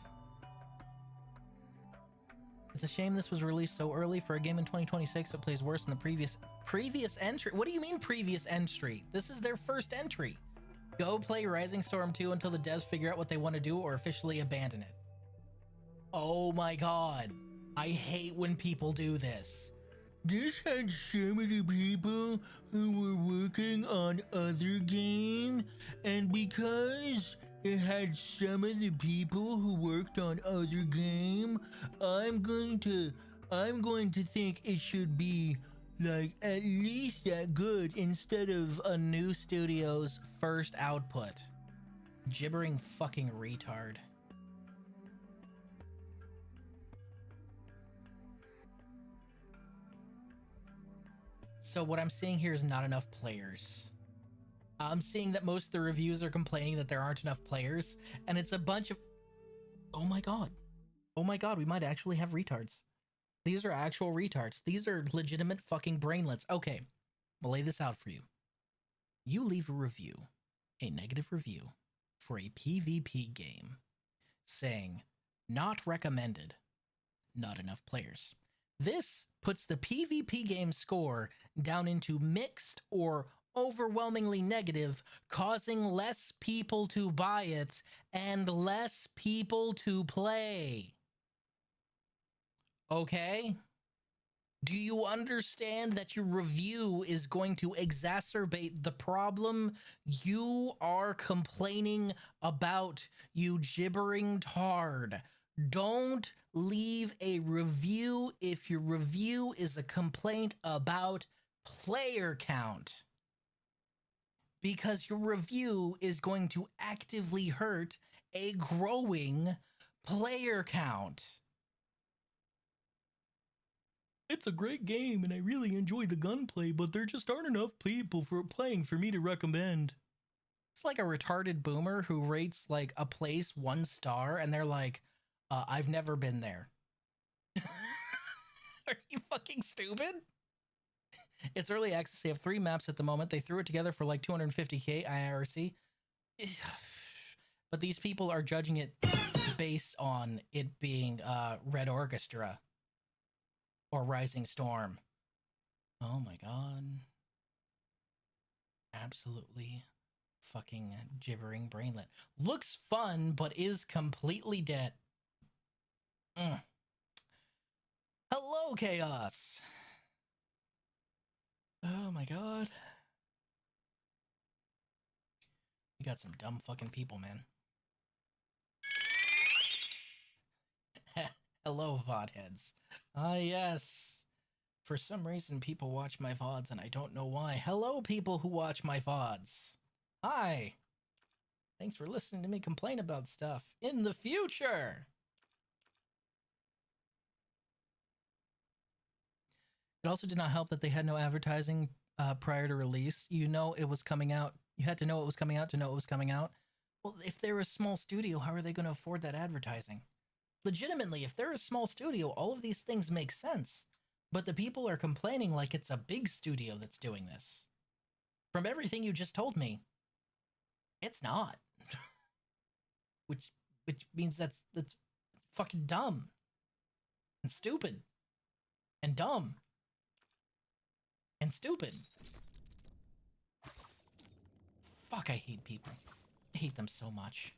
It's a shame this was released so early for a game in 2026 that plays worse than the previous entry. What do you mean previous entry? This is their first entry. Go play Rising Storm 2 until the devs figure out what they want to do or officially abandon it. Oh my god. I hate when people do this. This had some of the people who were working on other game, and because it had some of the people who worked on other game, I'm going to think it should be like at least that good instead of a new studio's first output. Gibbering fucking retard. So what I'm seeing here is not enough players. I'm seeing that most of the reviews are complaining that there aren't enough players, and it's a bunch of... Oh my god. Oh my god, we might actually have retards. These are actual retards. These are legitimate fucking brainlets. Okay, I'll lay this out for you. You leave a review, a negative review, for a PvP game, saying, not recommended, not enough players. This puts the PvP game score down into mixed or overwhelmingly negative, causing less people to buy it and less people to play. Okay? Do you understand that your review is going to exacerbate the problem you are complaining about, you gibbering tard? Don't leave a review if your review is a complaint about player count, because your review is going to actively hurt a growing player count. It's a great game and I really enjoy the gunplay, but there just aren't enough people playing for me to recommend. It's like a retarded boomer who rates like a place 1 star and they're like, I've never been there. Are you fucking stupid? It's early access. They have 3 maps at the moment. They threw it together for like 250k IRC. But these people are judging it based on it being Red Orchestra or Rising Storm. Oh my god. Absolutely fucking gibbering brainlet. Looks fun, but is completely dead. Hello, Chaos! Oh my god. You got some dumb fucking people, man. Hello, VOD heads. Ah, yes. For some reason, people watch my VODs, and I don't know why. Hello, people who watch my VODs. Hi. Thanks for listening to me complain about stuff in the future. It also did not help that they had no advertising prior to release. You know it was coming out. You had to know it was coming out to know it was coming out. Well, if they're a small studio, how are they going to afford that advertising? Legitimately, if they're a small studio, all of these things make sense. But the people are complaining like it's a big studio that's doing this. From everything you just told me, it's not. which means that's fucking dumb. And stupid. And dumb. And stupid. Fuck, I hate people. I hate them so much.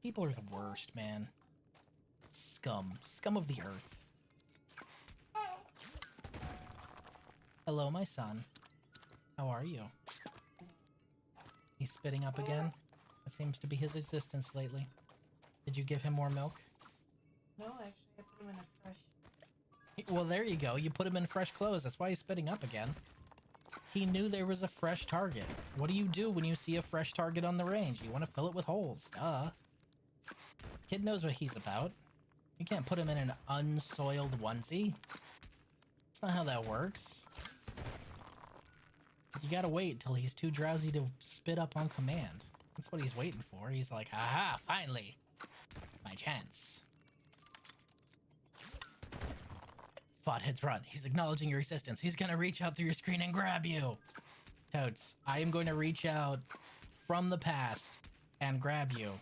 People are the worst, man. Scum. Scum of the earth. Hello, my son. How are you? He's spitting up again? That seems to be his existence lately. Did you give him more milk? No, actually, I put him in a fresh. Well, there you go. You put him in fresh clothes. That's why he's spitting up again. He knew there was a fresh target. What do you do when you see a fresh target on the range? You want to fill it with holes. Duh. Kid knows what he's about. You can't put him in an unsoiled onesie. That's not how that works. You gotta wait till he's too drowsy to spit up on command. That's what he's waiting for. He's like, haha, finally. My chance. Fotheads run. He's acknowledging your existence. He's gonna reach out through your screen and grab you. Totes, I am going to reach out from the past and grab you,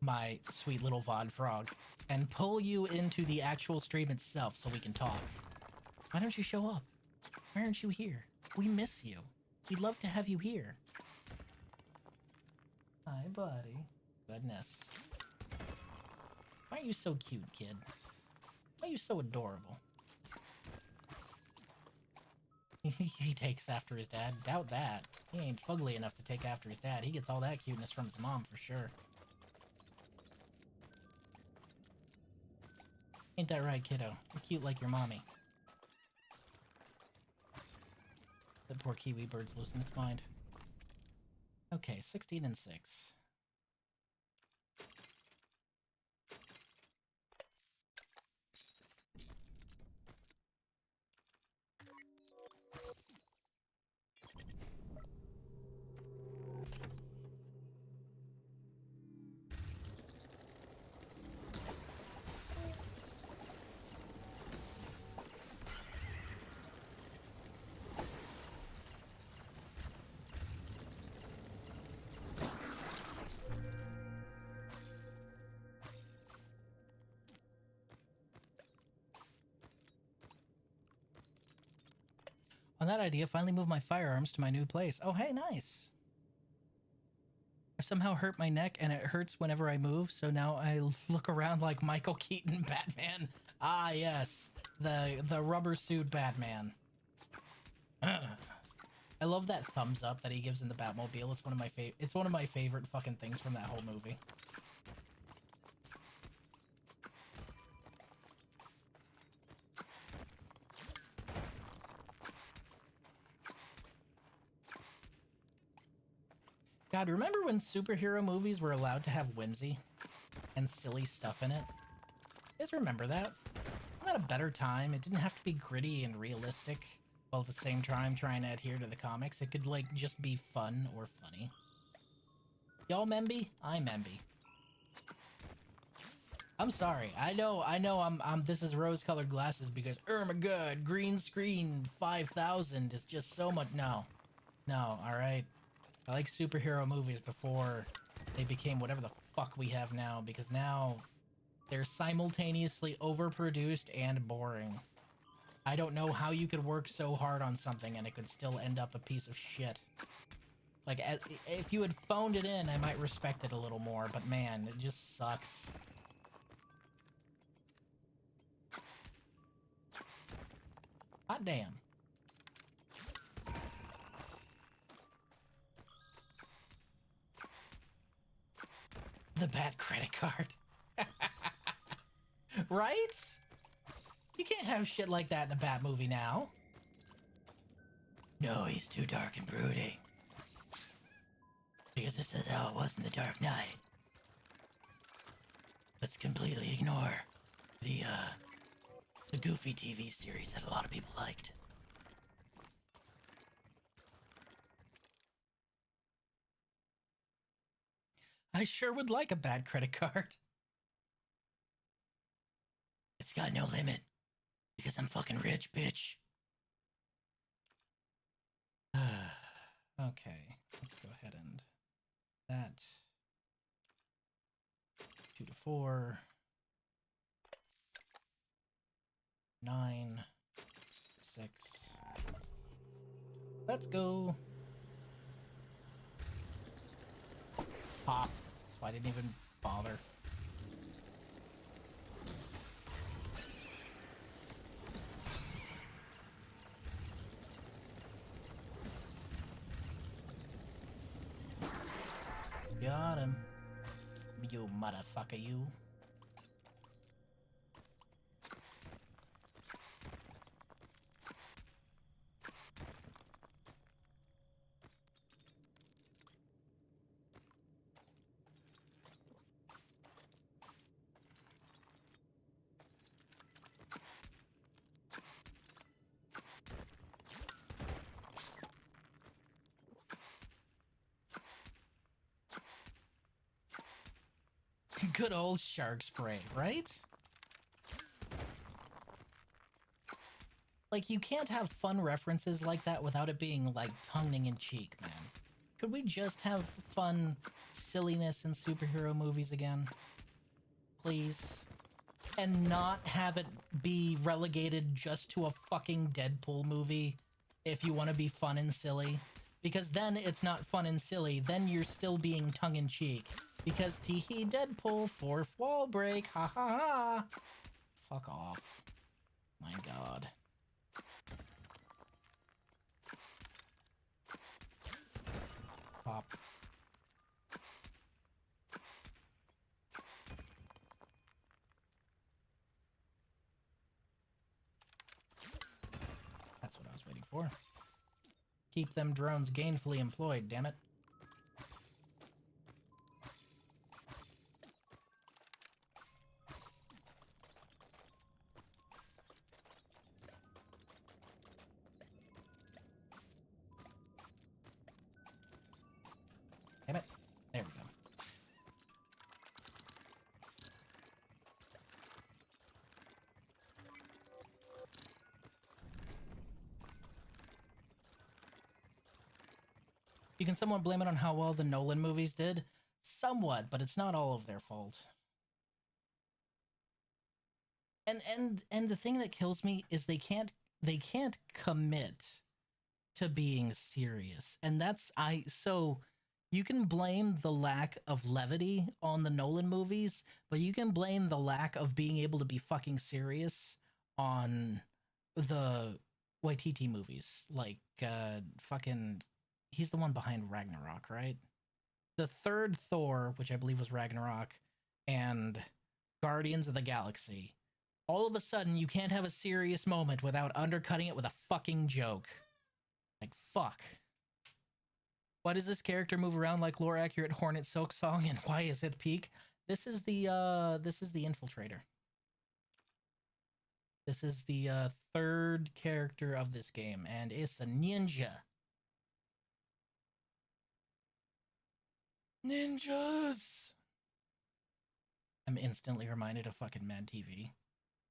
my sweet little Vod frog, and pull you into the actual stream itself so we can talk. Why don't you show up? Why aren't you here? We miss you. We'd love to have you here. Hi, buddy. Goodness. Why are you so cute, kid? Why are you so adorable? He takes after his dad. Doubt that. He ain't fugly enough to take after his dad. He gets all that cuteness from his mom for sure. Ain't that right, kiddo? You're cute like your mommy. That poor kiwi bird's losing its mind. Okay, 16 and 6. On that idea, finally moved my firearms to my new place. Oh, hey, nice. I've somehow hurt my neck, and it hurts whenever I move, so now I look around like Michael Keaton Batman. Ah, yes. The rubber suit Batman. I love that thumbs up that he gives in the Batmobile. It's one of my favorite fucking things from that whole movie. God, remember when superhero movies were allowed to have whimsy and silly stuff in it? You guys remember that? Wasn't that a better time? It didn't have to be gritty and realistic, while at the same time trying to adhere to the comics. It could, like, just be fun or funny. Y'all memby? I'm memby. I'm sorry. I know this is rose-colored glasses because, oh my god, green screen 5000 is just so much. No, alright? I like superhero movies before they became whatever the fuck we have now, because now they're simultaneously overproduced and boring. I don't know how you could work so hard on something and it could still end up a piece of shit. Like, if you had phoned it in, I might respect it a little more, but man, it just sucks. Hot damn. The bad credit card. Right? You can't have shit like that in a Bat movie now. No, he's too dark and brooding. Because this is how it was in The Dark Knight. Let's completely ignore the Goofy TV series that a lot of people liked. I sure would like a bad credit card. It's got no limit. Because I'm fucking rich, bitch. Okay, let's go ahead and that. 2 to 4. 9. 6. Let's go. Pop. So I didn't even bother. Got him. You motherfucker, you. Good old shark spray, right? Like, you can't have fun references like that without it being, like, tongue-in-cheek, man. Could we just have fun silliness in superhero movies again? Please? And not have it be relegated just to a fucking Deadpool movie if you want to be fun and silly. Because then it's not fun and silly, then you're still being tongue-in-cheek. Because teehee Deadpool, fourth wall break, ha ha ha! Fuck off. My god. Pop. That's what I was waiting for. Keep them drones gainfully employed, damn it. Damn it. There we go. You can somewhat blame it on how well the Nolan movies did. Somewhat, but it's not all of their fault. And the thing that kills me is they can't commit to being serious. And that's so you can blame the lack of levity on the Nolan movies, but you can blame the lack of being able to be fucking serious on the Waititi movies. Like fucking he's the one behind Ragnarok, right? The third Thor, which I believe was Ragnarok, and Guardians of the Galaxy. All of a sudden, you can't have a serious moment without undercutting it with a fucking joke. Like, fuck. Why does this character move around like lore-accurate Hornet Silk Song, and why is it peak? This is the Infiltrator. This is the third character of this game, and it's a ninja. Ninjas! I'm instantly reminded of fucking Mad TV.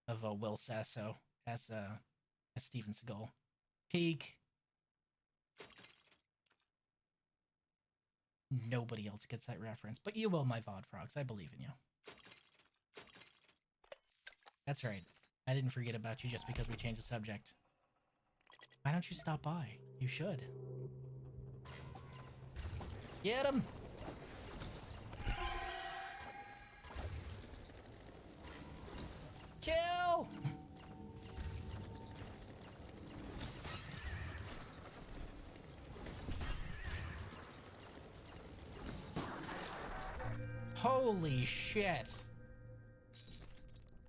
Of Will Sasso as Steven Seagal. Peak. Nobody else gets that reference, but you will, my VOD frogs. I believe in you. That's right. I didn't forget about you just because we changed the subject. Why don't you stop by? You should. Get him! Kill! Holy shit.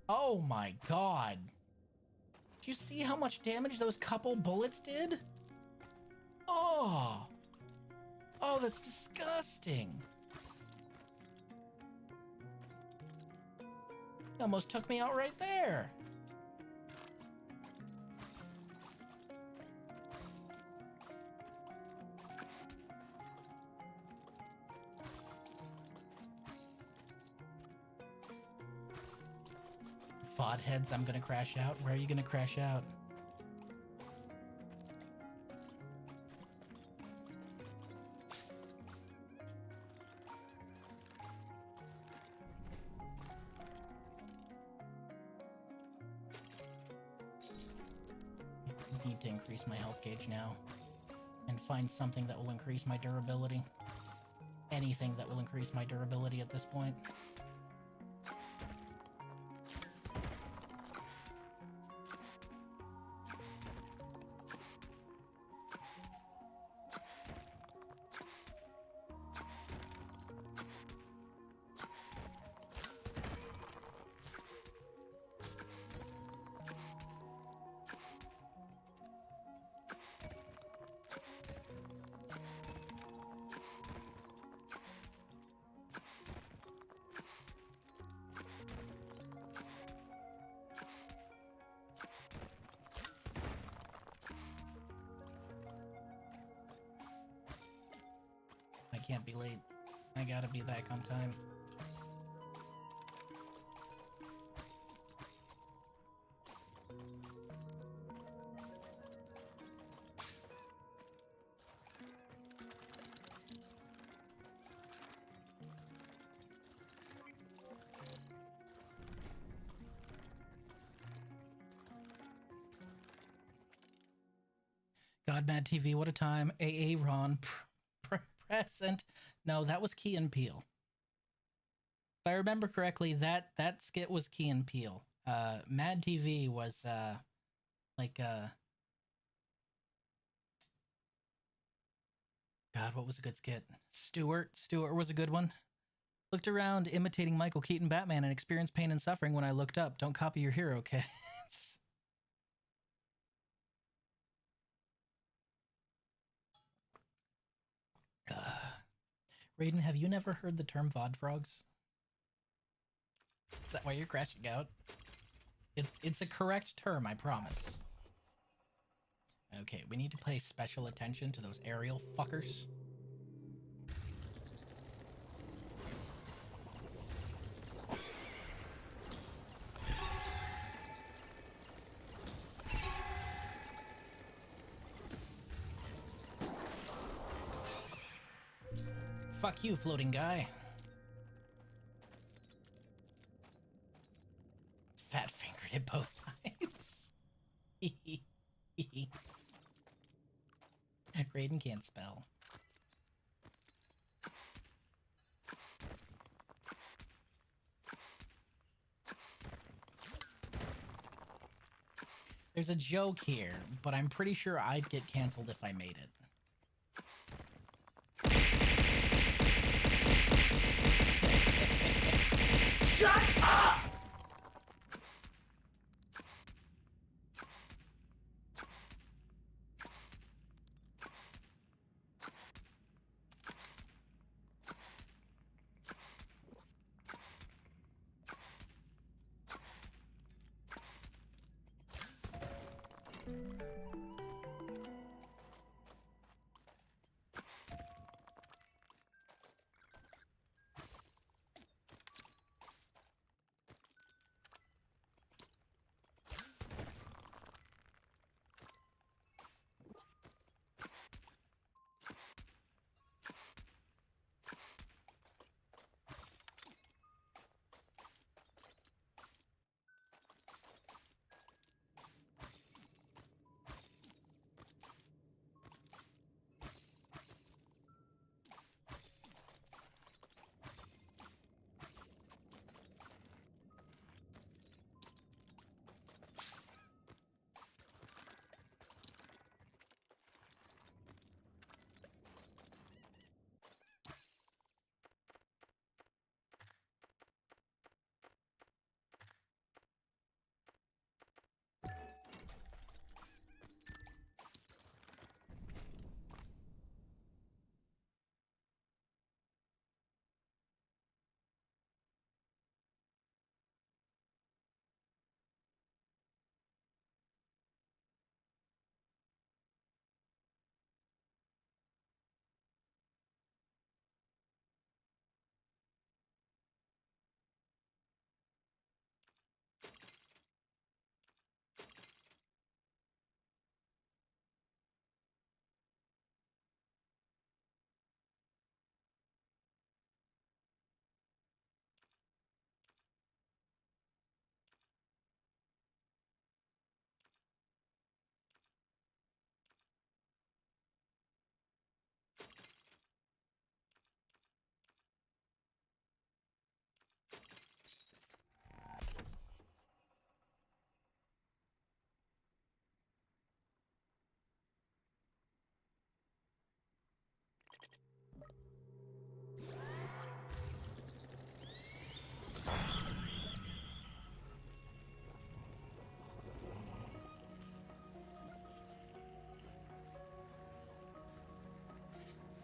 Oh my god. Do you see how much damage those couple bullets did? Oh. Oh, that's disgusting. Almost took me out right there. VOD heads, I'm gonna crash out. Where are you gonna crash out? I need to increase my health gauge now and find something that will increase my durability. Anything that will increase my durability at this point. I can't be late. I gotta be back on time. God, Mad TV, what a time. AA Ron present. No, that was Key and Peele. If I remember correctly, that skit was Key and Peele. Mad TV was God, what was a good skit? Stewart was a good one. Looked around imitating Michael Keaton Batman and experienced pain and suffering when I looked up. Don't copy your hero, kids. Raiden, have you never heard the term VOD frogs? Is that why you're crashing out? It's a correct term, I promise. Okay, we need to pay special attention to those aerial fuckers. Fuck you, floating guy. Fat fingered it both times. Raiden can't spell. There's a joke here, but I'm pretty sure I'd get canceled if I made it. Shut up!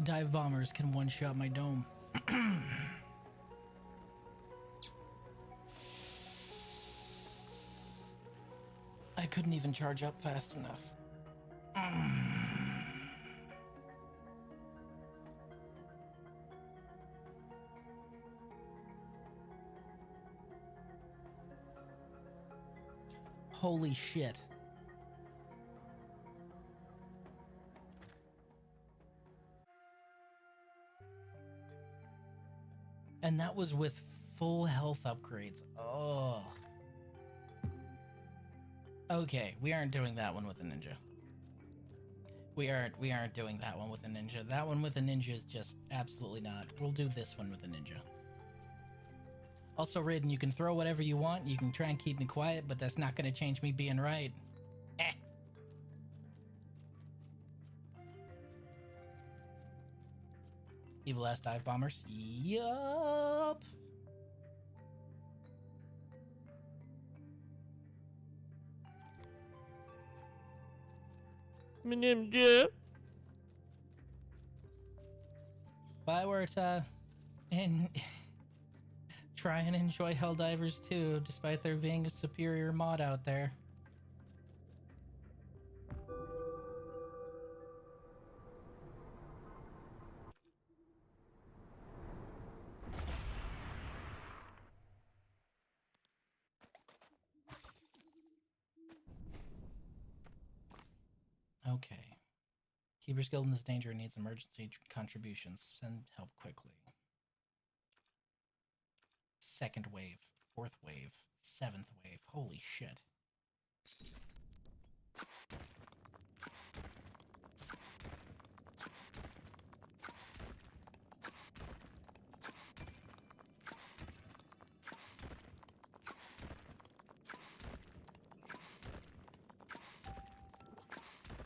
Dive bombers can one-shot my dome. I couldn't even charge up fast enough. Holy shit. And that was with full health upgrades. Oh. Okay, we aren't doing that one with the ninja. We aren't doing that one with a ninja. That one with a ninja is just absolutely not. We'll do this one with a ninja. Also, Raiden, you can throw whatever you want. You can try and keep me quiet, but that's not going to change me being right. Eh. Evil ass dive bombers. Yup. My name's Jeff. If I were to try and enjoy Helldivers too, despite there being a superior mod out there. Okay. Keeper's Guild in this danger needs emergency contributions. Send help quickly. Second wave, fourth wave, seventh wave. Holy shit.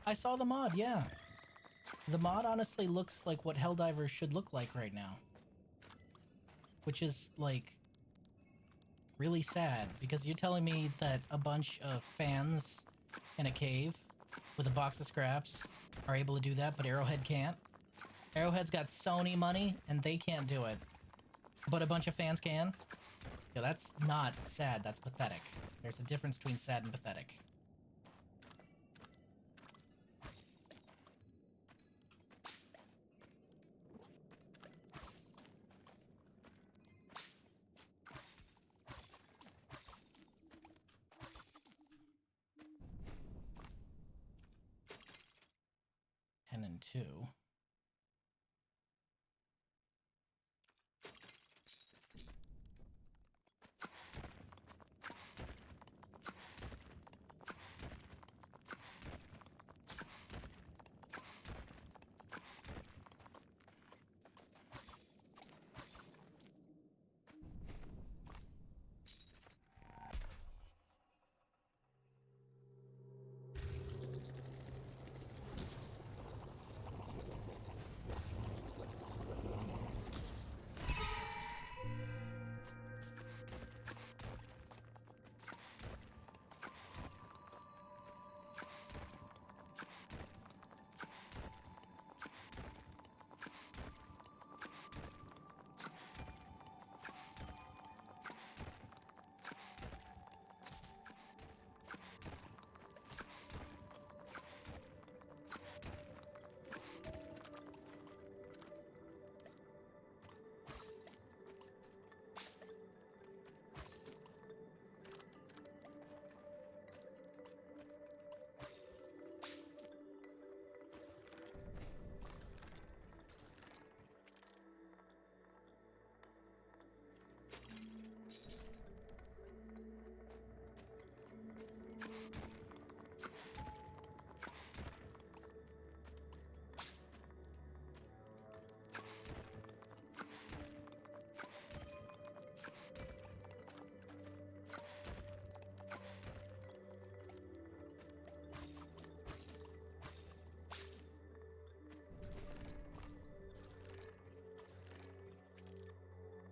I saw the mod, yeah. The mod honestly looks like what Helldivers should look like right now. Which is, like, really sad, because you're telling me that a bunch of fans in a cave with a box of scraps are able to do that, but Arrowhead can't? Arrowhead's got Sony money, and they can't do it. But a bunch of fans can? Yeah, that's not sad, that's pathetic. There's a difference between sad and pathetic. And 2.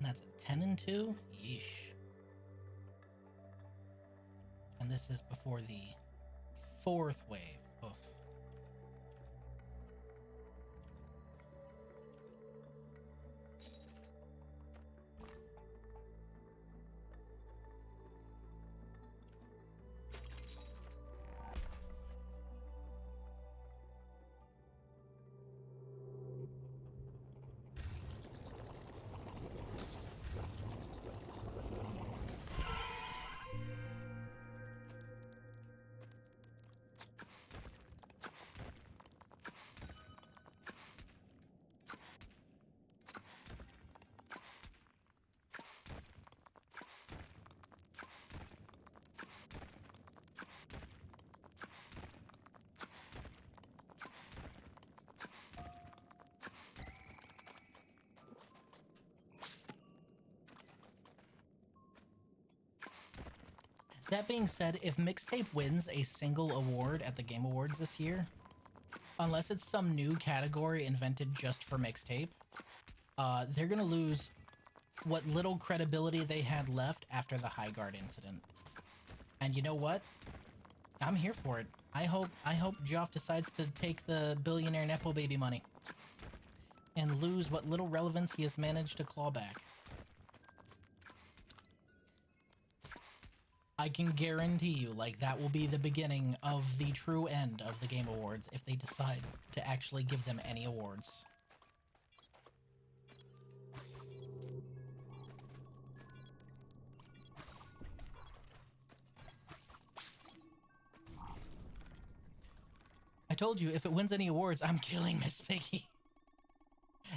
And that's a 10 and 2? Yeesh. And this is before the 4th wave. Oof. That being said, if Mixtape wins a single award at the Game Awards this year, unless it's some new category invented just for Mixtape, they're gonna lose what little credibility they had left after the High Guard incident. And you know what? I'm here for it. I hope Joff decides to take the billionaire Nepo baby money and lose what little relevance he has managed to claw back. I can guarantee you, like, that will be the beginning of the true end of the Game Awards if they decide to actually give them any awards. I told you, if it wins any awards, I'm killing Miss Piggy.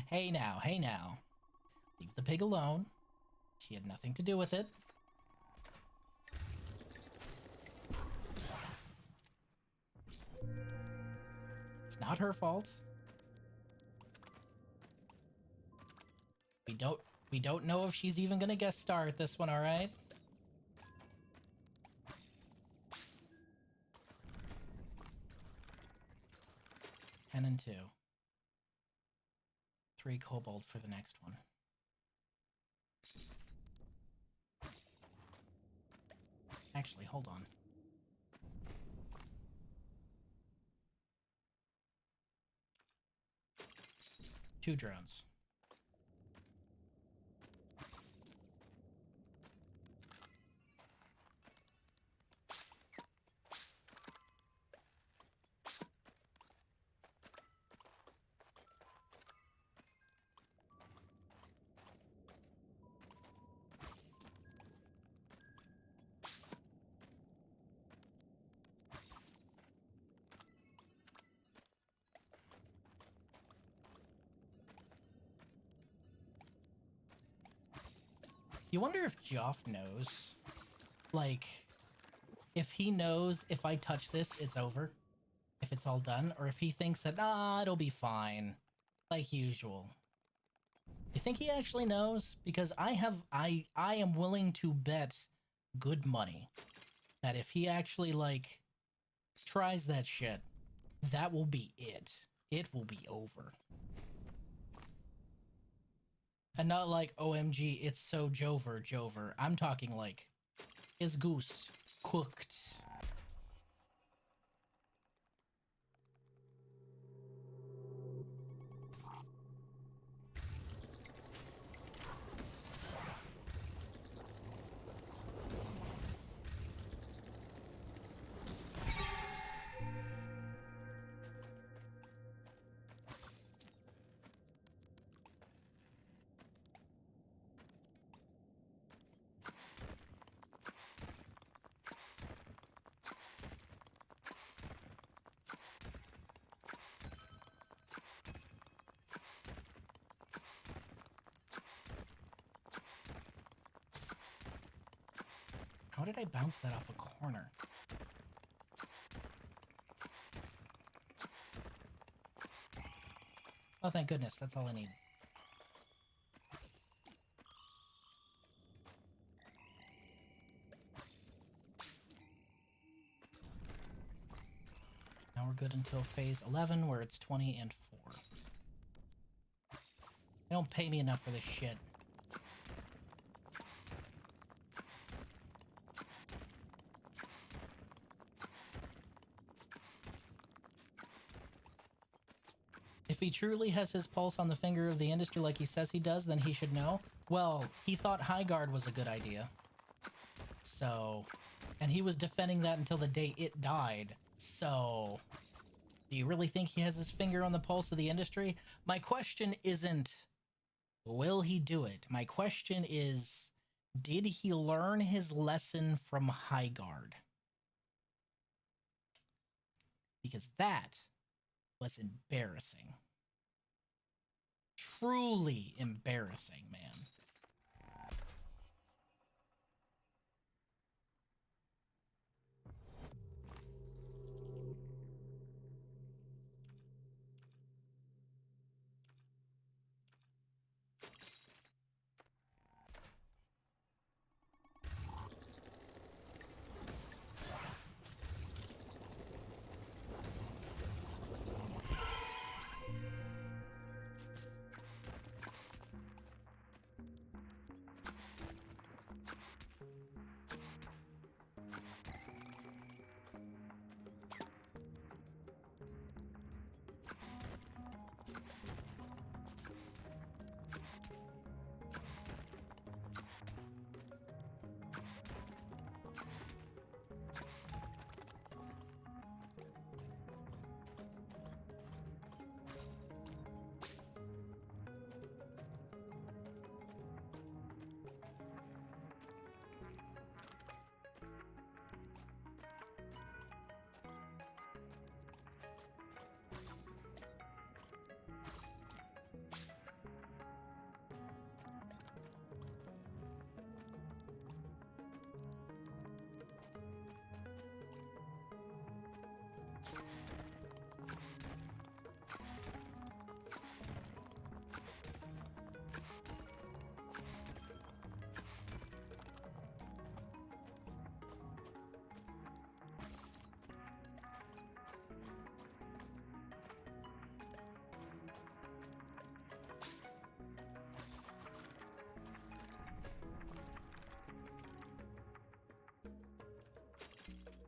Hey now, hey now. Leave the pig alone. She had nothing to do with it. It's not her fault. We don't know if she's even gonna guest star at this one, alright? Ten and 2. 3 kobold for the next one. Actually, hold on. 2 drones. You wonder if Joff knows, like, if he knows if I touch this, it's over, if it's all done, or if he thinks that, it'll be fine, like usual. You think he actually knows? Because I am willing to bet good money that if he actually, like, tries that shit, that will be it. It will be over. And not like, OMG, it's so Jover. I'm talking like, his goose cooked. How did I bounce that off a corner? Oh, thank goodness. That's all I need. Now we're good until phase 11, where it's 20 and 4. They don't pay me enough for this shit. If he truly has his pulse on the finger of the industry like he says he does, then he should know. Well, he thought High Guard was a good idea. So, and he was defending that until the day it died. So, do you really think he has his finger on the pulse of the industry? My question isn't, will he do it? My question is, did he learn his lesson from High Guard? Because that was embarrassing. Truly embarrassing, man.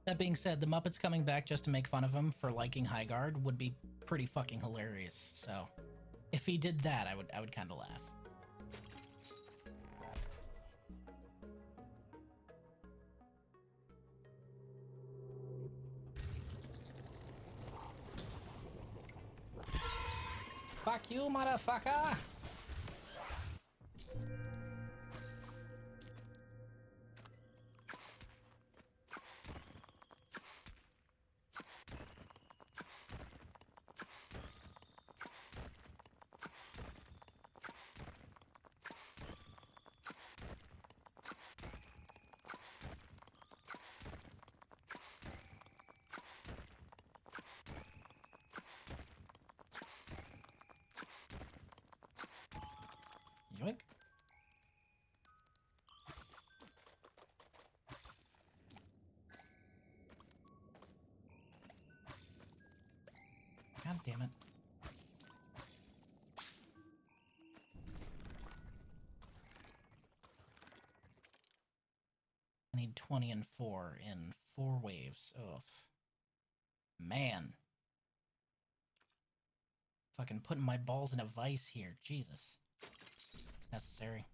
That being said, the Muppets coming back just to make fun of him for liking High Guard would be pretty fucking hilarious. So, if he did that, I would kind of laugh. Fuck you, motherfucker! Yoink. God damn it. I need 20 and 4 in 4 waves. Ugh. Man. Fucking putting my balls in a vice here. Jesus. Necessary.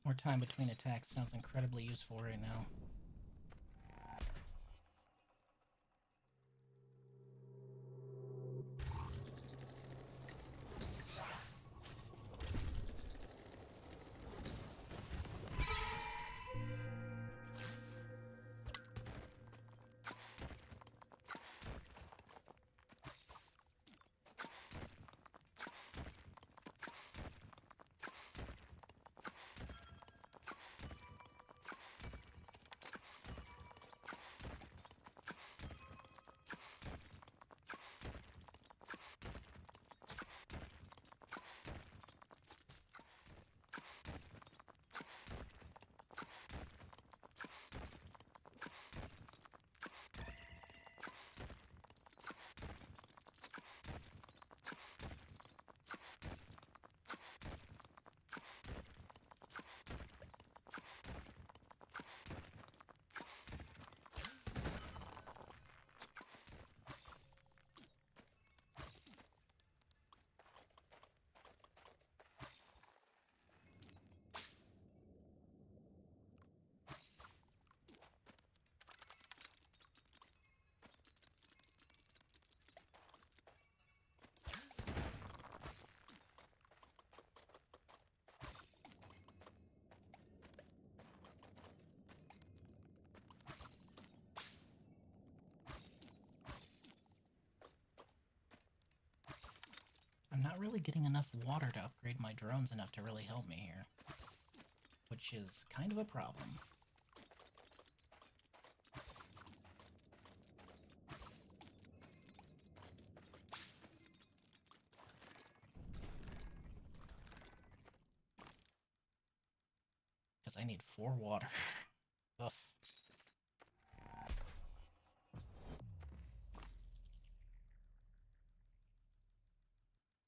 More time between attacks sounds incredibly useful right now. I'm not really getting enough water to upgrade my drones enough to really help me here, which is kind of a problem. Because I need 4 water. Ugh.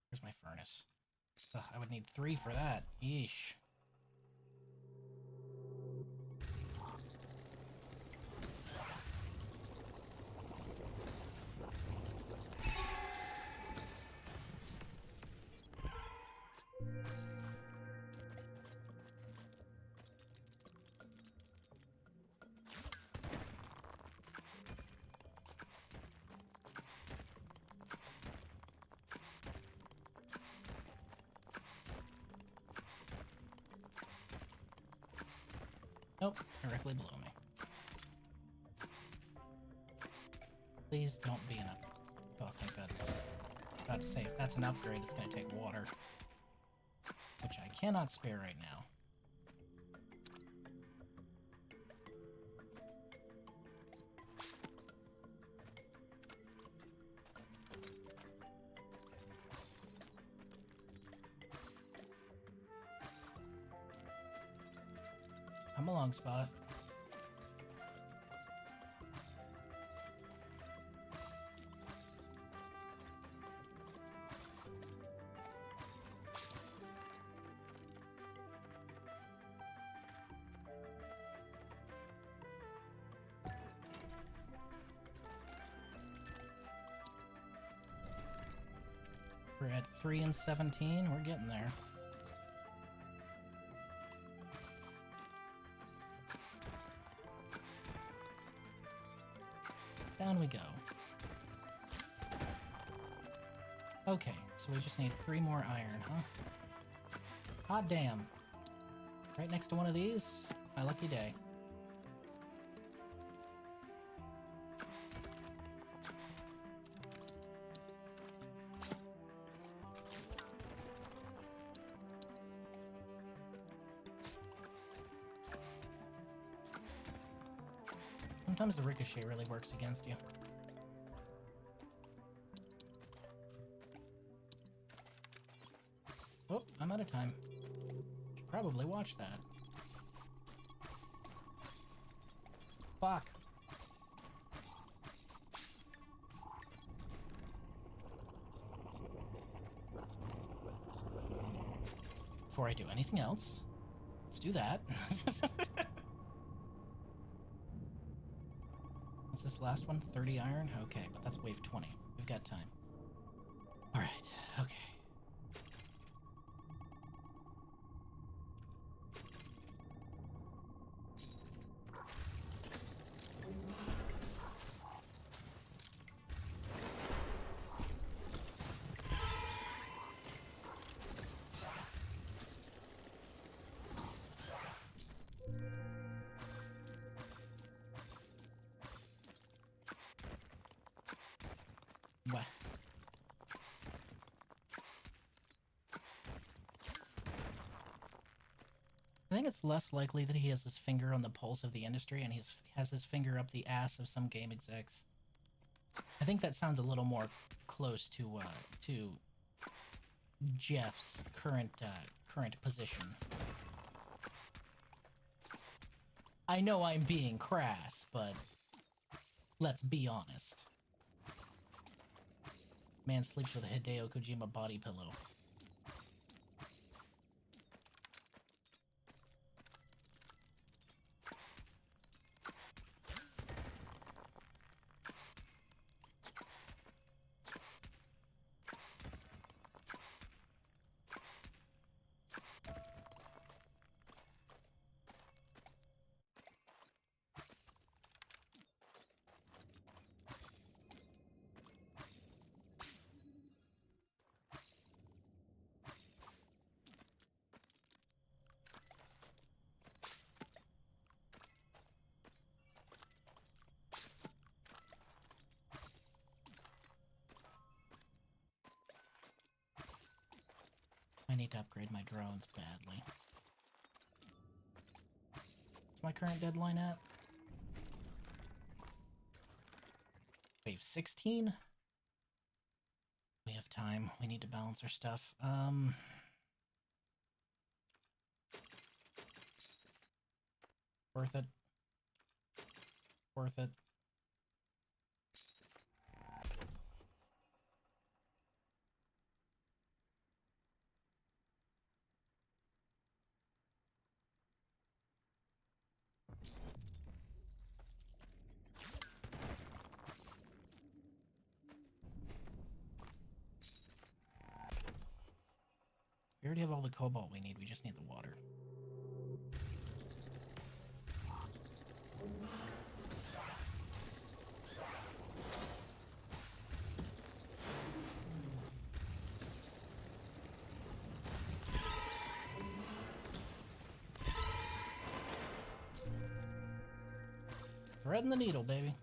Where's my furnace? Ugh, I would need 3 for that. Yeesh. Nope, directly below me. Please don't be an upgrade. Oh, thank goodness. About to say, if that's an upgrade, it's going to take water. Which I cannot spare right now. Come along, Spot. We're at 3 and 17. We're getting there. Down we go. Okay, so we just need 3 more iron, huh? Hot damn. Right next to one of these? My lucky day. Sometimes the ricochet really works against you. Oh, I'm out of time. Should probably watch that. Fuck. Before I do anything else, let's do that. What's this last one? 30 iron? Okay, but that's wave 20. We've got time. Alright, okay. What? I think it's less likely that he has his finger on the pulse of the industry and has his finger up the ass of some game execs. I think that sounds a little more close to Jeff's current position. I know I'm being crass, but let's be honest. Man sleeps with a Hideo Kojima body pillow. I need to upgrade my drones badly. What's my current deadline at? Wave 16? We have time. We need to balance our stuff. Worth it. Worth it. We already have all the cobalt we need, we just need the water. Threading the needle, baby.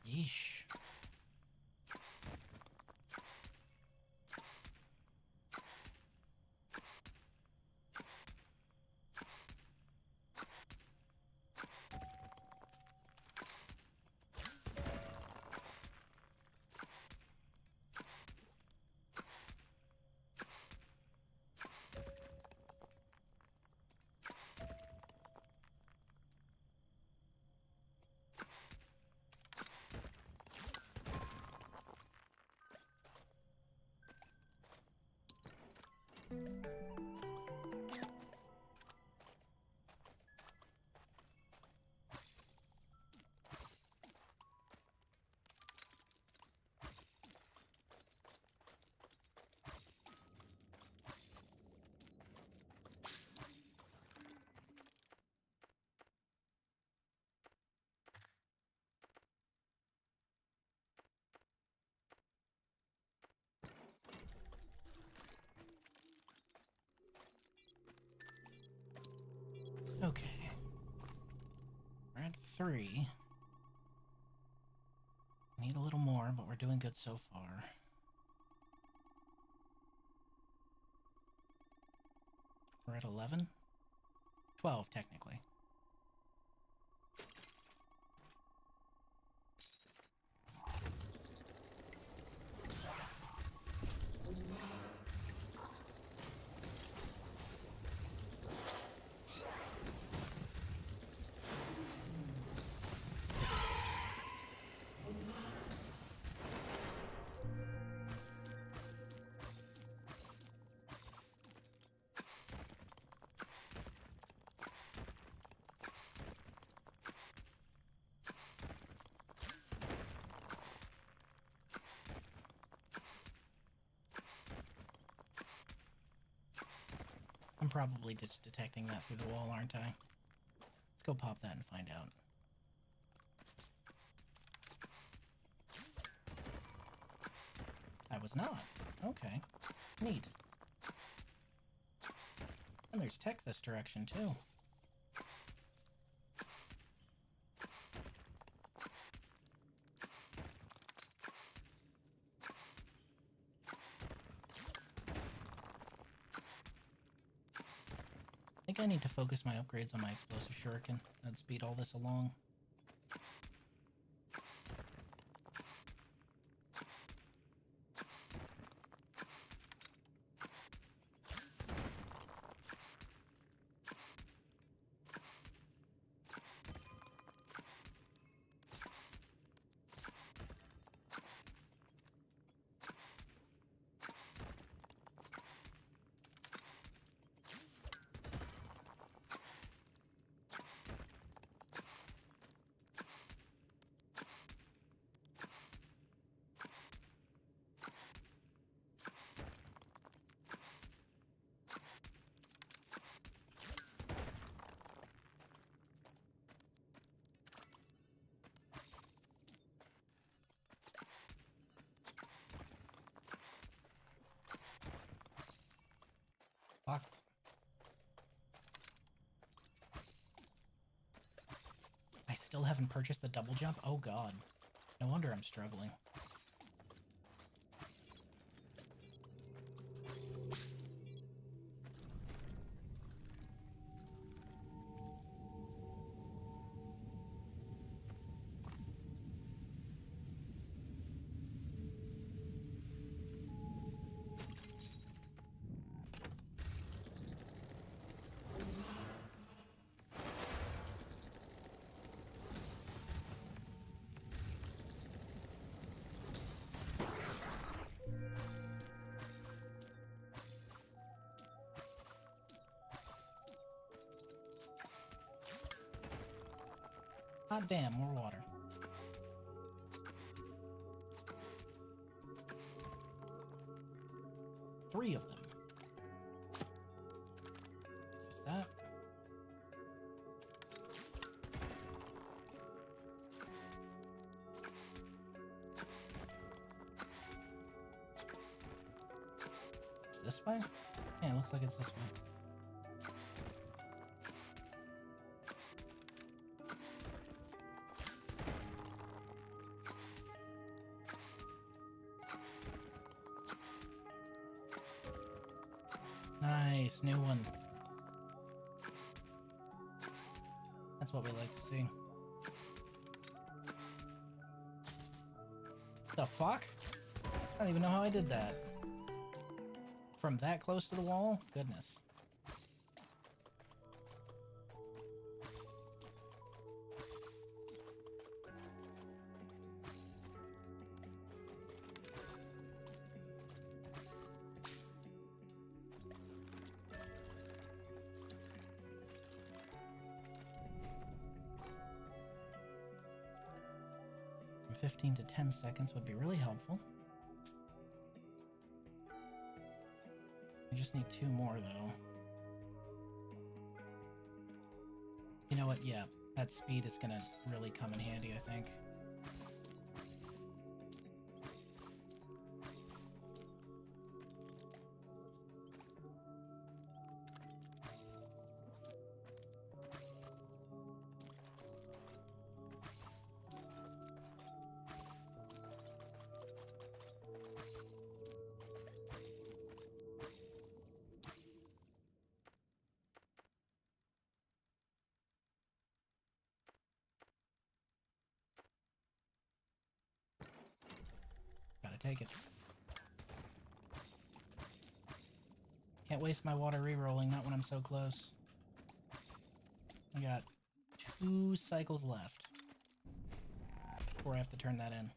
Yeesh. Okay. We're at 3. Need a little more, but we're doing good so far. We're at 11? 12, technically. I'm probably just detecting that through the wall, aren't I? Let's go pop that and find out. I was not. Okay. Neat. And there's tech this direction, too. I think I need to focus my upgrades on my explosive shuriken. That'd speed all this along. Fuck. I still haven't purchased the double jump? Oh god. No wonder I'm struggling. Hot damn, more water. Three of them. Use that. It's this way? Yeah, it looks like it's this way. Nice, new one. That's what we like to see. The fuck? I don't even know how I did that. From that close to the wall? Goodness. From 15 to 10 seconds would be really helpful. I just need 2 more, though. You know what? Yeah, that speed is gonna really come in handy, I think. Gotta take it. Can't waste my water re-rolling, not when I'm so close. I got 2 cycles left before I have to turn that in.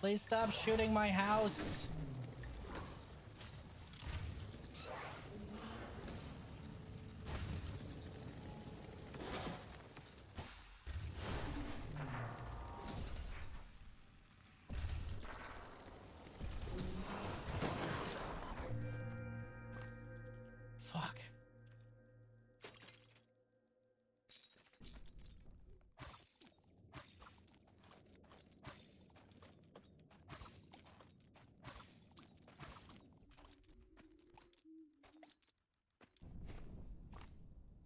Please stop shooting my house! Fuck.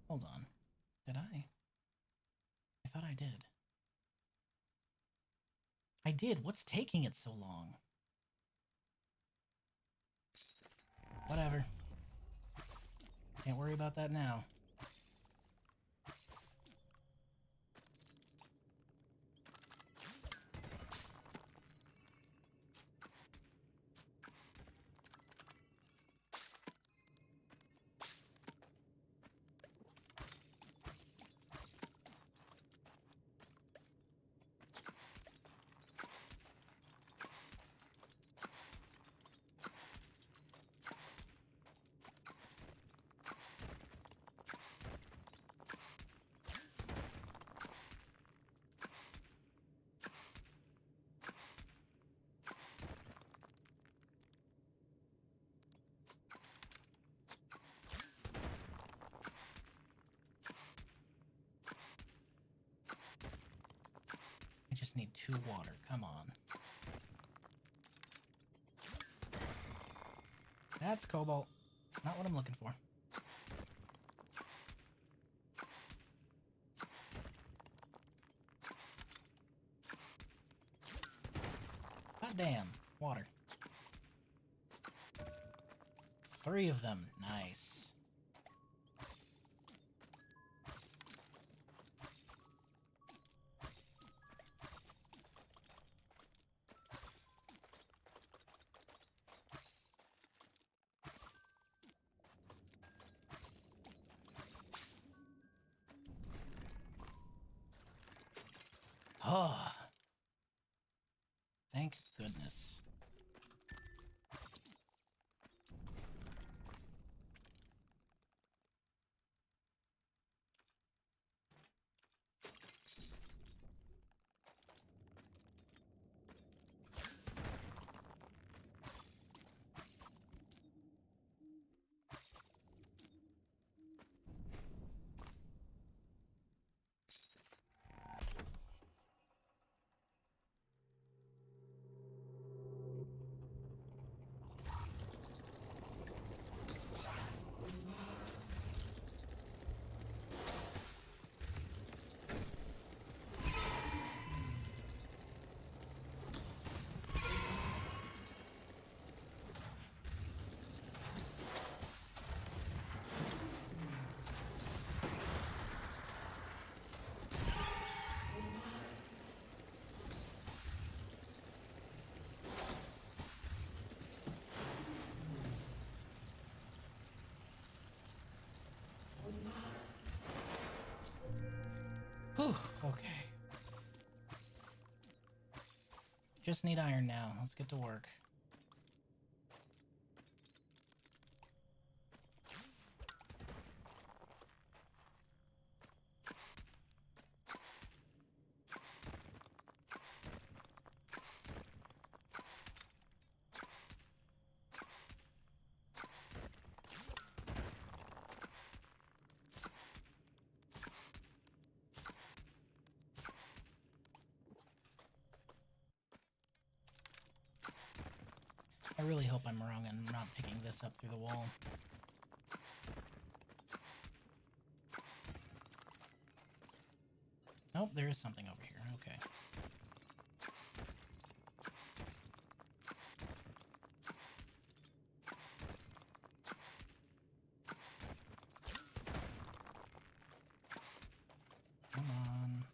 Hold on. Did I? I thought I did. I did. What's taking it so long? Whatever. Can't worry about that now. I just need 2 water. Come on. That's cobalt. Not what I'm looking for. God damn. Water. 3 of them. Nice. Oh. Thank goodness. Just need iron now. Let's get to work. I really hope I'm wrong and I'm not picking this up through the wall. Nope, there is something over here. Okay. Come on.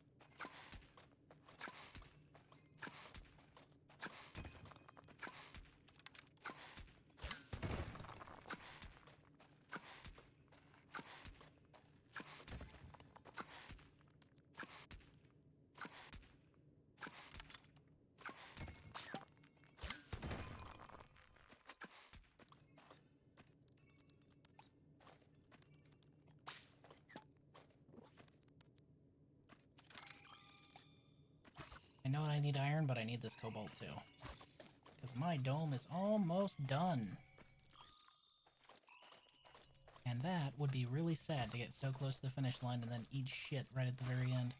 I know I need iron, but I need this cobalt too. Because my dome is almost done. And that would be really sad to get so close to the finish line and then eat shit right at the very end.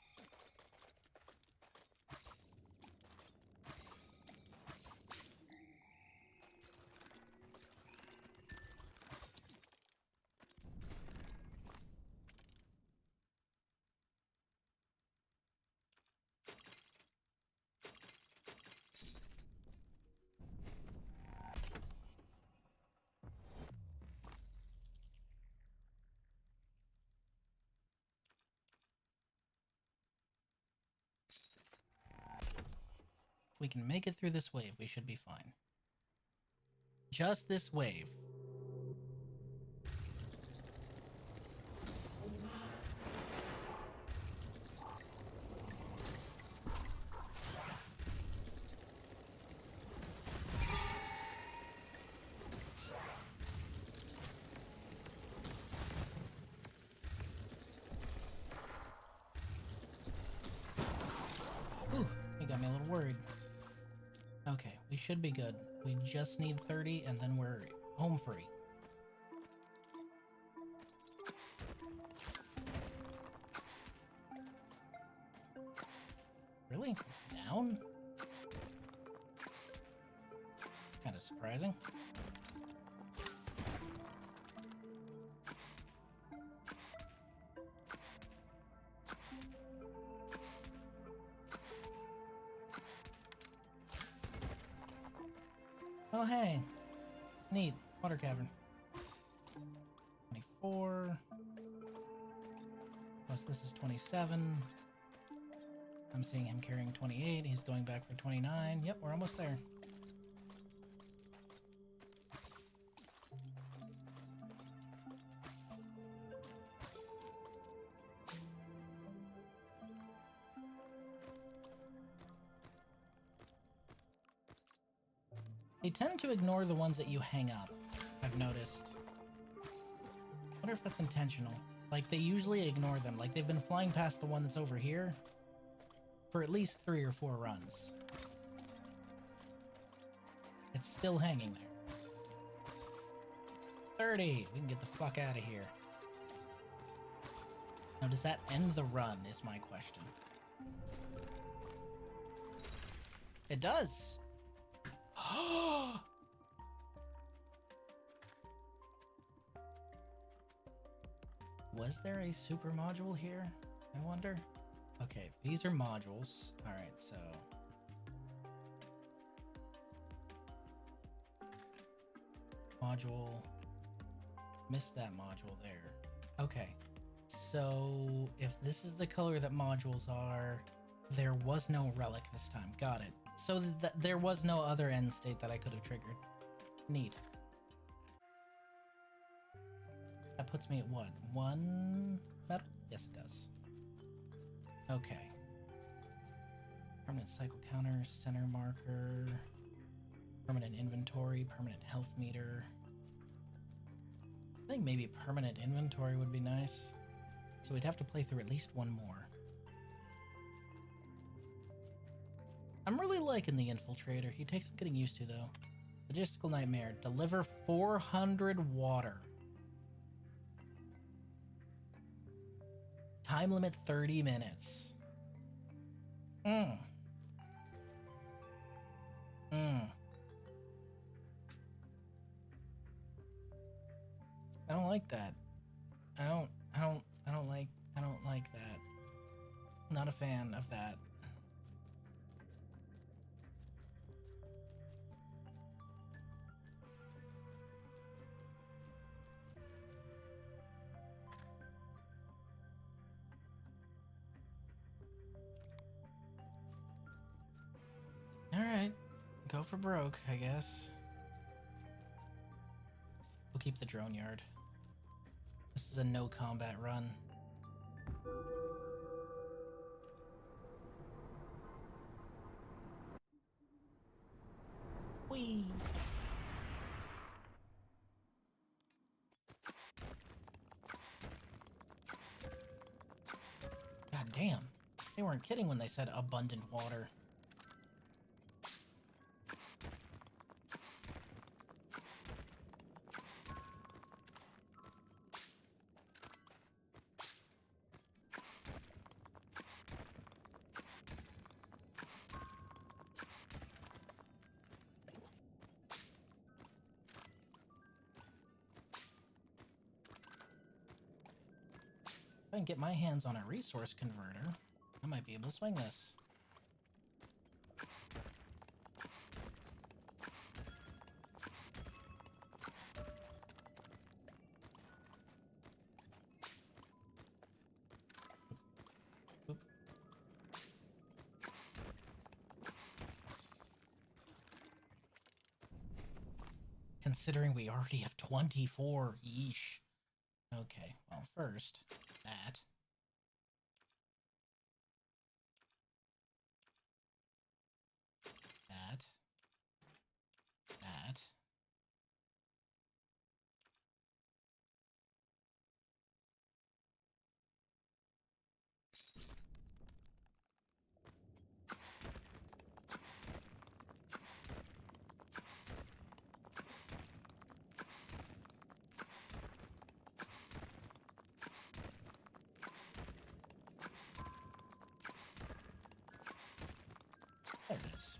We can make it through this wave. We should be fine. Just this wave. Ooh, you got me a little worried. Okay, we should be good. We just need 30 and then we're home free. Really? It's down? Kind of surprising. Oh, hey. Neat. Water cavern. 24. Plus this is 27. I'm seeing him carrying 28. He's going back for 29. Yep, we're almost there. They tend to ignore the ones that you hang up, I've noticed. I wonder if that's intentional. Like, they usually ignore them. Like, they've been flying past the one that's over here for at least 3 or 4 runs. It's still hanging there. 30! We can get the fuck out of here. Now, does that end the run, is my question. It does! Was there a super module here? I wonder. Okay, these are modules. Alright, so... Module... Missed that module there. Okay. So, if this is the color that modules are, there was no relic this time. Got it. So there was no other end state that I could have triggered. Neat. That puts me at what? 1 metal? Yes, it does. Okay. Permanent cycle counter, center marker, permanent inventory, permanent health meter. I think maybe permanent inventory would be nice. So we'd have to play through at least one more. I'm really liking the Infiltrator. He takes some getting used to, though. Logistical Nightmare. Deliver 400 water. Time limit 30 minutes. I don't like that. I don't like that. Not a fan of that. Alright. Go for broke, I guess. We'll keep the drone yard. This is a no combat run. Whee! God damn. They weren't kidding when they said abundant water. If I can get my hands on a resource converter, I might be able to swing this. Oop. Considering we already have 24, yeesh. Okay, well, first, that. That. That. There it is.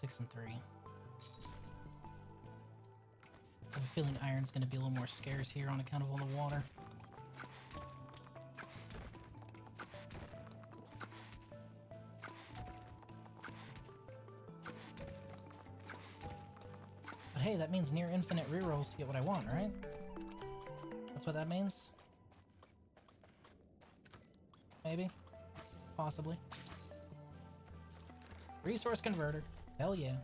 Six and 3. I have a feeling iron's going to be a little more scarce here on account of all the water. But hey, that means near infinite rerolls to get what I want, right? That's what that means? Maybe? Possibly. Resource converter. Hell yeah.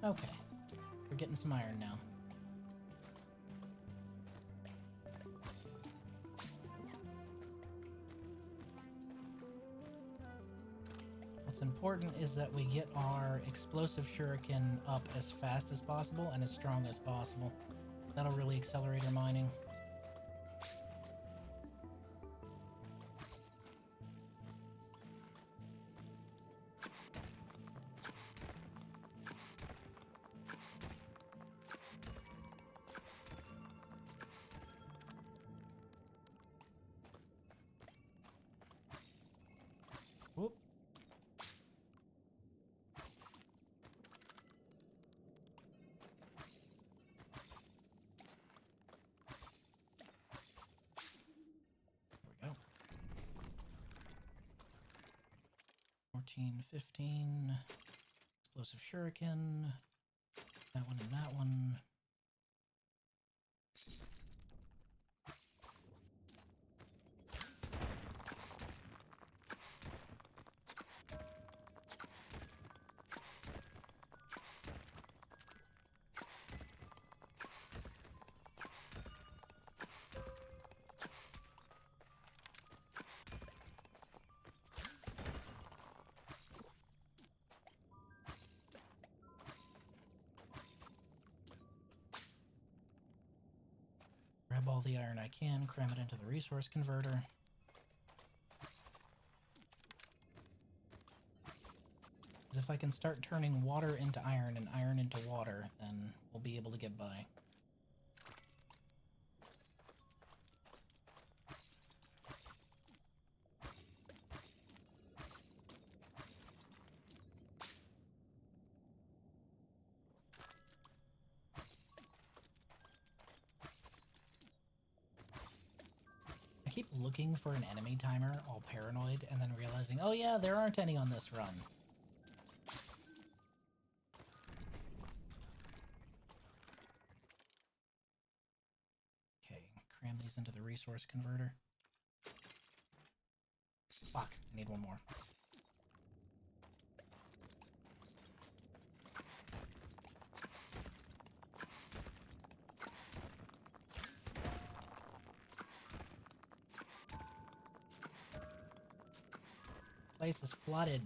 Okay, we're getting some iron now. What's important is that we get our explosive shuriken up as fast as possible and as strong as possible. That'll really accelerate our mining. Whoop. There we go. 14, 15. Explosive shuriken. That one and that one. Grab all the iron I can, cram it into the resource converter. Because if I can start turning water into iron and iron into water, then we'll be able to get by. I keep looking for an enemy timer, all paranoid, and then realizing, oh yeah, there aren't any on this run. Okay, cram these into the resource converter. Fuck, I need one more. Place is flooded.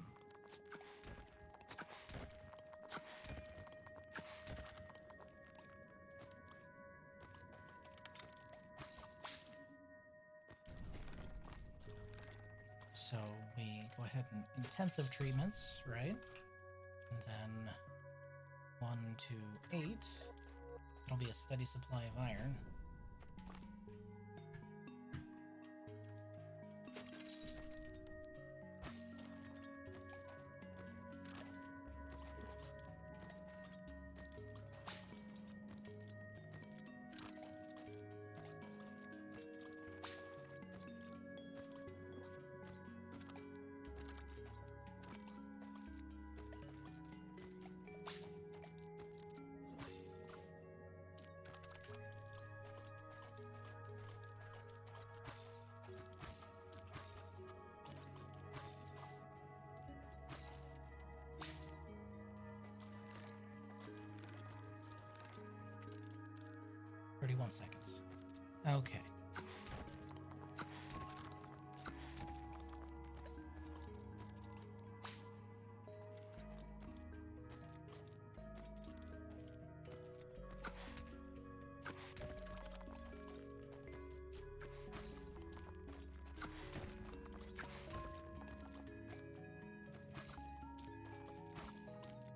So we go ahead and intensive treatments, right? And then 1 to 8. It'll be a steady supply of iron. Seconds. Okay.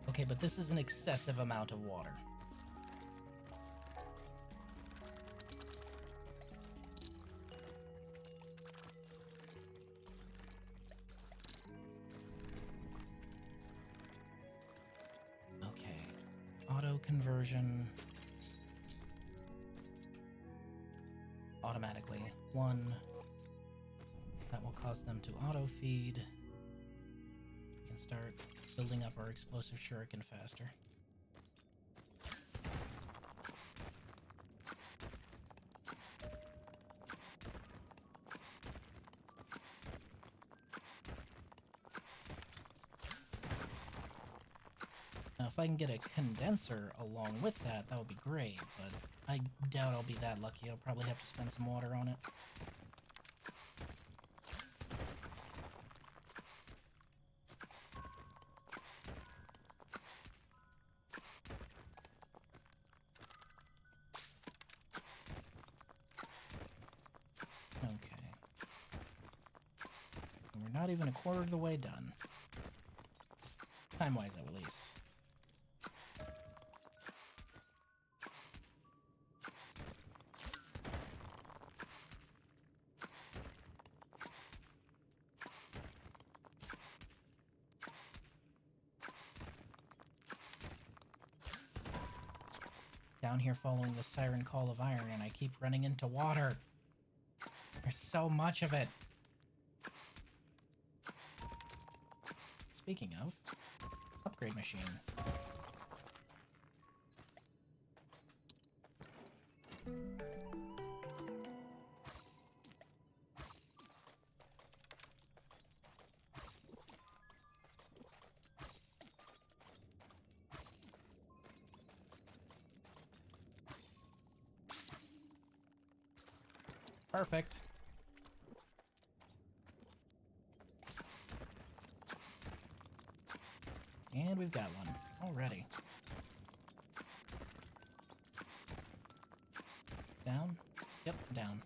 Okay, but this is an excessive amount of water. Conversion automatically. 1. That will cause them to auto feed. We can start building up our explosive shuriken faster. Now, if I can get a condenser along with that, that would be great, but I doubt I'll be that lucky. I'll probably have to spend some water on it. Okay. We're not even a quarter of the way done. Time-wise, at least. down here following the siren call of iron, and I keep running into water. There's so much of it. Speaking of, upgrade machine. Perfect. And we've got one already. Down? Yep, down.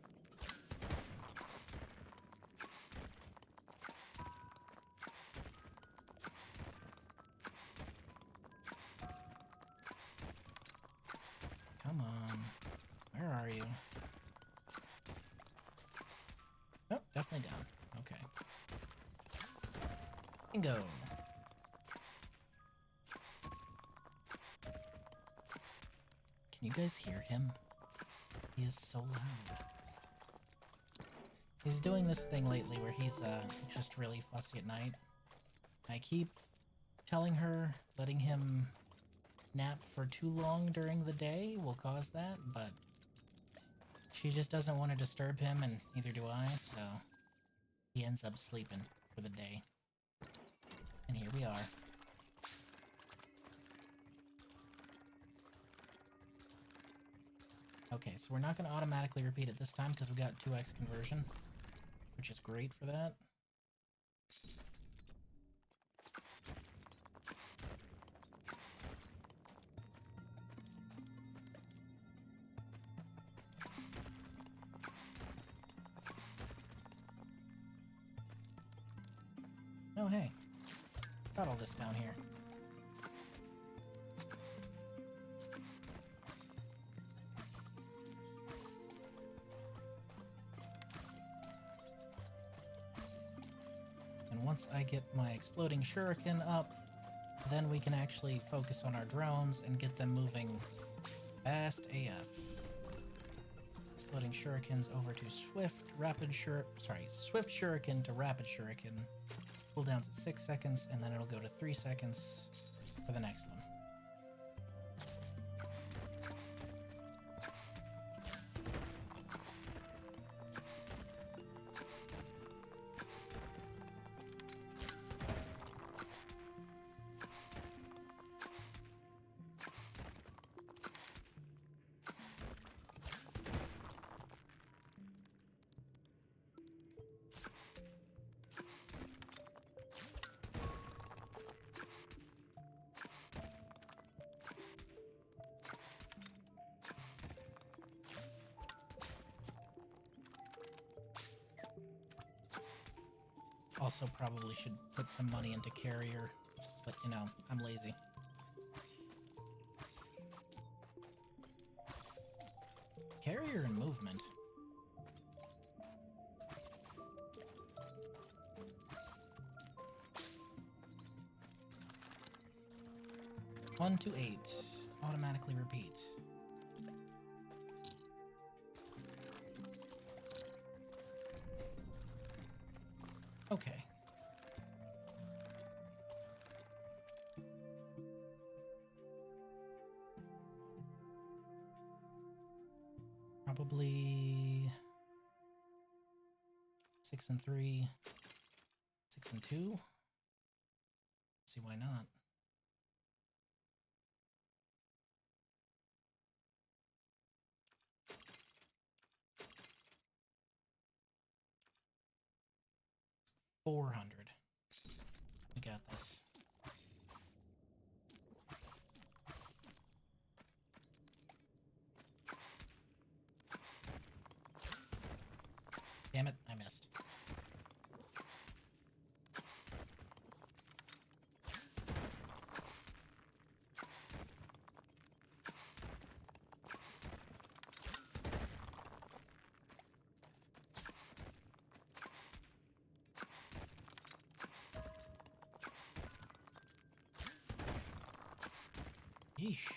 Come on. Where are you? Nope, definitely down. Okay. Bingo. Can you guys hear him? He is so loud. He's doing this thing lately where he's just really fussy at night. I keep telling her letting him nap for too long during the day will cause that, but she just doesn't want to disturb him, and neither do I, so he ends up sleeping for the day. And here we are. Okay, so we're not going to automatically repeat it this time because we got 2x conversion, which is great for that. Oh, hey. Got all this down here. And once I get my exploding shuriken up, then we can actually focus on our drones and get them moving fast AF. Exploding shurikens over to swift shuriken to rapid shuriken. Cooldowns at 6 seconds, and then it'll go to 3 seconds for the next one. Also probably should put some money into carrier, but you know, I'm lazy. Carrier and movement. One to 8. Automatically repeat. Okay. Probably 6 and 3, 6 and 2. See why not? $400. We got this. Damn it, I missed. Yeesh.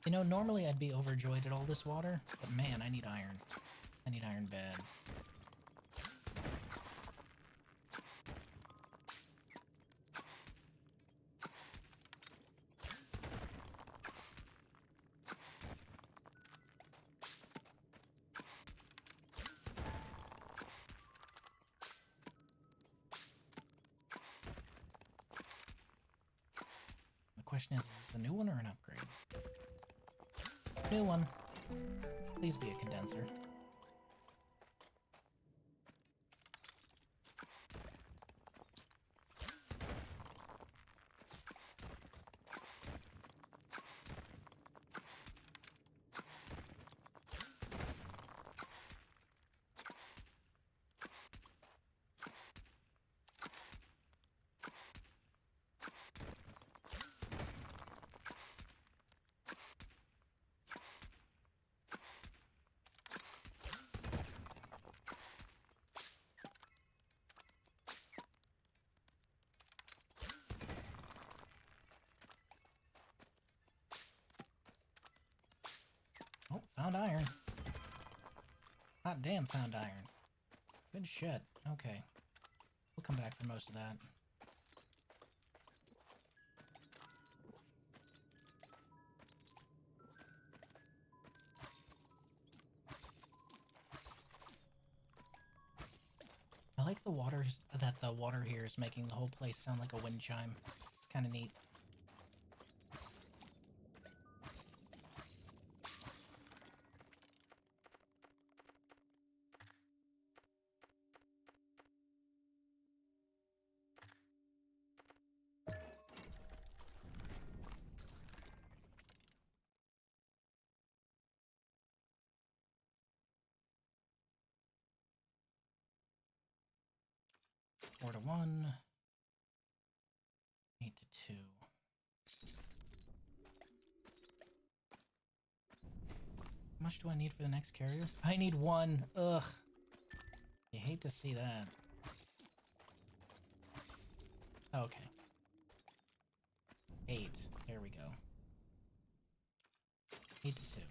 You know, normally I'd be overjoyed at all this water, but man, I need iron. I need iron bad. The question is this a new one or an upgrade? New one. Please be a condenser. Oh, found iron. Hot damn, found iron. Good shit. Okay. We'll come back for most of that. I like the water here is making the whole place sound like a wind chime. It's kind of neat. Four to 1. 8 to 2. How much do I need for the next carrier? I need 1. Ugh. You hate to see that. Okay. 8. There we go. 8 to 2.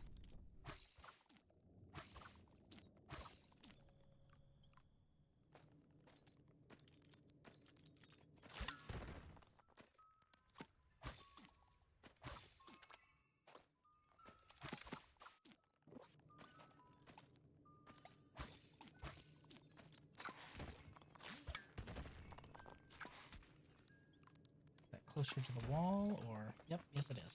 Closer to the wall, or... Yep, yes it is.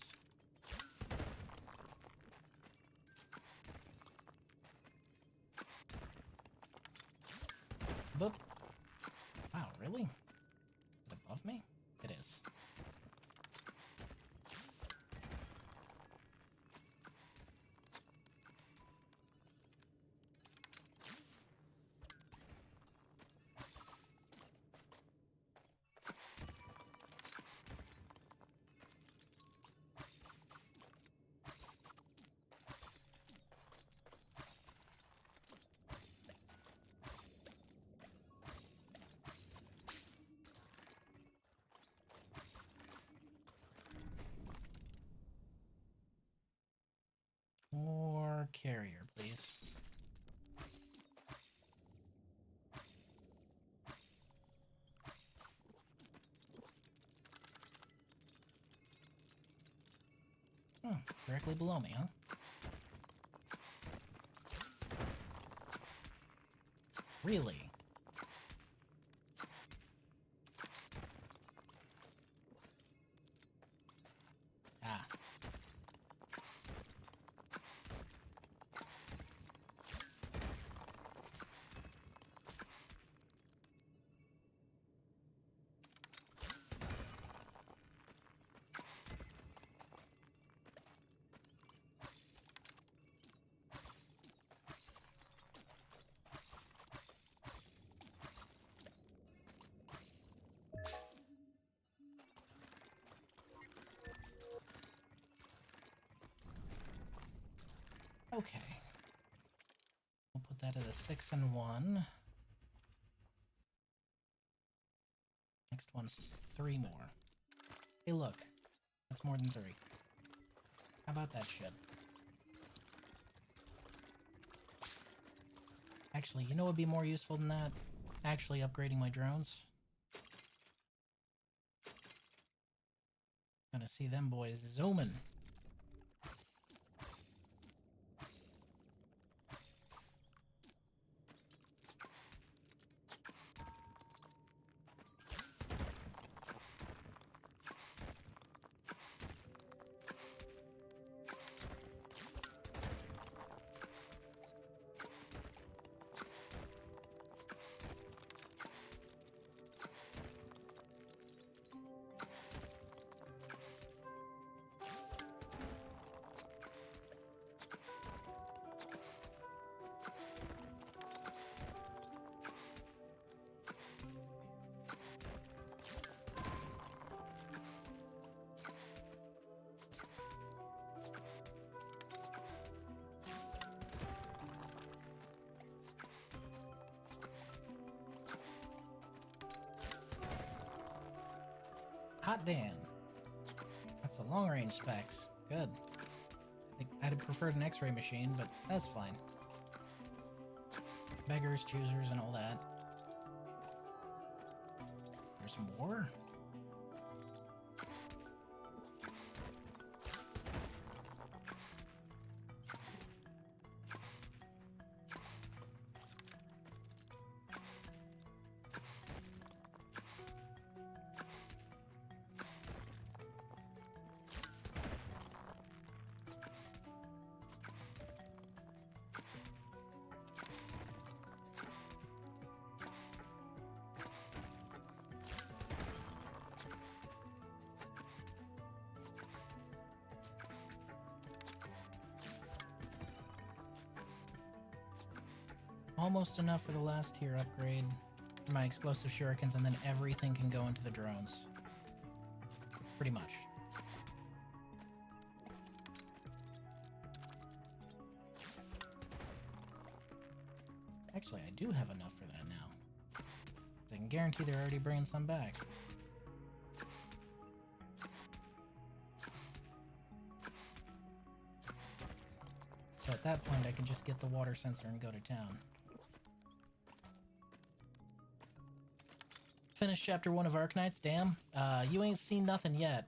Boop. Wow, really? Is it above me? It is. More carrier, please. Oh, directly below me, huh? Really? Ah. Okay. We'll put that at a 6 and 1. Next one's 3 more. Hey, look. That's more than 3. How about that shit? Actually, you know what would be more useful than that? Actually upgrading my drones. Gonna see them boys zooming. Hot damn. That's a long range specs. Good. I think I'd have preferred an X-ray machine, but that's fine. Beggars, choosers, and all that. There's more? Almost enough for the last tier upgrade for my explosive shurikens, and then everything can go into the drones. Pretty much. Actually, I do have enough for that now. So I can guarantee they're already bringing some back. So at that point, I can just get the water sensor and go to town. Finished chapter 1 of Arknights, damn. You ain't seen nothing yet.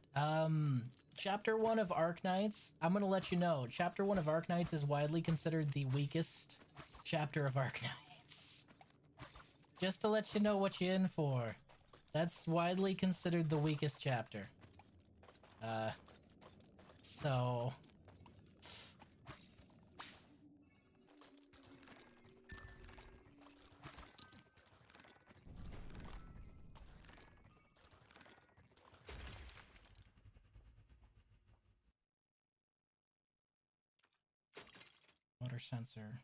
Chapter 1 of Arknights, I'm gonna let you know, chapter 1 of Arknights is widely considered the weakest chapter of Arknights. Just to let you know what you're in for. That's widely considered the weakest chapter. So... Water sensor.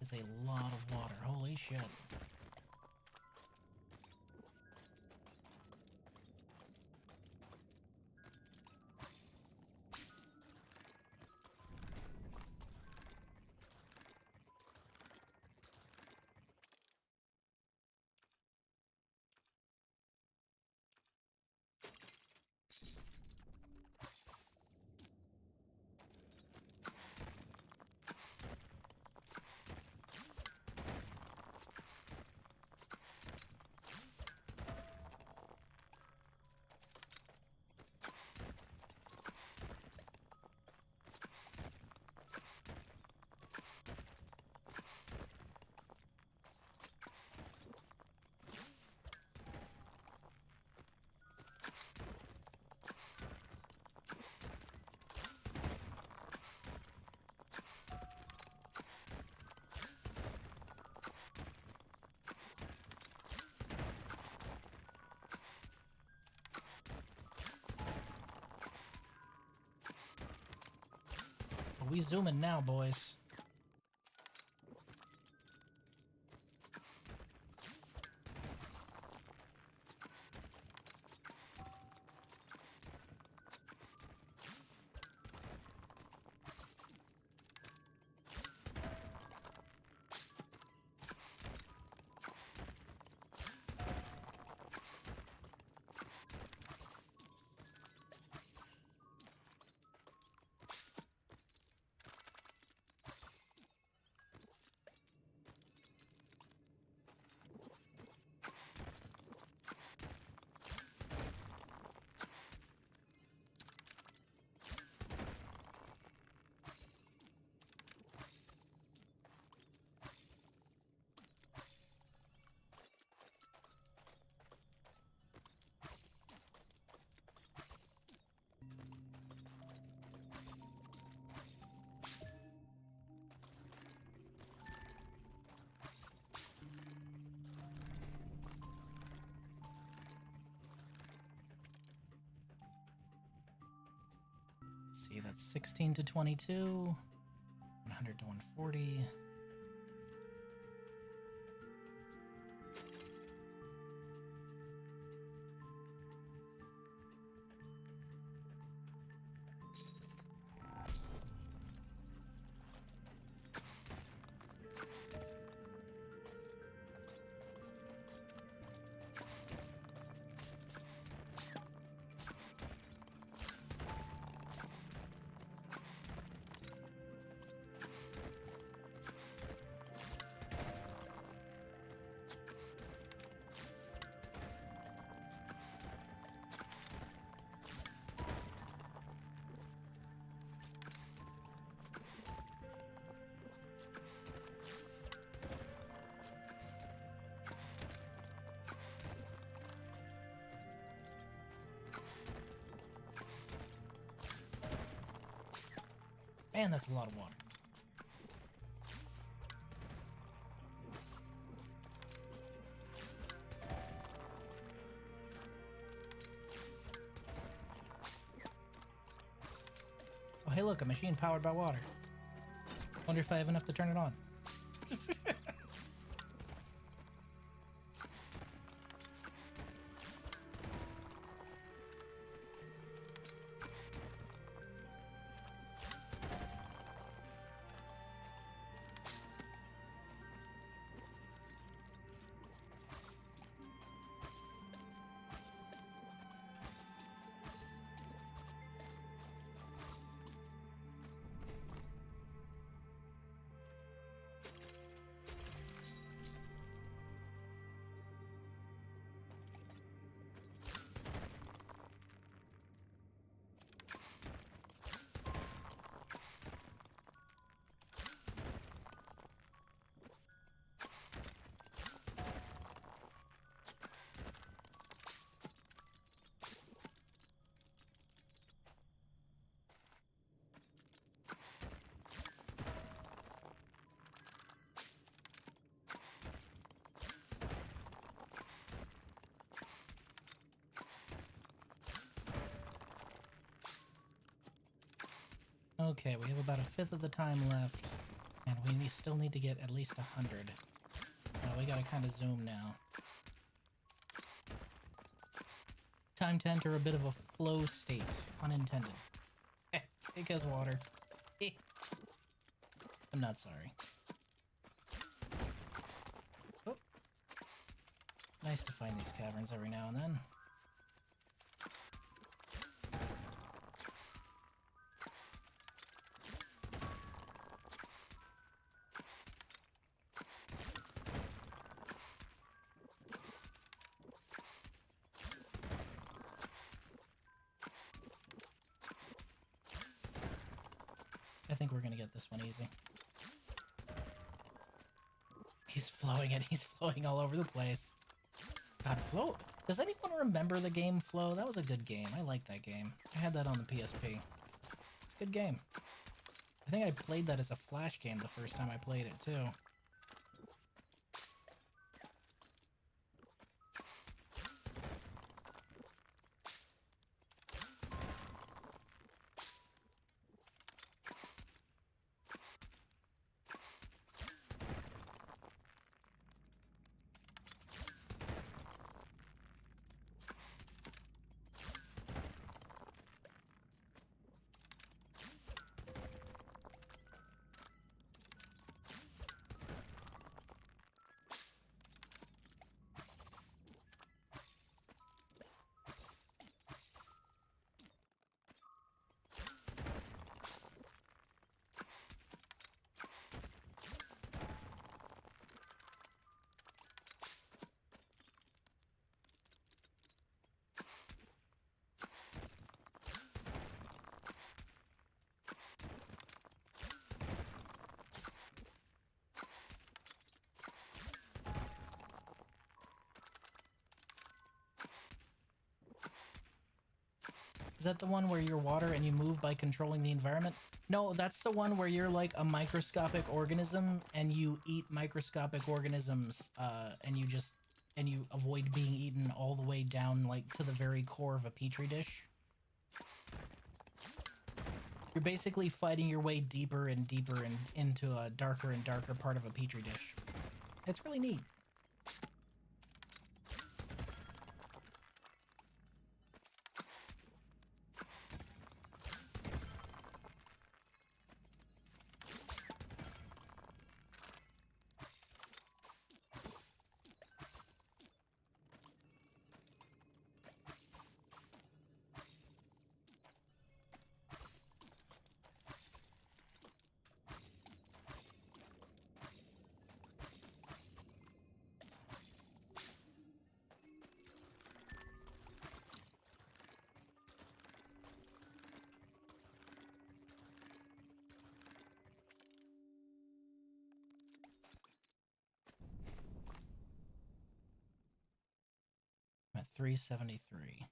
Is a lot of water. Holy shit. We zooming now, boys. Let's see, that's 16 to 22, 100 to 140. Man, that's a lot of water. Oh, hey, look, a machine powered by water. Wonder if I have enough to turn it on. Okay, we have about a fifth of the time left, and we still need to get at least 100. So we gotta kind of zoom now. Time to enter a bit of a flow state, unintended. Because water. I'm not sorry. Oh. Nice to find these caverns every now and then. I think we're gonna get this one easy. He's flowing and he's floating all over the place. God, Flow. Does anyone remember the game Flow? That was a good game. I liked that game. I had that on the PSP. It's a good game. I think I played that as a Flash game the first time I played it, too. that the one where you're water and you move by controlling the environment? No, that's the one where you're like a microscopic organism and you eat microscopic organisms, and you avoid being eaten all the way down like to the very core of a petri dish. You're basically fighting your way deeper and deeper and into a darker and darker part of a petri dish. It's really neat. I'm at 373.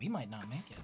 We might not make it.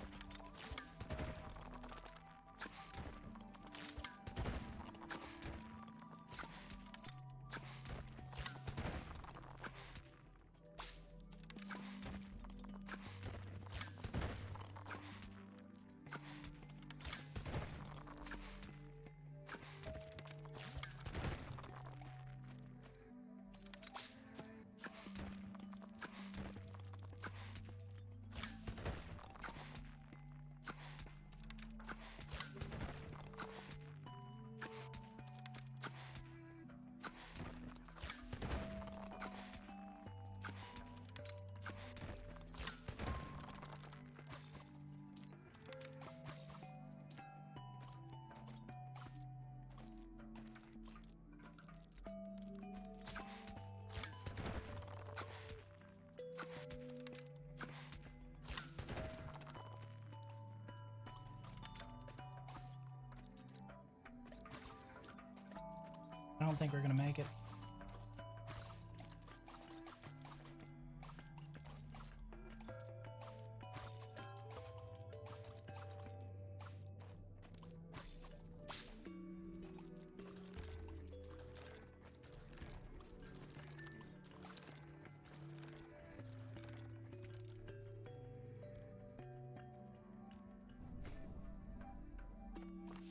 I don't think we're gonna make it.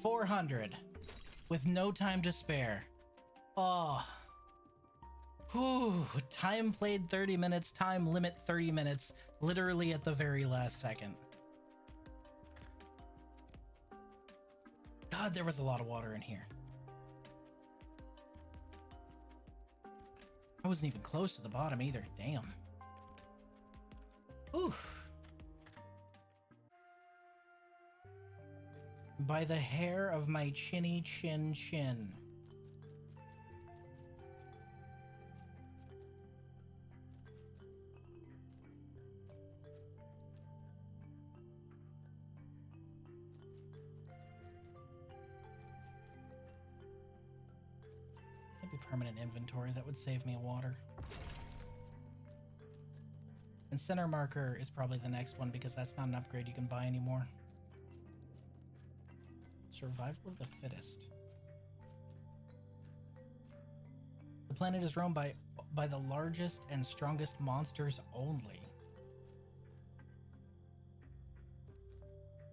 $400 with no time to spare. Oh. Whew. Time played 30 minutes, time limit 30 minutes, literally at the very last second. God, there was a lot of water in here. I wasn't even close to the bottom either. Damn. Whew. By the hair of my chinny chin chin. Maybe permanent inventory, that would save me water. And center marker is probably the next one because that's not an upgrade you can buy anymore. Survival of the fittest. The planet is roamed by the largest and strongest monsters only.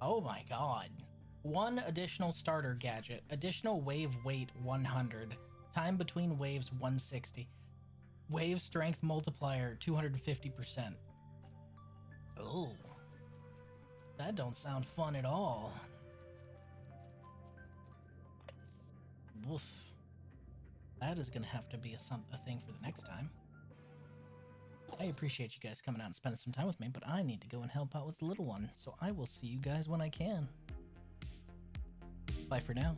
Oh my god. One additional starter gadget. Additional wave weight 100. Time between waves 160. Wave strength multiplier 250%. Oh, that don't sound fun at all. Woof. That is gonna have to be a thing for the next time. I appreciate you guys coming out and spending some time with me, but I need to go and help out with the little one, so I will see you guys when I can. Bye for now.